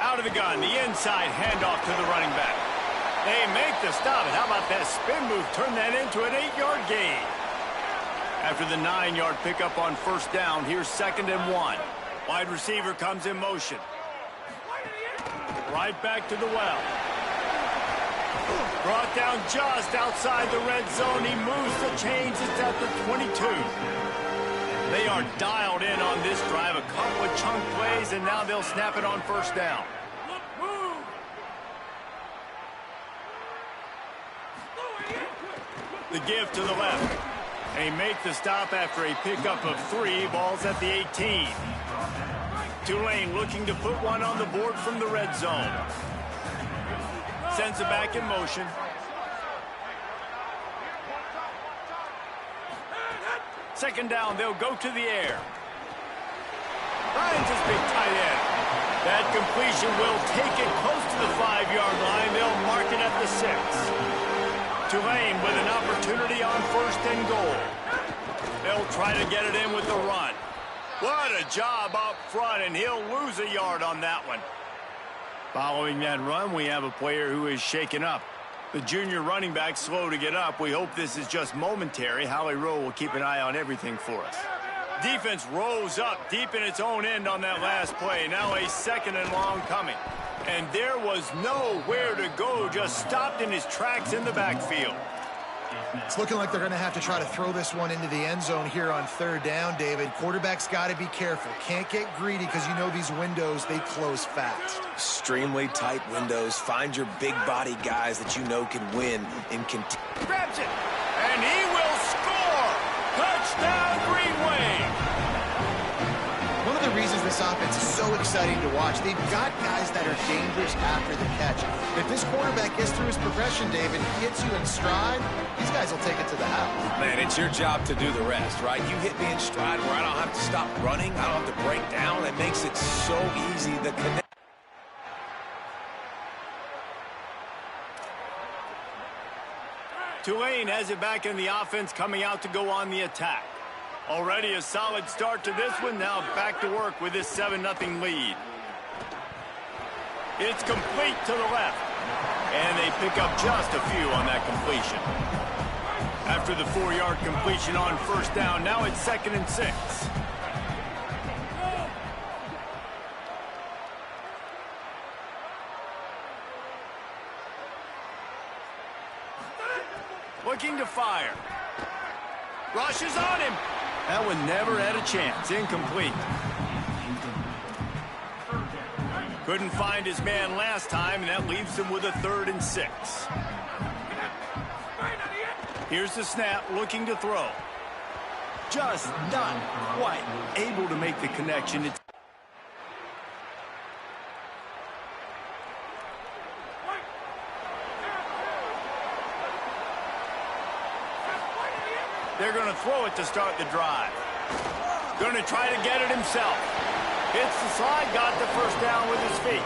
Out of the gun, the inside handoff to the running back. They make the stop, and how about that spin move? Turn that into an 8-yard gain. After the 9-yard pickup on first down, here's 2nd and 1. Wide receiver comes in motion. Right back to the well. Brought down just outside the red zone. He moves the chains. It's at the 22. They are dialed in on this drive. A couple of chunk plays, and now they'll snap it on first down. The give to the left. They make the stop after a pickup of 3. Ball's at the 18. Tulane looking to put one on the board from the red zone. Sends it back in motion. Second down, they'll go to the air. Finds his big tight end. That completion will take it close to the 5-yard line. They'll mark it at the 6. Tulane with an opportunity on 1st and goal. They'll try to get it in with the run. What a job up front, and he'll lose a yard on that one. Following that run, we have a player who is shaken up. The junior running back slow to get up. We hope this is just momentary. Howie Rowe will keep an eye on everything for us. Defense rose up deep in its own end on that last play. Now a 2nd and long coming. And there was nowhere to go, just stopped in his tracks in the backfield. It's looking like they're going to have to try to throw this one into the end zone here on 3rd down, David. Quarterback's got to be careful. Can't get greedy because you know these windows, they close fast. Extremely tight windows. Find your big body guys that you know can win and grabs it, and he will score! Touchdown, Green Wave! One of the reasons this offense is so exciting to watch, they've got guys that are dangerous after the catch. If this quarterback gets through his progression, David, gets you in stride, these guys will take it to the house. Man, it's your job to do the rest, right? You hit me in stride where I don't have to stop running. I don't have to break down. It makes it so easy. The connect. Tulane has it back in the offense, coming out to go on the attack. Already a solid start to this one. Now back to work with this 7-0 lead. It's complete to the left. And they pick up just a few on that completion. After the 4-yard completion on first down, now it's 2nd and 6. Looking to fire. Rushes on him. That one never had a chance. Incomplete. Couldn't find his man last time, and that leaves him with a 3rd and 6. Here's the snap, looking to throw. Just not quite able to make the connection. They're going to throw it to start the drive. Going to try to get it himself. Hits the slide, got the first down with his feet.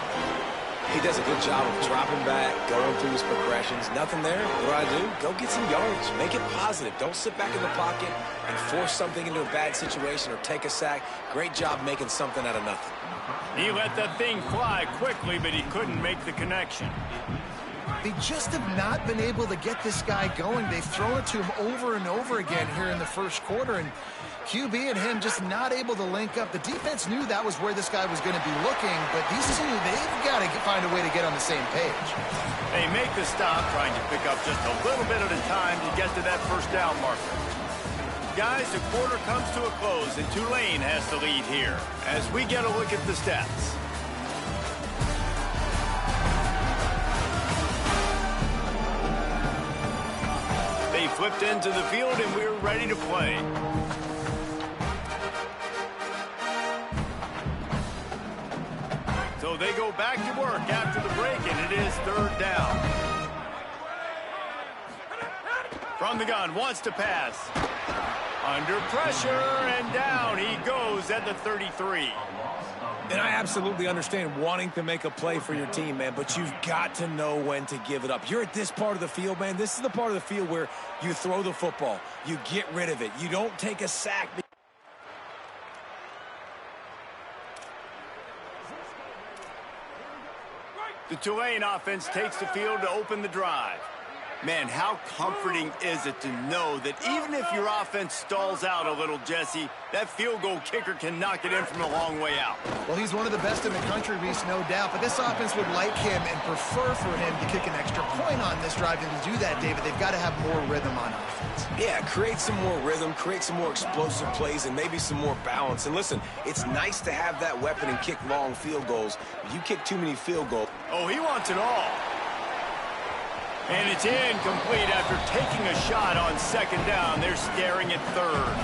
He does a good job of dropping back, going through his progressions. Nothing there. What do I do? Go get some yards. Make it positive. Don't sit back in the pocket and force something into a bad situation or take a sack. Great job making something out of nothing. He let that thing fly quickly, but he couldn't make the connection. They just have not been able to get this guy going. They've thrown it to him over and over again here in the first quarter, and QB and him just not able to link up. The defense knew that was where this guy was going to be looking, but these two, they've got to find a way to get on the same page. They make the stop, trying to pick up just a little bit at a time to get to that first down marker. Guys, the quarter comes to a close, and Tulane has the lead here as we get a look at the stats. They flipped into the field, and we're ready to play. So they go back to work after the break, and it is 3rd down. From the gun, wants to pass. Under pressure, and down he goes at the 33. And I absolutely understand wanting to make a play for your team, man, but you've got to know when to give it up. You're at this part of the field, man. This is the part of the field where you throw the football. You get rid of it. You don't take a sack. The Tulane offense takes the field to open the drive. Man, how comforting is it to know that even if your offense stalls out a little, Jesse, that field goal kicker can knock it in from a long way out. Well, he's one of the best in the country, Reese, no doubt. But this offense would like him and prefer for him to kick an extra point on this drive. And to do that, David, they've got to have more rhythm on offense. Yeah, create some more rhythm, create some more explosive plays, and maybe some more balance. And listen, it's nice to have that weapon and kick long field goals. But you kick too many field goals. Oh, he wants it all. And it's incomplete after taking a shot on 2nd down. They're staring at 3rd.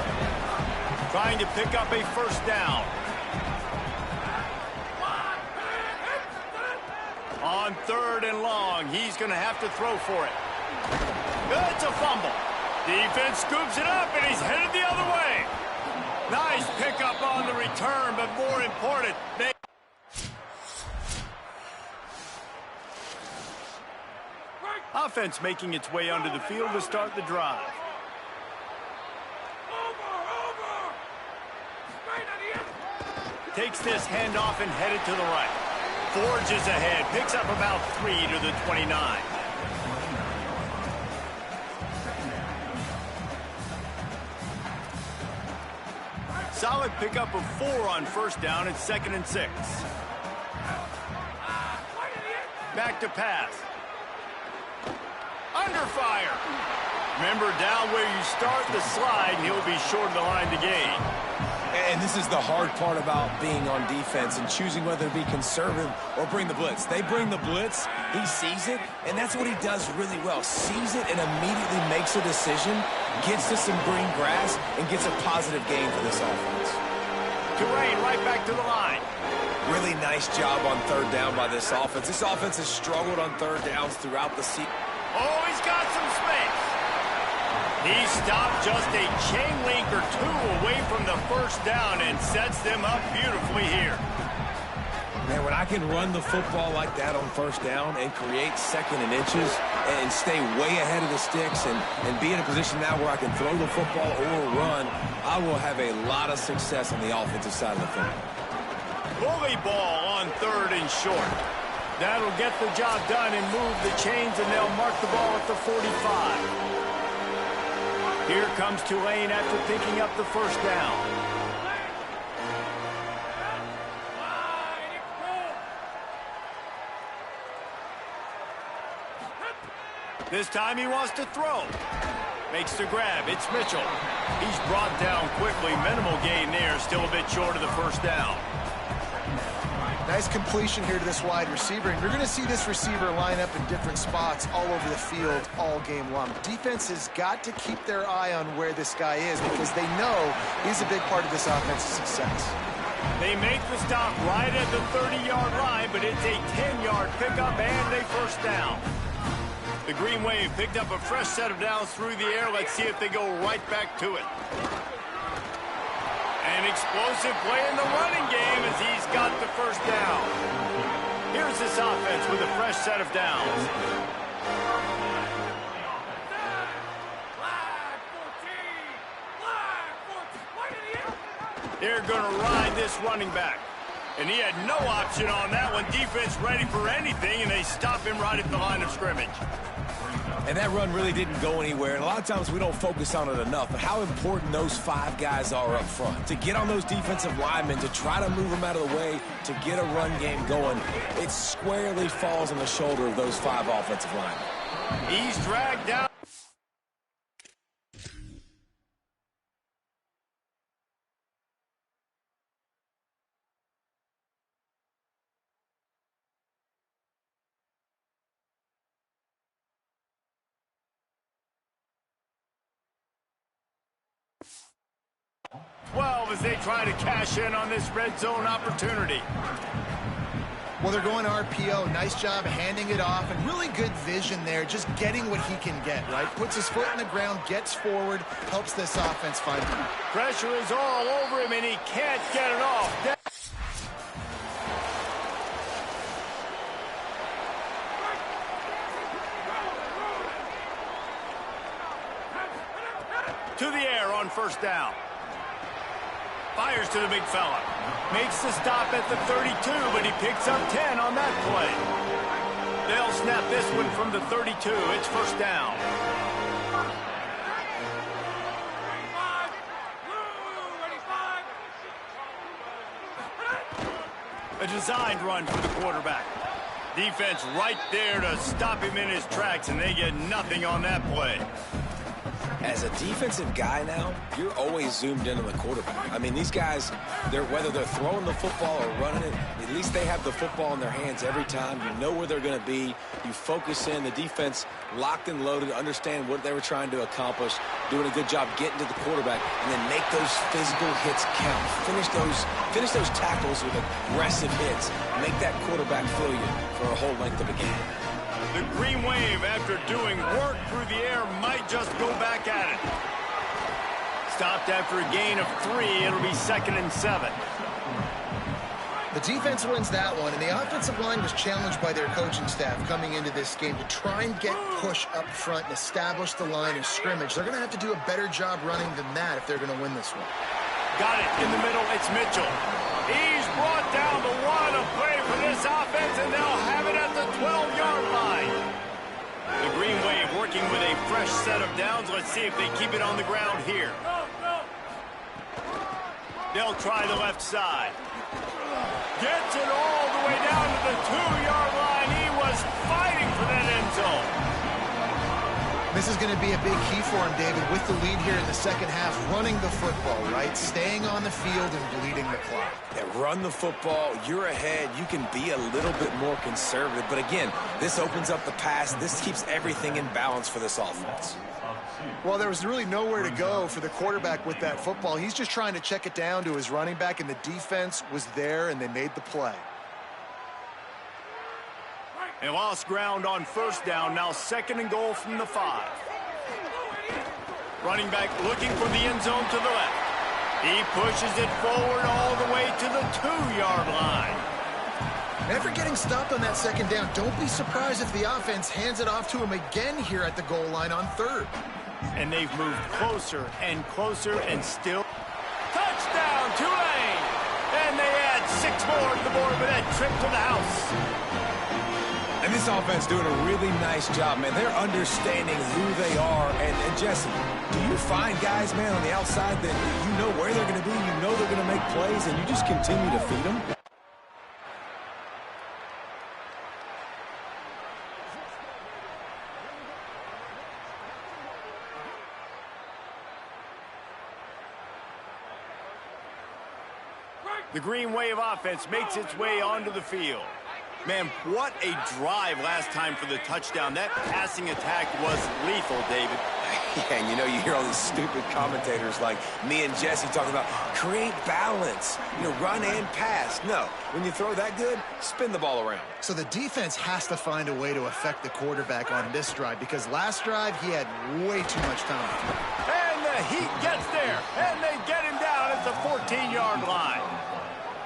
Trying to pick up a first down. On 3rd and long, he's going to have to throw for it. It's a fumble. Defense scoops it up, and he's headed the other way. Nice pickup on the return, but more important, offense making its way onto the field to start the drive. Takes this handoff and headed to the right. Forges ahead, picks up about 3 to the 29. Solid pickup of 4 on first down at 2nd and 6. Back to pass. Under fire. Remember, down where you start the slide, and he'll be short of the line to gain. And this is the hard part about being on defense and choosing whether to be conservative or bring the blitz. They bring the blitz, he sees it, and that's what he does really well. Sees it and immediately makes a decision, gets to some green grass, and gets a positive gain for this offense. Tulane right back to the line. Really nice job on 3rd down by this offense. This offense has struggled on 3rd downs throughout the season. Oh, he's got some space. He stopped just a chain link or 2 away from the first down and sets them up beautifully here. Man, when I can run the football like that on first down and create 2nd and inches and stay way ahead of the sticks and be in a position now where I can throw the football or run, I will have a lot of success on the offensive side of the football. Bully ball on 3rd and short. That'll get the job done and move the chains, and they'll mark the ball at the 45. Here comes Tulane after picking up the first down. This time he wants to throw. Makes the grab. It's Mitchell. He's brought down quickly. Minimal gain there. Still a bit short of the first down. Nice completion here to this wide receiver, and you're going to see this receiver line up in different spots all over the field all game long. Defense has got to keep their eye on where this guy is because they know he's a big part of this offense's success. They make the stop right at the 30-yard line, but it's a 10-yard pickup and a first down. The Green Wave picked up a fresh set of downs through the air. Let's see if they go right back to it. An explosive play in the running game as he's got the first down. Here's this offense with a fresh set of downs. They're going to ride this running back. And he had no option on that one. Defense ready for anything, and they stop him right at the line of scrimmage. And that run really didn't go anywhere. And a lot of times we don't focus on it enough. But how important those 5 guys are up front. To get on those defensive linemen, to try to move them out of the way, to get a run game going, it squarely falls on the shoulder of those 5 offensive linemen. He's dragged down. As they try to cash in on this red zone opportunity. Well, they're going RPO. Nice job handing it off, and really good vision there, just getting what he can get, right? Puts his foot in the ground, gets forward, helps this offense find him. Pressure is all over him, and he can't get it off. To the air on first down. Fires to the big fella. Makes the stop at the 32, but he picks up 10 on that play. They'll snap this one from the 32. It's first down. A designed run for the quarterback. Defense right there to stop him in his tracks, and they get nothing on that play. As a defensive guy now, you're always zoomed in on the quarterback. I mean, these guys, whether they're throwing the football or running it, at least they have the football in their hands every time. You know where they're going to be. You focus in. The defense locked and loaded, understand what they were trying to accomplish, doing a good job getting to the quarterback, and then make those physical hits count. Finish those tackles with aggressive hits. Make that quarterback feel you for a whole length of a game. The Green Wave, after doing work through the air, might just go back at it. Stopped after a gain of 3. It'll be 2nd and 7. The defense wins that one, and the offensive line was challenged by their coaching staff coming into this game to try and get push up front and establish the line of scrimmage. They're going to have to do a better job running than that if they're going to win this one. Got it in the middle. It's Mitchell. He's brought down the one of play for this offense, and they'll have it at the 12-yard line. The Green Wave working with a fresh set of downs. Let's see if they keep it on the ground here. They'll try the left side. Gets it all the way down to the 2-yard line. He was fighting for that end zone. This is going to be a big key for him, David, with the lead here in the second half, running the football, right? Staying on the field and bleeding the clock. Yeah, run the football. You're ahead. You can be a little bit more conservative. But again, this opens up the pass. This keeps everything in balance for this offense. Well, there was really nowhere to go for the quarterback with that football. He's just trying to check it down to his running back, and the defense was there, and they made the play. They lost ground on first down. Now 2nd and goal from the 5. Running back looking for the end zone to the left. He pushes it forward all the way to the 2-yard line. Never getting stopped on that 2nd down. Don't be surprised if the offense hands it off to him again here at the goal line on 3rd. And they've moved closer and still. Touchdown, Tulane! And they add 6 more to the board with that trip to the house. And this offense doing a really nice job, man. They're understanding who they are. And Jesse, do you find guys, man, on the outside that you know where they're going to be, you know they're going to make plays, and you just continue to feed them? The Green Wave offense makes its way onto the field. Man, what a drive last time for the touchdown. That passing attack was lethal, David. Yeah, and you know, you hear all these stupid commentators like me and Jesse talking about create balance, you know, run and pass. No, when you throw that good, spin the ball around. So the defense has to find a way to affect the quarterback on this drive, because last drive he had way too much time. And the Heat gets there, and they get him down at the 14-yard line.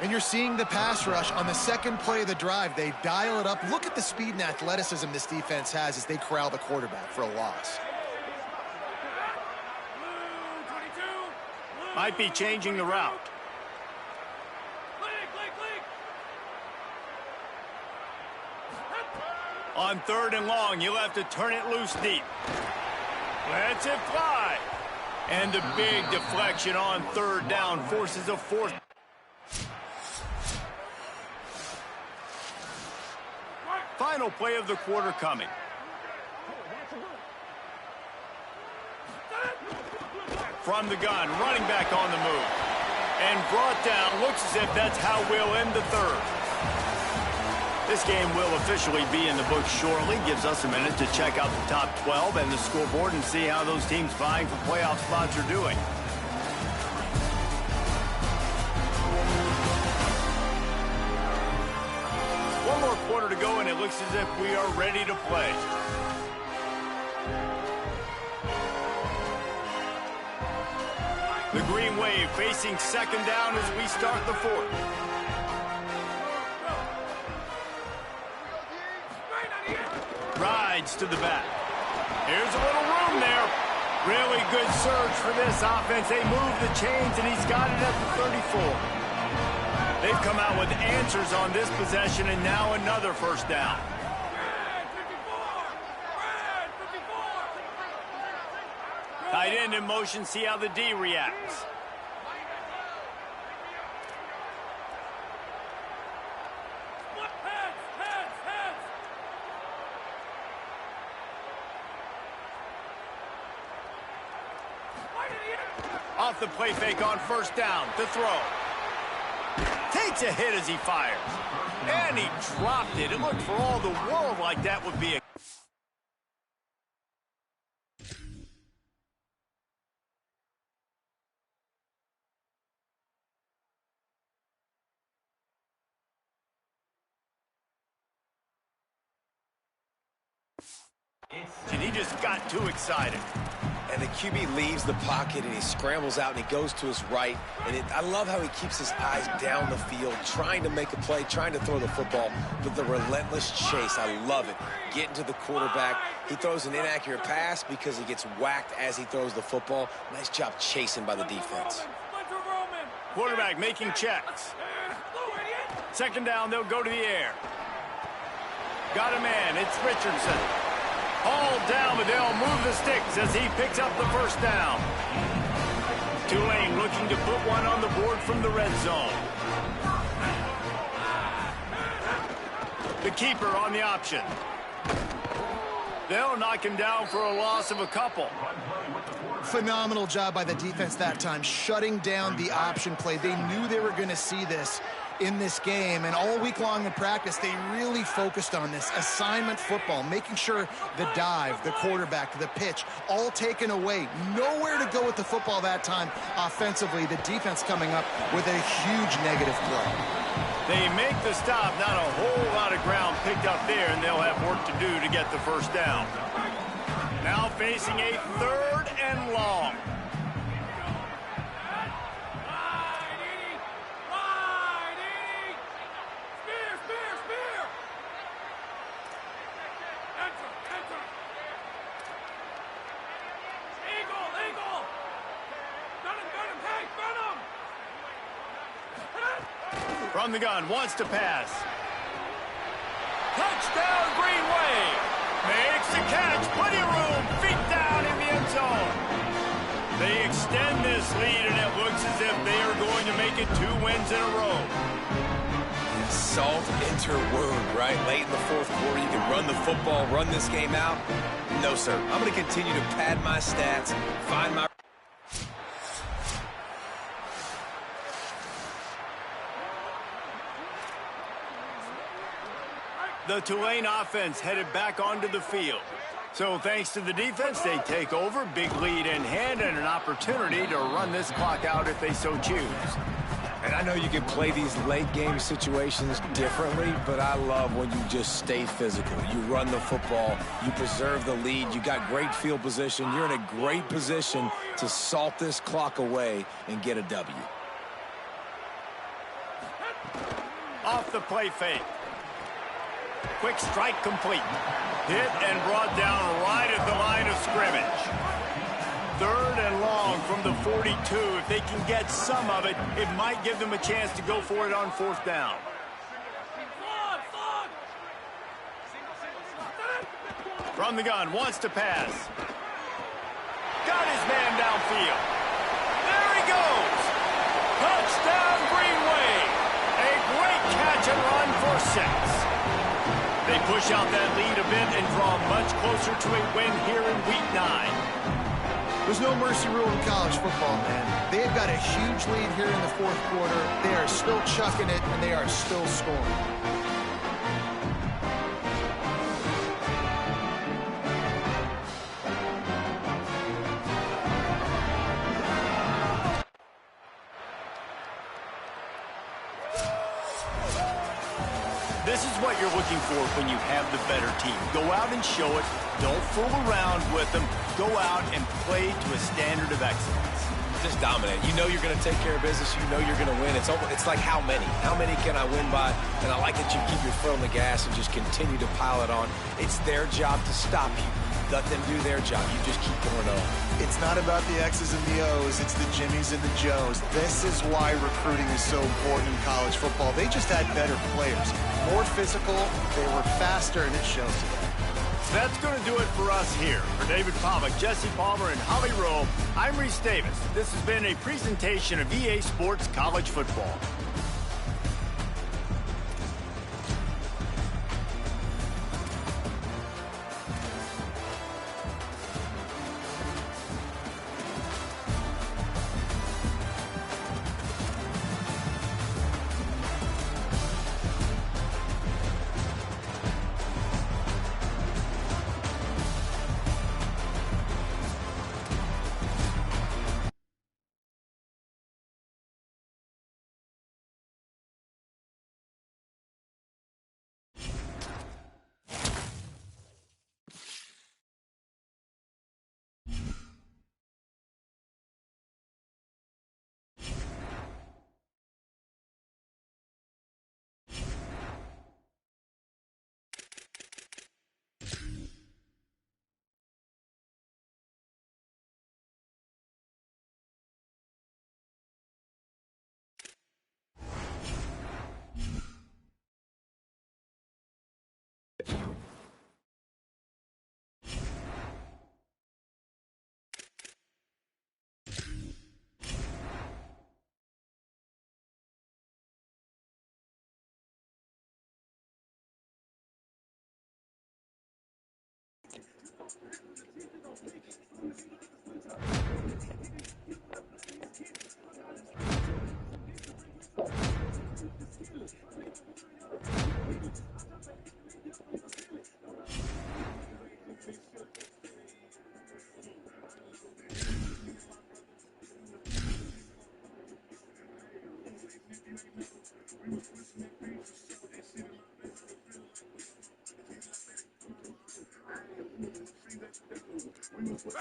And you're seeing the pass rush on the second play of the drive. They dial it up. Look at the speed and athleticism this defense has as they corral the quarterback for a loss. Might be changing the route. On 3rd and long, you'll have to turn it loose deep. Lets it fly. And the big deflection on 3rd down forces a 4th. Final play of the quarter coming. From the gun, running back on the move. And brought down, looks as if that's how we'll end the 3rd. This game will officially be in the books shortly. Gives us a minute to check out the top 12 and the scoreboard and see how those teams vying for playoff spots are doing. One more quarter to go, and it looks as if we are ready to play. The Green Wave facing 2nd down as we start the 4th. Rides to the back. Here's a little room there. Really good surge for this offense. They move the chains, and he's got it at the 34. They've come out with answers on this possession, and now another 1st down. Tight end in motion, see how the D reacts. Off the play fake on 1st down, to throw. Takes a hit as he fires. And he dropped it. It looked for all the world like that would be a... And he just got too excited. And the QB leaves the pocket, and he scrambles out, and he goes to his right. And I love how he keeps his eyes down the field, trying to make a play, trying to throw the football, but the relentless chase, I love it. Getting to the quarterback. He throws an inaccurate pass because he gets whacked as he throws the football. Nice job chasing by the defense. Quarterback making checks. 2nd down, they'll go to the air. Got a man, it's Richardson. All down, but they'll move the sticks as he picks up the 1st down. Tulane looking to put one on the board from the red zone. The keeper on the option. They'll knock him down for a loss of a couple. Phenomenal job by the defense that time, shutting down the option play. They knew they were going to see this in this game, and all week long in practice, they really focused on this assignment football, making sure the dive, the quarterback, the pitch, all taken away. Nowhere to go with the football that time offensively. The defense coming up with a huge negative play. They make the stop, not a whole lot of ground picked up there, and they'll have work to do to get the 1st down. Now facing a 3rd and long. From the gun, wants to pass. Touchdown, Green Wave. Makes the catch, plenty of room, feet down in the end zone. They extend this lead, and it looks as if they are going to make it 2 wins in a row. Salt into wound, right? Late in the 4th quarter, you can run the football, run this game out. No, sir. I'm going to continue to pad my stats, find my... The Tulane offense headed back onto the field. So thanks to the defense, they take over, big lead in hand, and an opportunity to run this clock out if they so choose. And I know you can play these late game situations differently, but I love when you just stay physical. You run the football, you preserve the lead, you got great field position, you're in a great position to salt this clock away and get a W. Off the play fake. Quick strike complete. Hit and brought down right at the line of scrimmage. 3rd and long from the 42. If they can get some of it, it might give them a chance to go for it on 4th down. From the gun, wants to pass. Got his man downfield. There he goes. Touchdown, Greenway. A great catch and run for 6. They push out that lead a bit and draw much closer to a win here in Week 9. There's no mercy rule in college football, man. They've got a huge lead here in the 4th quarter. They are still chucking it, and they are still scoring. This is what you're looking for when you have the better team. Go out and show it. Don't fool around with them. Go out and play to a standard of excellence. Just dominate. You know you're going to take care of business. You know you're going to win. It's like how many? How many can I win by? And I like that you keep your foot on the gas and just continue to pile it on. It's their job to stop you. Let them do their job. You just keep going on. It's not about the X's and the O's. It's the Jimmies and the Joes. This is why recruiting is so important in college football. They just had better players. More physical, they were faster, and it shows today. That's going to do it for us here. For David Pollack, Jesse Palmer, and Holly Rowe, I'm Reese Davis. This has been a presentation of EA Sports College Football.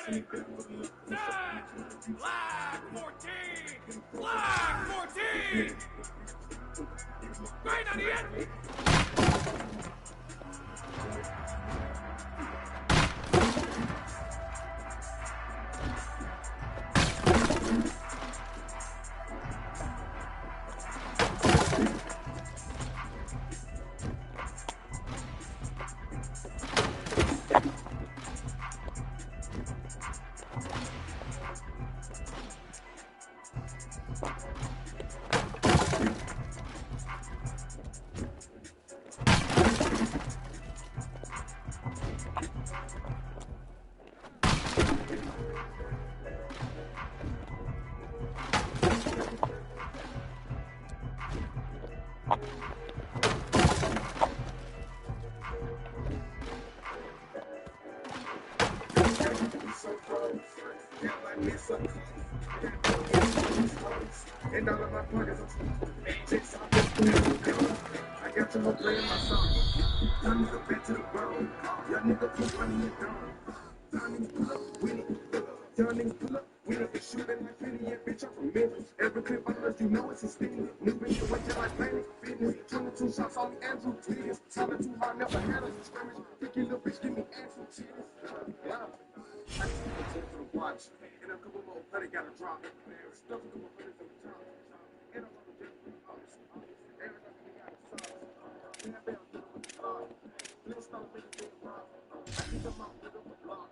Ready? Set! Flag 14! Flag 14! Right on the end! And all of my pockets I got to more play in my song. Time to go back to the bone. Y'all niggas keep running your dome. Y'all niggas pull up with it. Y'all niggas pull up with it. Shooting like 50, yeah, bitch, I'm from Memphis. Every clip I bust, you know it's extended. Moving your way just like Planet Fitness. 22 shots on me and 2 titties. Talking too hard, never had a scrimmage. Freaky little bitch, give me ass and titties. Yeah. I just need to take for the watch. And a couple more putty gotta drop. Stuff a couple putties in the top. And I'm on the jet. Everything got a sauce. And I bet I'm good with the block. Let's start with the big rock. I think I'm out with the block.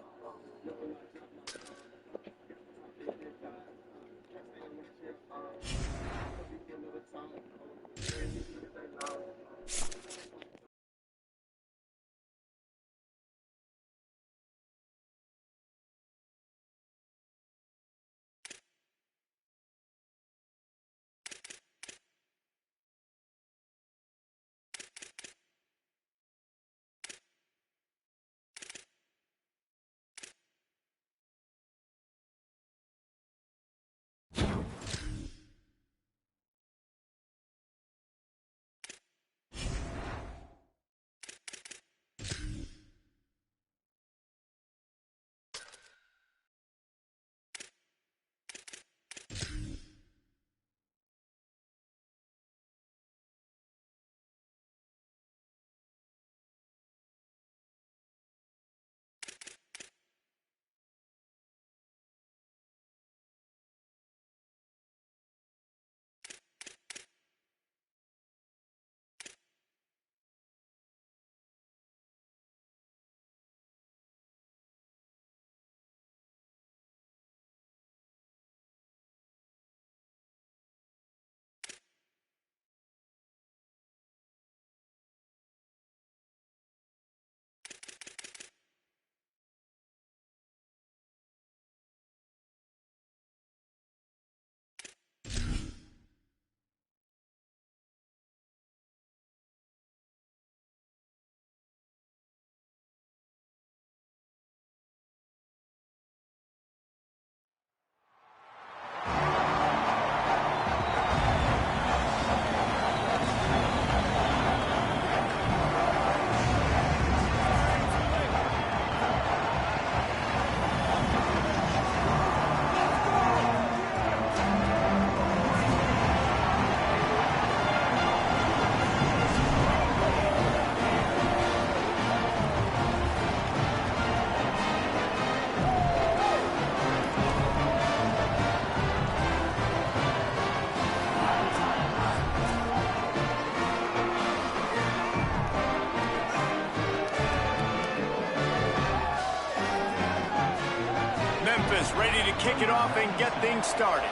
Ready to kick it off and get things started.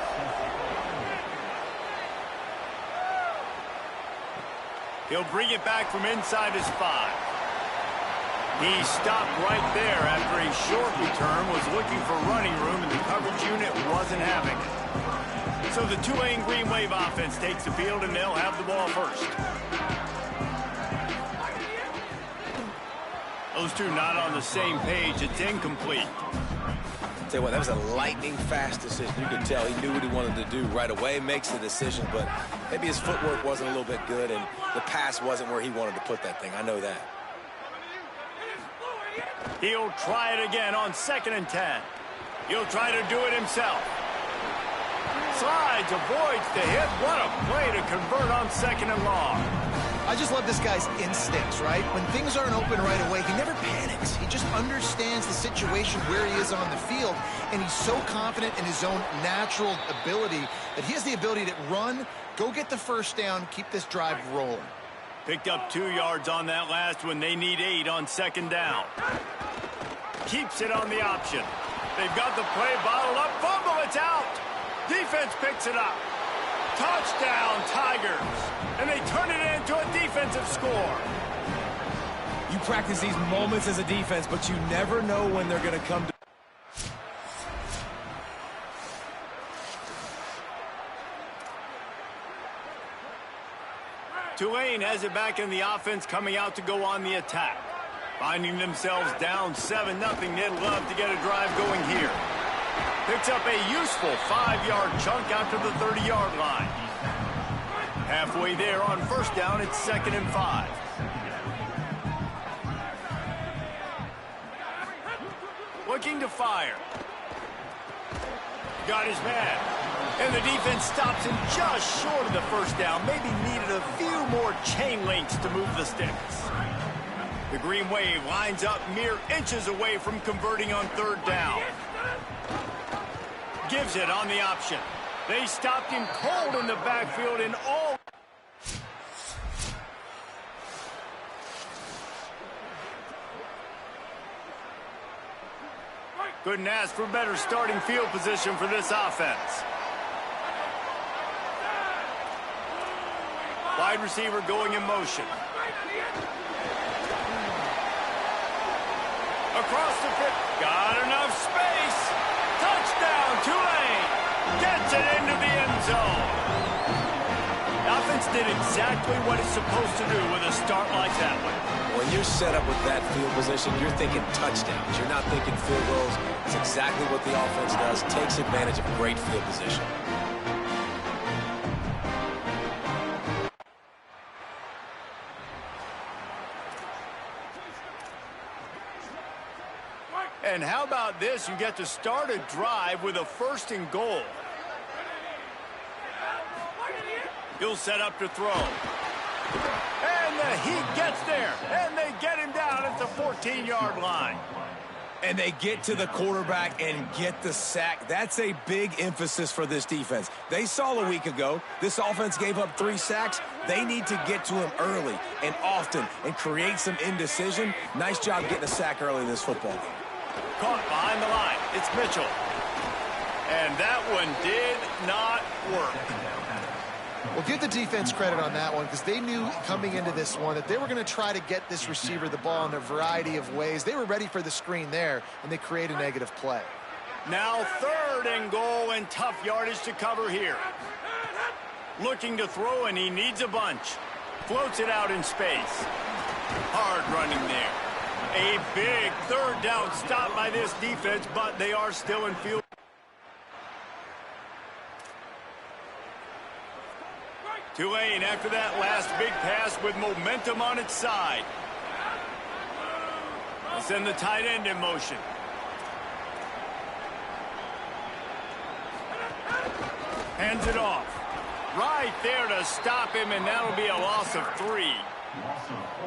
He'll bring it back from inside his 5. He stopped right there after a short return, was looking for running room, and the coverage unit wasn't having it. So the Tulane Green Wave offense takes the field, and they'll have the ball first. Those two not on the same page. It's incomplete. Tell you what, that was a lightning-fast decision. You could tell he knew what he wanted to do right away, makes the decision, but maybe his footwork wasn't a little bit good, and the pass wasn't where he wanted to put that thing. I know that. He'll try it again on 2nd and 10. He'll try to do it himself. Slides, avoids the hit. What a play to convert on 2nd and long. I just love this guy's instincts, right? When things aren't open right away, he never panics. He just understands the situation where he is on the field, and he's so confident in his own natural ability that he has the ability to run, go get the first down, keep this drive rolling. Picked up 2 yards on that last one. They need 8 on 2nd down. Keeps it on the option. They've got the play bottled up. Fumble, it's out. Defense picks it up. Touchdown, Tigers. And they turn it into a defensive score. You practice these moments as a defense, but you never know when they're going to come to. Tulane has it back in the offense, coming out to go on the attack. Finding themselves down 7-0, they'd love to get a drive going here. Picks up a useful 5-yard chunk out to the 30-yard line. Halfway there on first down, it's 2nd and 5. Looking to fire. Got his man. And the defense stops him just short of the first down. Maybe needed a few more chain links to move the sticks. The Green Wave lines up mere inches away from converting on 3rd down. Gives it on the option. They stopped him cold in the backfield and all... Couldn't ask for better starting field position for this offense. Wide receiver going in motion. Across the 50. Got enough space. Touchdown, Tulane. Gets it into the end zone. The offense did exactly what it's supposed to do with a start like that one. When you're set up with that field position, you're thinking touchdowns. You're not thinking field goals. It's exactly what the offense does. Takes advantage of great field position. And how about this? You get to start a drive with a 1st and goal. He'll set up to throw. And the Heat gets there. And they get him down at the 14-yard line. And they get to the quarterback and get the sack. That's a big emphasis for this defense. They saw a week ago, this offense gave up 3 sacks. They need to get to him early and often and create some indecision. Nice job getting a sack early in this football game. Caught behind the line. It's Mitchell. And that one did not work. Well, give the defense credit on that one because they knew coming into this one that they were going to try to get this receiver the ball in a variety of ways. They were ready for the screen there, and they create a negative play. Now 3rd and goal and tough yardage to cover here. Looking to throw, and he needs a bunch. Floats it out in space. Hard running there. A big 3rd down stop by this defense, but they are still in field. Tulane after that last big pass with momentum on its side. They'll send the tight end in motion. Hands it off. Right there to stop him, and that'll be a loss of 3.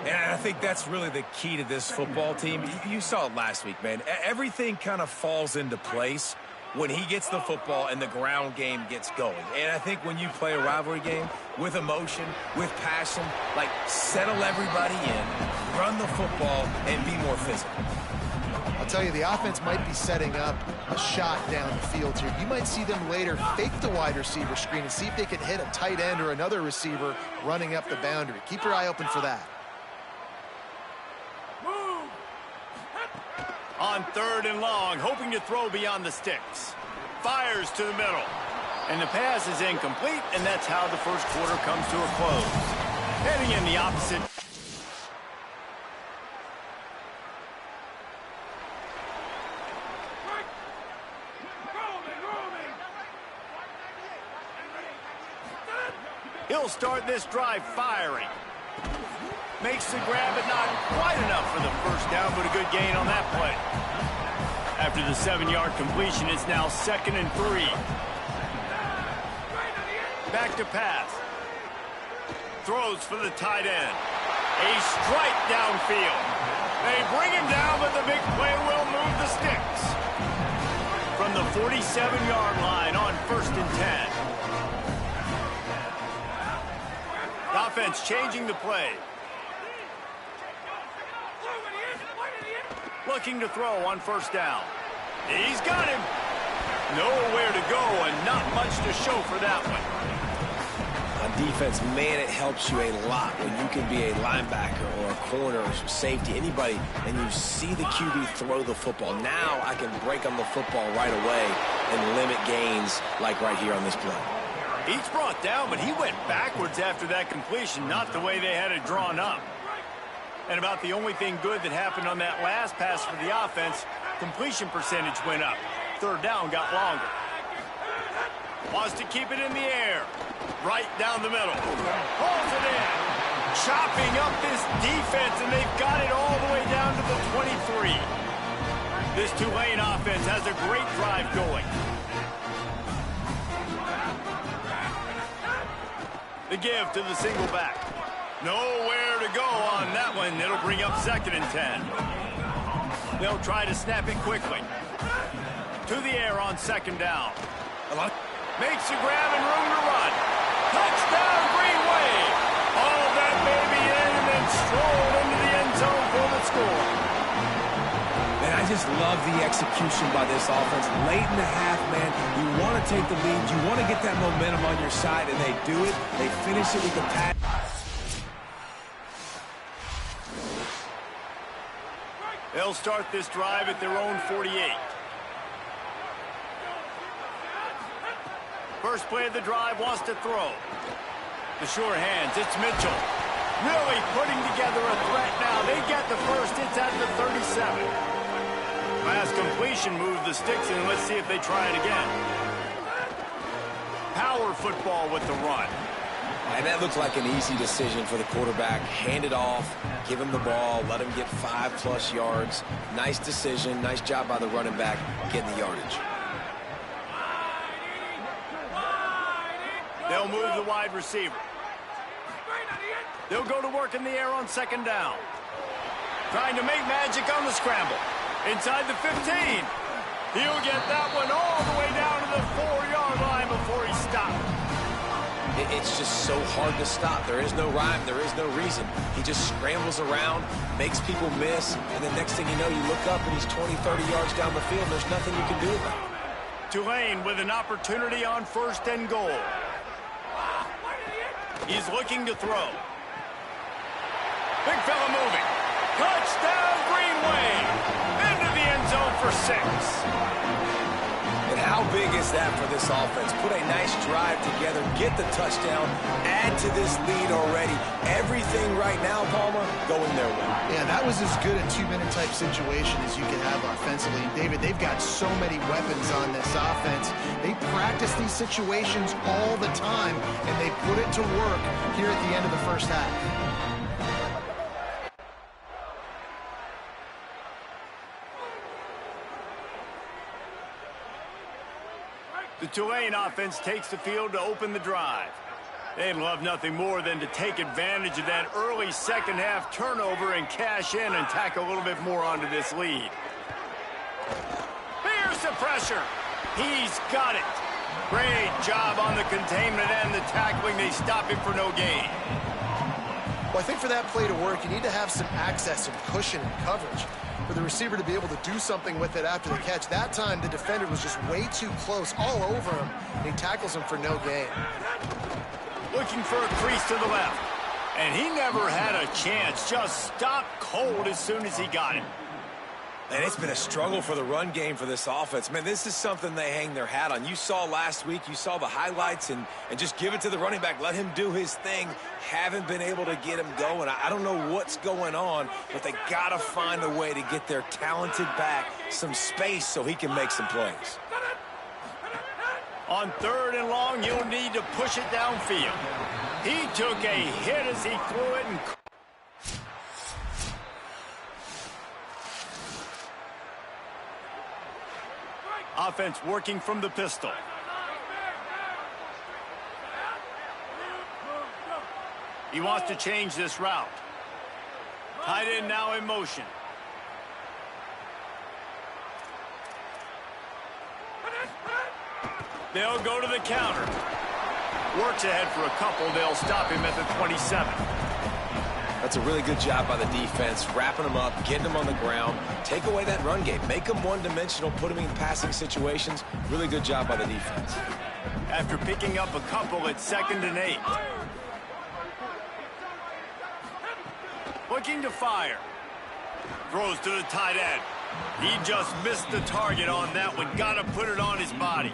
And I think that's really the key to this football team. You saw it last week, man. Everything kind of falls into place when he gets the football and the ground game gets going. And I think when you play a rivalry game with emotion, with passion, like settle everybody in, run the football, and be more physical. I'll tell you, the offense might be setting up a shot down the field here. You might see them later fake the wide receiver screen and see if they can hit a tight end or another receiver running up the boundary. Keep your eye open for that. On 3rd and long, hoping to throw beyond the sticks. Fires to the middle. And the pass is incomplete, and that's how the first quarter comes to a close. Heading in the opposite. He'll start this drive firing. Makes the grab, but not quite enough for the first down, but a good gain on that play. After the 7-yard completion, it's now 2nd and 3. Back to pass. Throws for the tight end. A strike downfield. They bring him down, but the big play will move the sticks. From the 47-yard line on 1st and 10. The offense changing the play. Looking to throw on 1st down. He's got him. Nowhere to go and not much to show for that one. On defense, man, it helps you a lot when you can be a linebacker or a corner or safety, anybody, and you see the QB throw the football. Now I can break on the football right away and limit gains like right here on this play. He's brought down, but he went backwards after that completion, not the way they had it drawn up. And about the only thing good that happened on that last pass for the offense, completion percentage went up. Third down got longer. Wants to keep it in the air. Right down the middle. Pulls it in. Chopping up this defense, and they've got it all the way down to the 23. This Tulane offense has a great drive going. The give to the single back. Nowhere to go on that one. It'll bring up 2nd and 10. They'll try to snap it quickly. To the air on 2nd down. Makes a grab and room to run. Touchdown, Green Wave. All that baby in and then strolled into the end zone for the score. Man, I just love the execution by this offense. Late in the half, man, you want to take the lead. You want to get that momentum on your side, and they do it. They finish it with the pass. They'll start this drive at their own 48. First play of the drive, wants to throw. The sure hands, it's Mitchell. Really putting together a threat now. They get the first, it's at the 37. Pass completion moves the sticks, and let's see if they try it again. Power football with the run. And that looked like an easy decision for the quarterback. Hand it off, give him the ball, let him get 5+ yards. Nice decision, nice job by the running back getting the yardage. They'll move the wide receiver. They'll go to work in the air on 2nd down. Trying to make magic on the scramble. Inside the 15. He'll get that one all the way down to the 4-yard line before he stopped. It's just so hard to stop. There is no rhyme. There is no reason. He just scrambles around, makes people miss, and the next thing you know, you look up and he's 20, 30 yards down the field. There's nothing you can do about it. Tulane with an opportunity on 1st and goal. He's looking to throw. Big fella moving. Touchdown, Green Wave. Into the end zone for 6. And how big is that for this offense? Put a nice drive together, get the touchdown, add to this lead already. Everything right now, Palmer, going their way. Yeah, that was as good a 2-minute type situation as you can have offensively. And David, they've got so many weapons on this offense. They practice these situations all the time, and they put it to work here at the end of the first half. The Tulane offense takes the field to open the drive. They'd love nothing more than to take advantage of that early second half turnover and cash in and tack a little bit more onto this lead. Here's the pressure. He's got it. Great job on the containment and the tackling. They stop him for no gain. Well, I think for that play to work, you need to have some access, some cushion and coverage for the receiver to be able to do something with it after the catch. That time, the defender was just way too close, all over him, and he tackles him for no gain. Looking for a crease to the left. And he never had a chance. Just stopped cold as soon as he got it. And it's been a struggle for the run game for this offense. Man, this is something they hang their hat on. You saw last week, you saw the highlights, and just give it to the running back. Let him do his thing. Haven't been able to get him going. I don't know what's going on, but they got to find a way to get their talented back some space so he can make some plays. On 3rd and long, you'll need to push it downfield. He took a hit as he threw it and... Offense working from the pistol. He wants to change this route. Tight end now in motion. They'll go to the counter. Works ahead for a couple. They'll stop him at the 27. That's a really good job by the defense, wrapping them up, getting them on the ground. Take away that run game. Make them one-dimensional, put them in passing situations. Really good job by the defense. After picking up a couple, it's 2nd and 8. Looking to fire. Throws to the tight end. He just missed the target on that one. Got to put it on his body.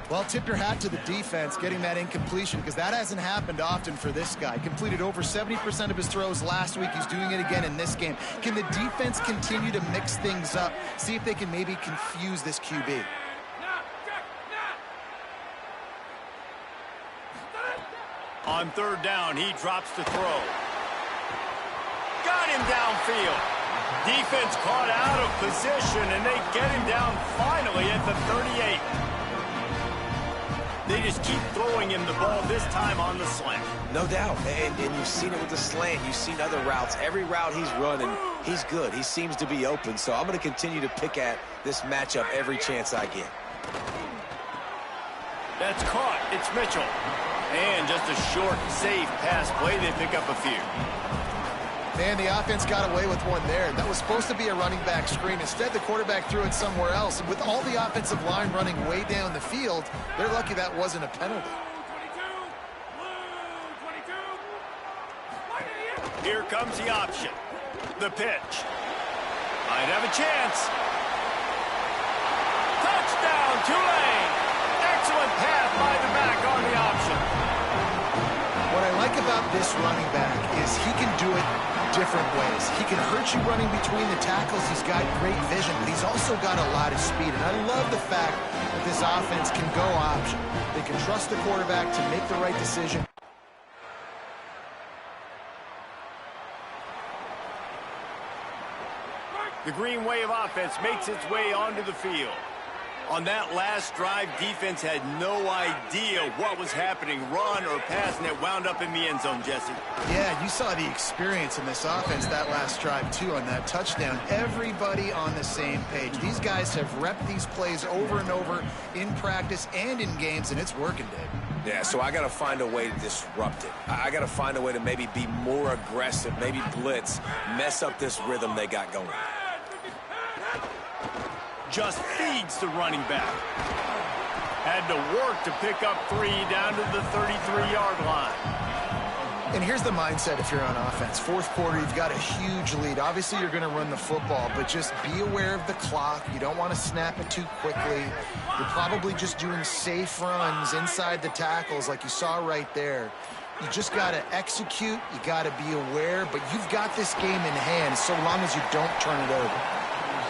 Well, tip your hat to the defense getting that incompletion, because that hasn't happened often for this guy. Completed over 70% of his throws last week. He's doing it again in this game. Can the defense continue to mix things up? See if they can maybe confuse this QB. On third down, he drops to throw. Got him downfield. Defense caught out of position, and they get him down finally at the 38. They just keep throwing him the ball, this time on the slant. No doubt, and you've seen it with the slant. You've seen other routes. Every route he's running, he's good. He seems to be open, so I'm going to continue to pick at this matchup every chance I get. That's caught. It's Mitchell. And just a short, safe pass play. They pick up a few. Man, the offense got away with one there. That was supposed to be a running back screen. Instead, the quarterback threw it somewhere else. And with all the offensive line running way down the field, they're lucky that wasn't a penalty. Here comes the option. The pitch. Might have a chance. Touchdown, Tulane. Excellent pass by the back on the option. What I like about this running back is he can do it different ways. He can hurt you running between the tackles. He's got great vision, but he's also got a lot of speed. And I love the fact that this offense can go option. They can trust the quarterback to make the right decision. The Green Wave offense makes its way onto the field. On that last drive, defense had no idea what was happening, run or pass, and it wound up in the end zone, Jesse. Yeah, you saw the experience in this offense that last drive, too, on that touchdown. Everybody on the same page. These guys have repped these plays over and over in practice and in games, and it's working, Dave. Yeah, so I got to find a way to disrupt it. I got to find a way to maybe be more aggressive, maybe blitz, mess up this rhythm they got going. Just feeds the running back. Had to work to pick up 3 down to the 33-yard line. And here's the mindset if you're on offense. Fourth quarter, you've got a huge lead. Obviously, you're going to run the football, but just be aware of the clock. You don't want to snap it too quickly. You're probably just doing safe runs inside the tackles like you saw right there. You just got to execute. You got to be aware, but you've got this game in hand so long as you don't turn it over.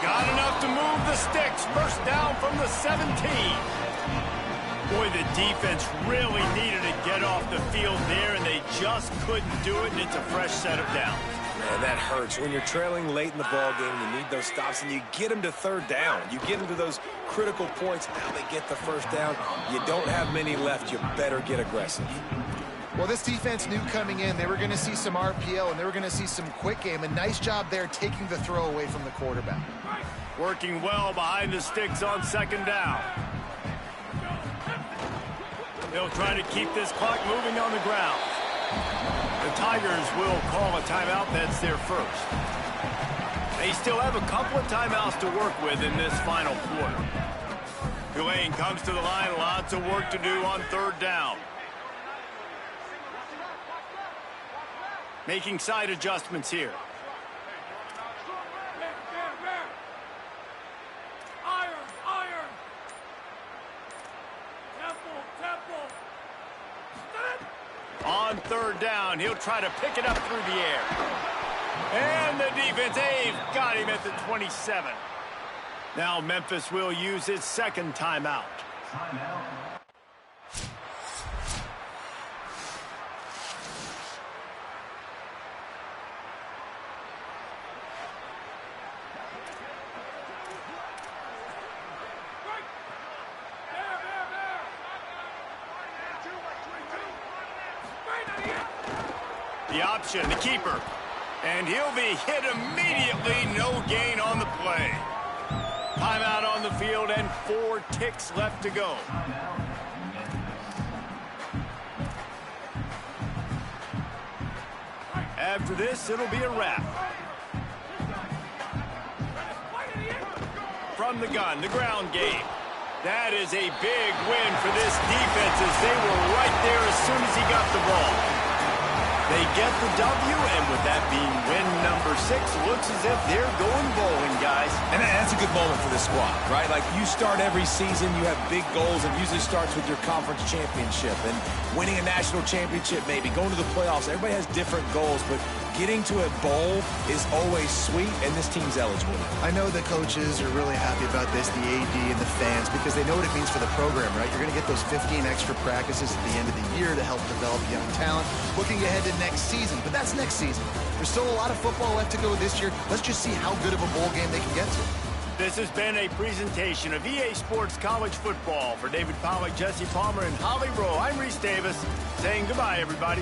Got enough to move the sticks. First down from the 17. Boy, the defense really needed to get off the field there, and they just couldn't do it, and it's a fresh set of downs. Man, that hurts. When you're trailing late in the ball game, you need those stops, and you get them to third down. You get them to those critical points. Now they get the first down. You don't have many left. You better get aggressive. Well, this defense knew coming in they were going to see some RPO and they were going to see some quick game. A nice job there taking the throw away from the quarterback. Working well behind the sticks on second down. They'll try to keep this clock moving on the ground. The Tigers will call a timeout. That's their first. They still have a couple of timeouts to work with in this final quarter. Tulane comes to the line. Lots of work to do on third down. Making side adjustments here. Iron. Temple. On third down, he'll try to pick it up through the air. And the defense, got him at the 27. Now Memphis will use his second timeout. The option, the keeper. And he'll be hit immediately. No gain on the play. Timeout on the field and 4 ticks left to go. After this, it'll be a wrap. From the gun, the ground game. That is a big win for this defense as they were right there as soon as he got the ball. They get the W, and with that being win number 6, looks as if they're going bowling, guys. And that's a good moment for this squad, right? Like, you start every season, you have big goals. It usually starts with your conference championship and winning a national championship, maybe going to the playoffs. Everybody has different goals, but getting to a bowl is always sweet, and this team's eligible. I know the coaches are really happy about this, the AD and the fans, because they know what it means for the program, right? You're going to get those 15 extra practices at the end of the year to help develop young talent, looking ahead to next season. But that's next season. There's still a lot of football left to go this year. Let's just see how good of a bowl game they can get to. This has been a presentation of EA Sports College Football. For David Pollack, Jesse Palmer, and Holly Rowe, I'm Reese Davis, saying goodbye, everybody.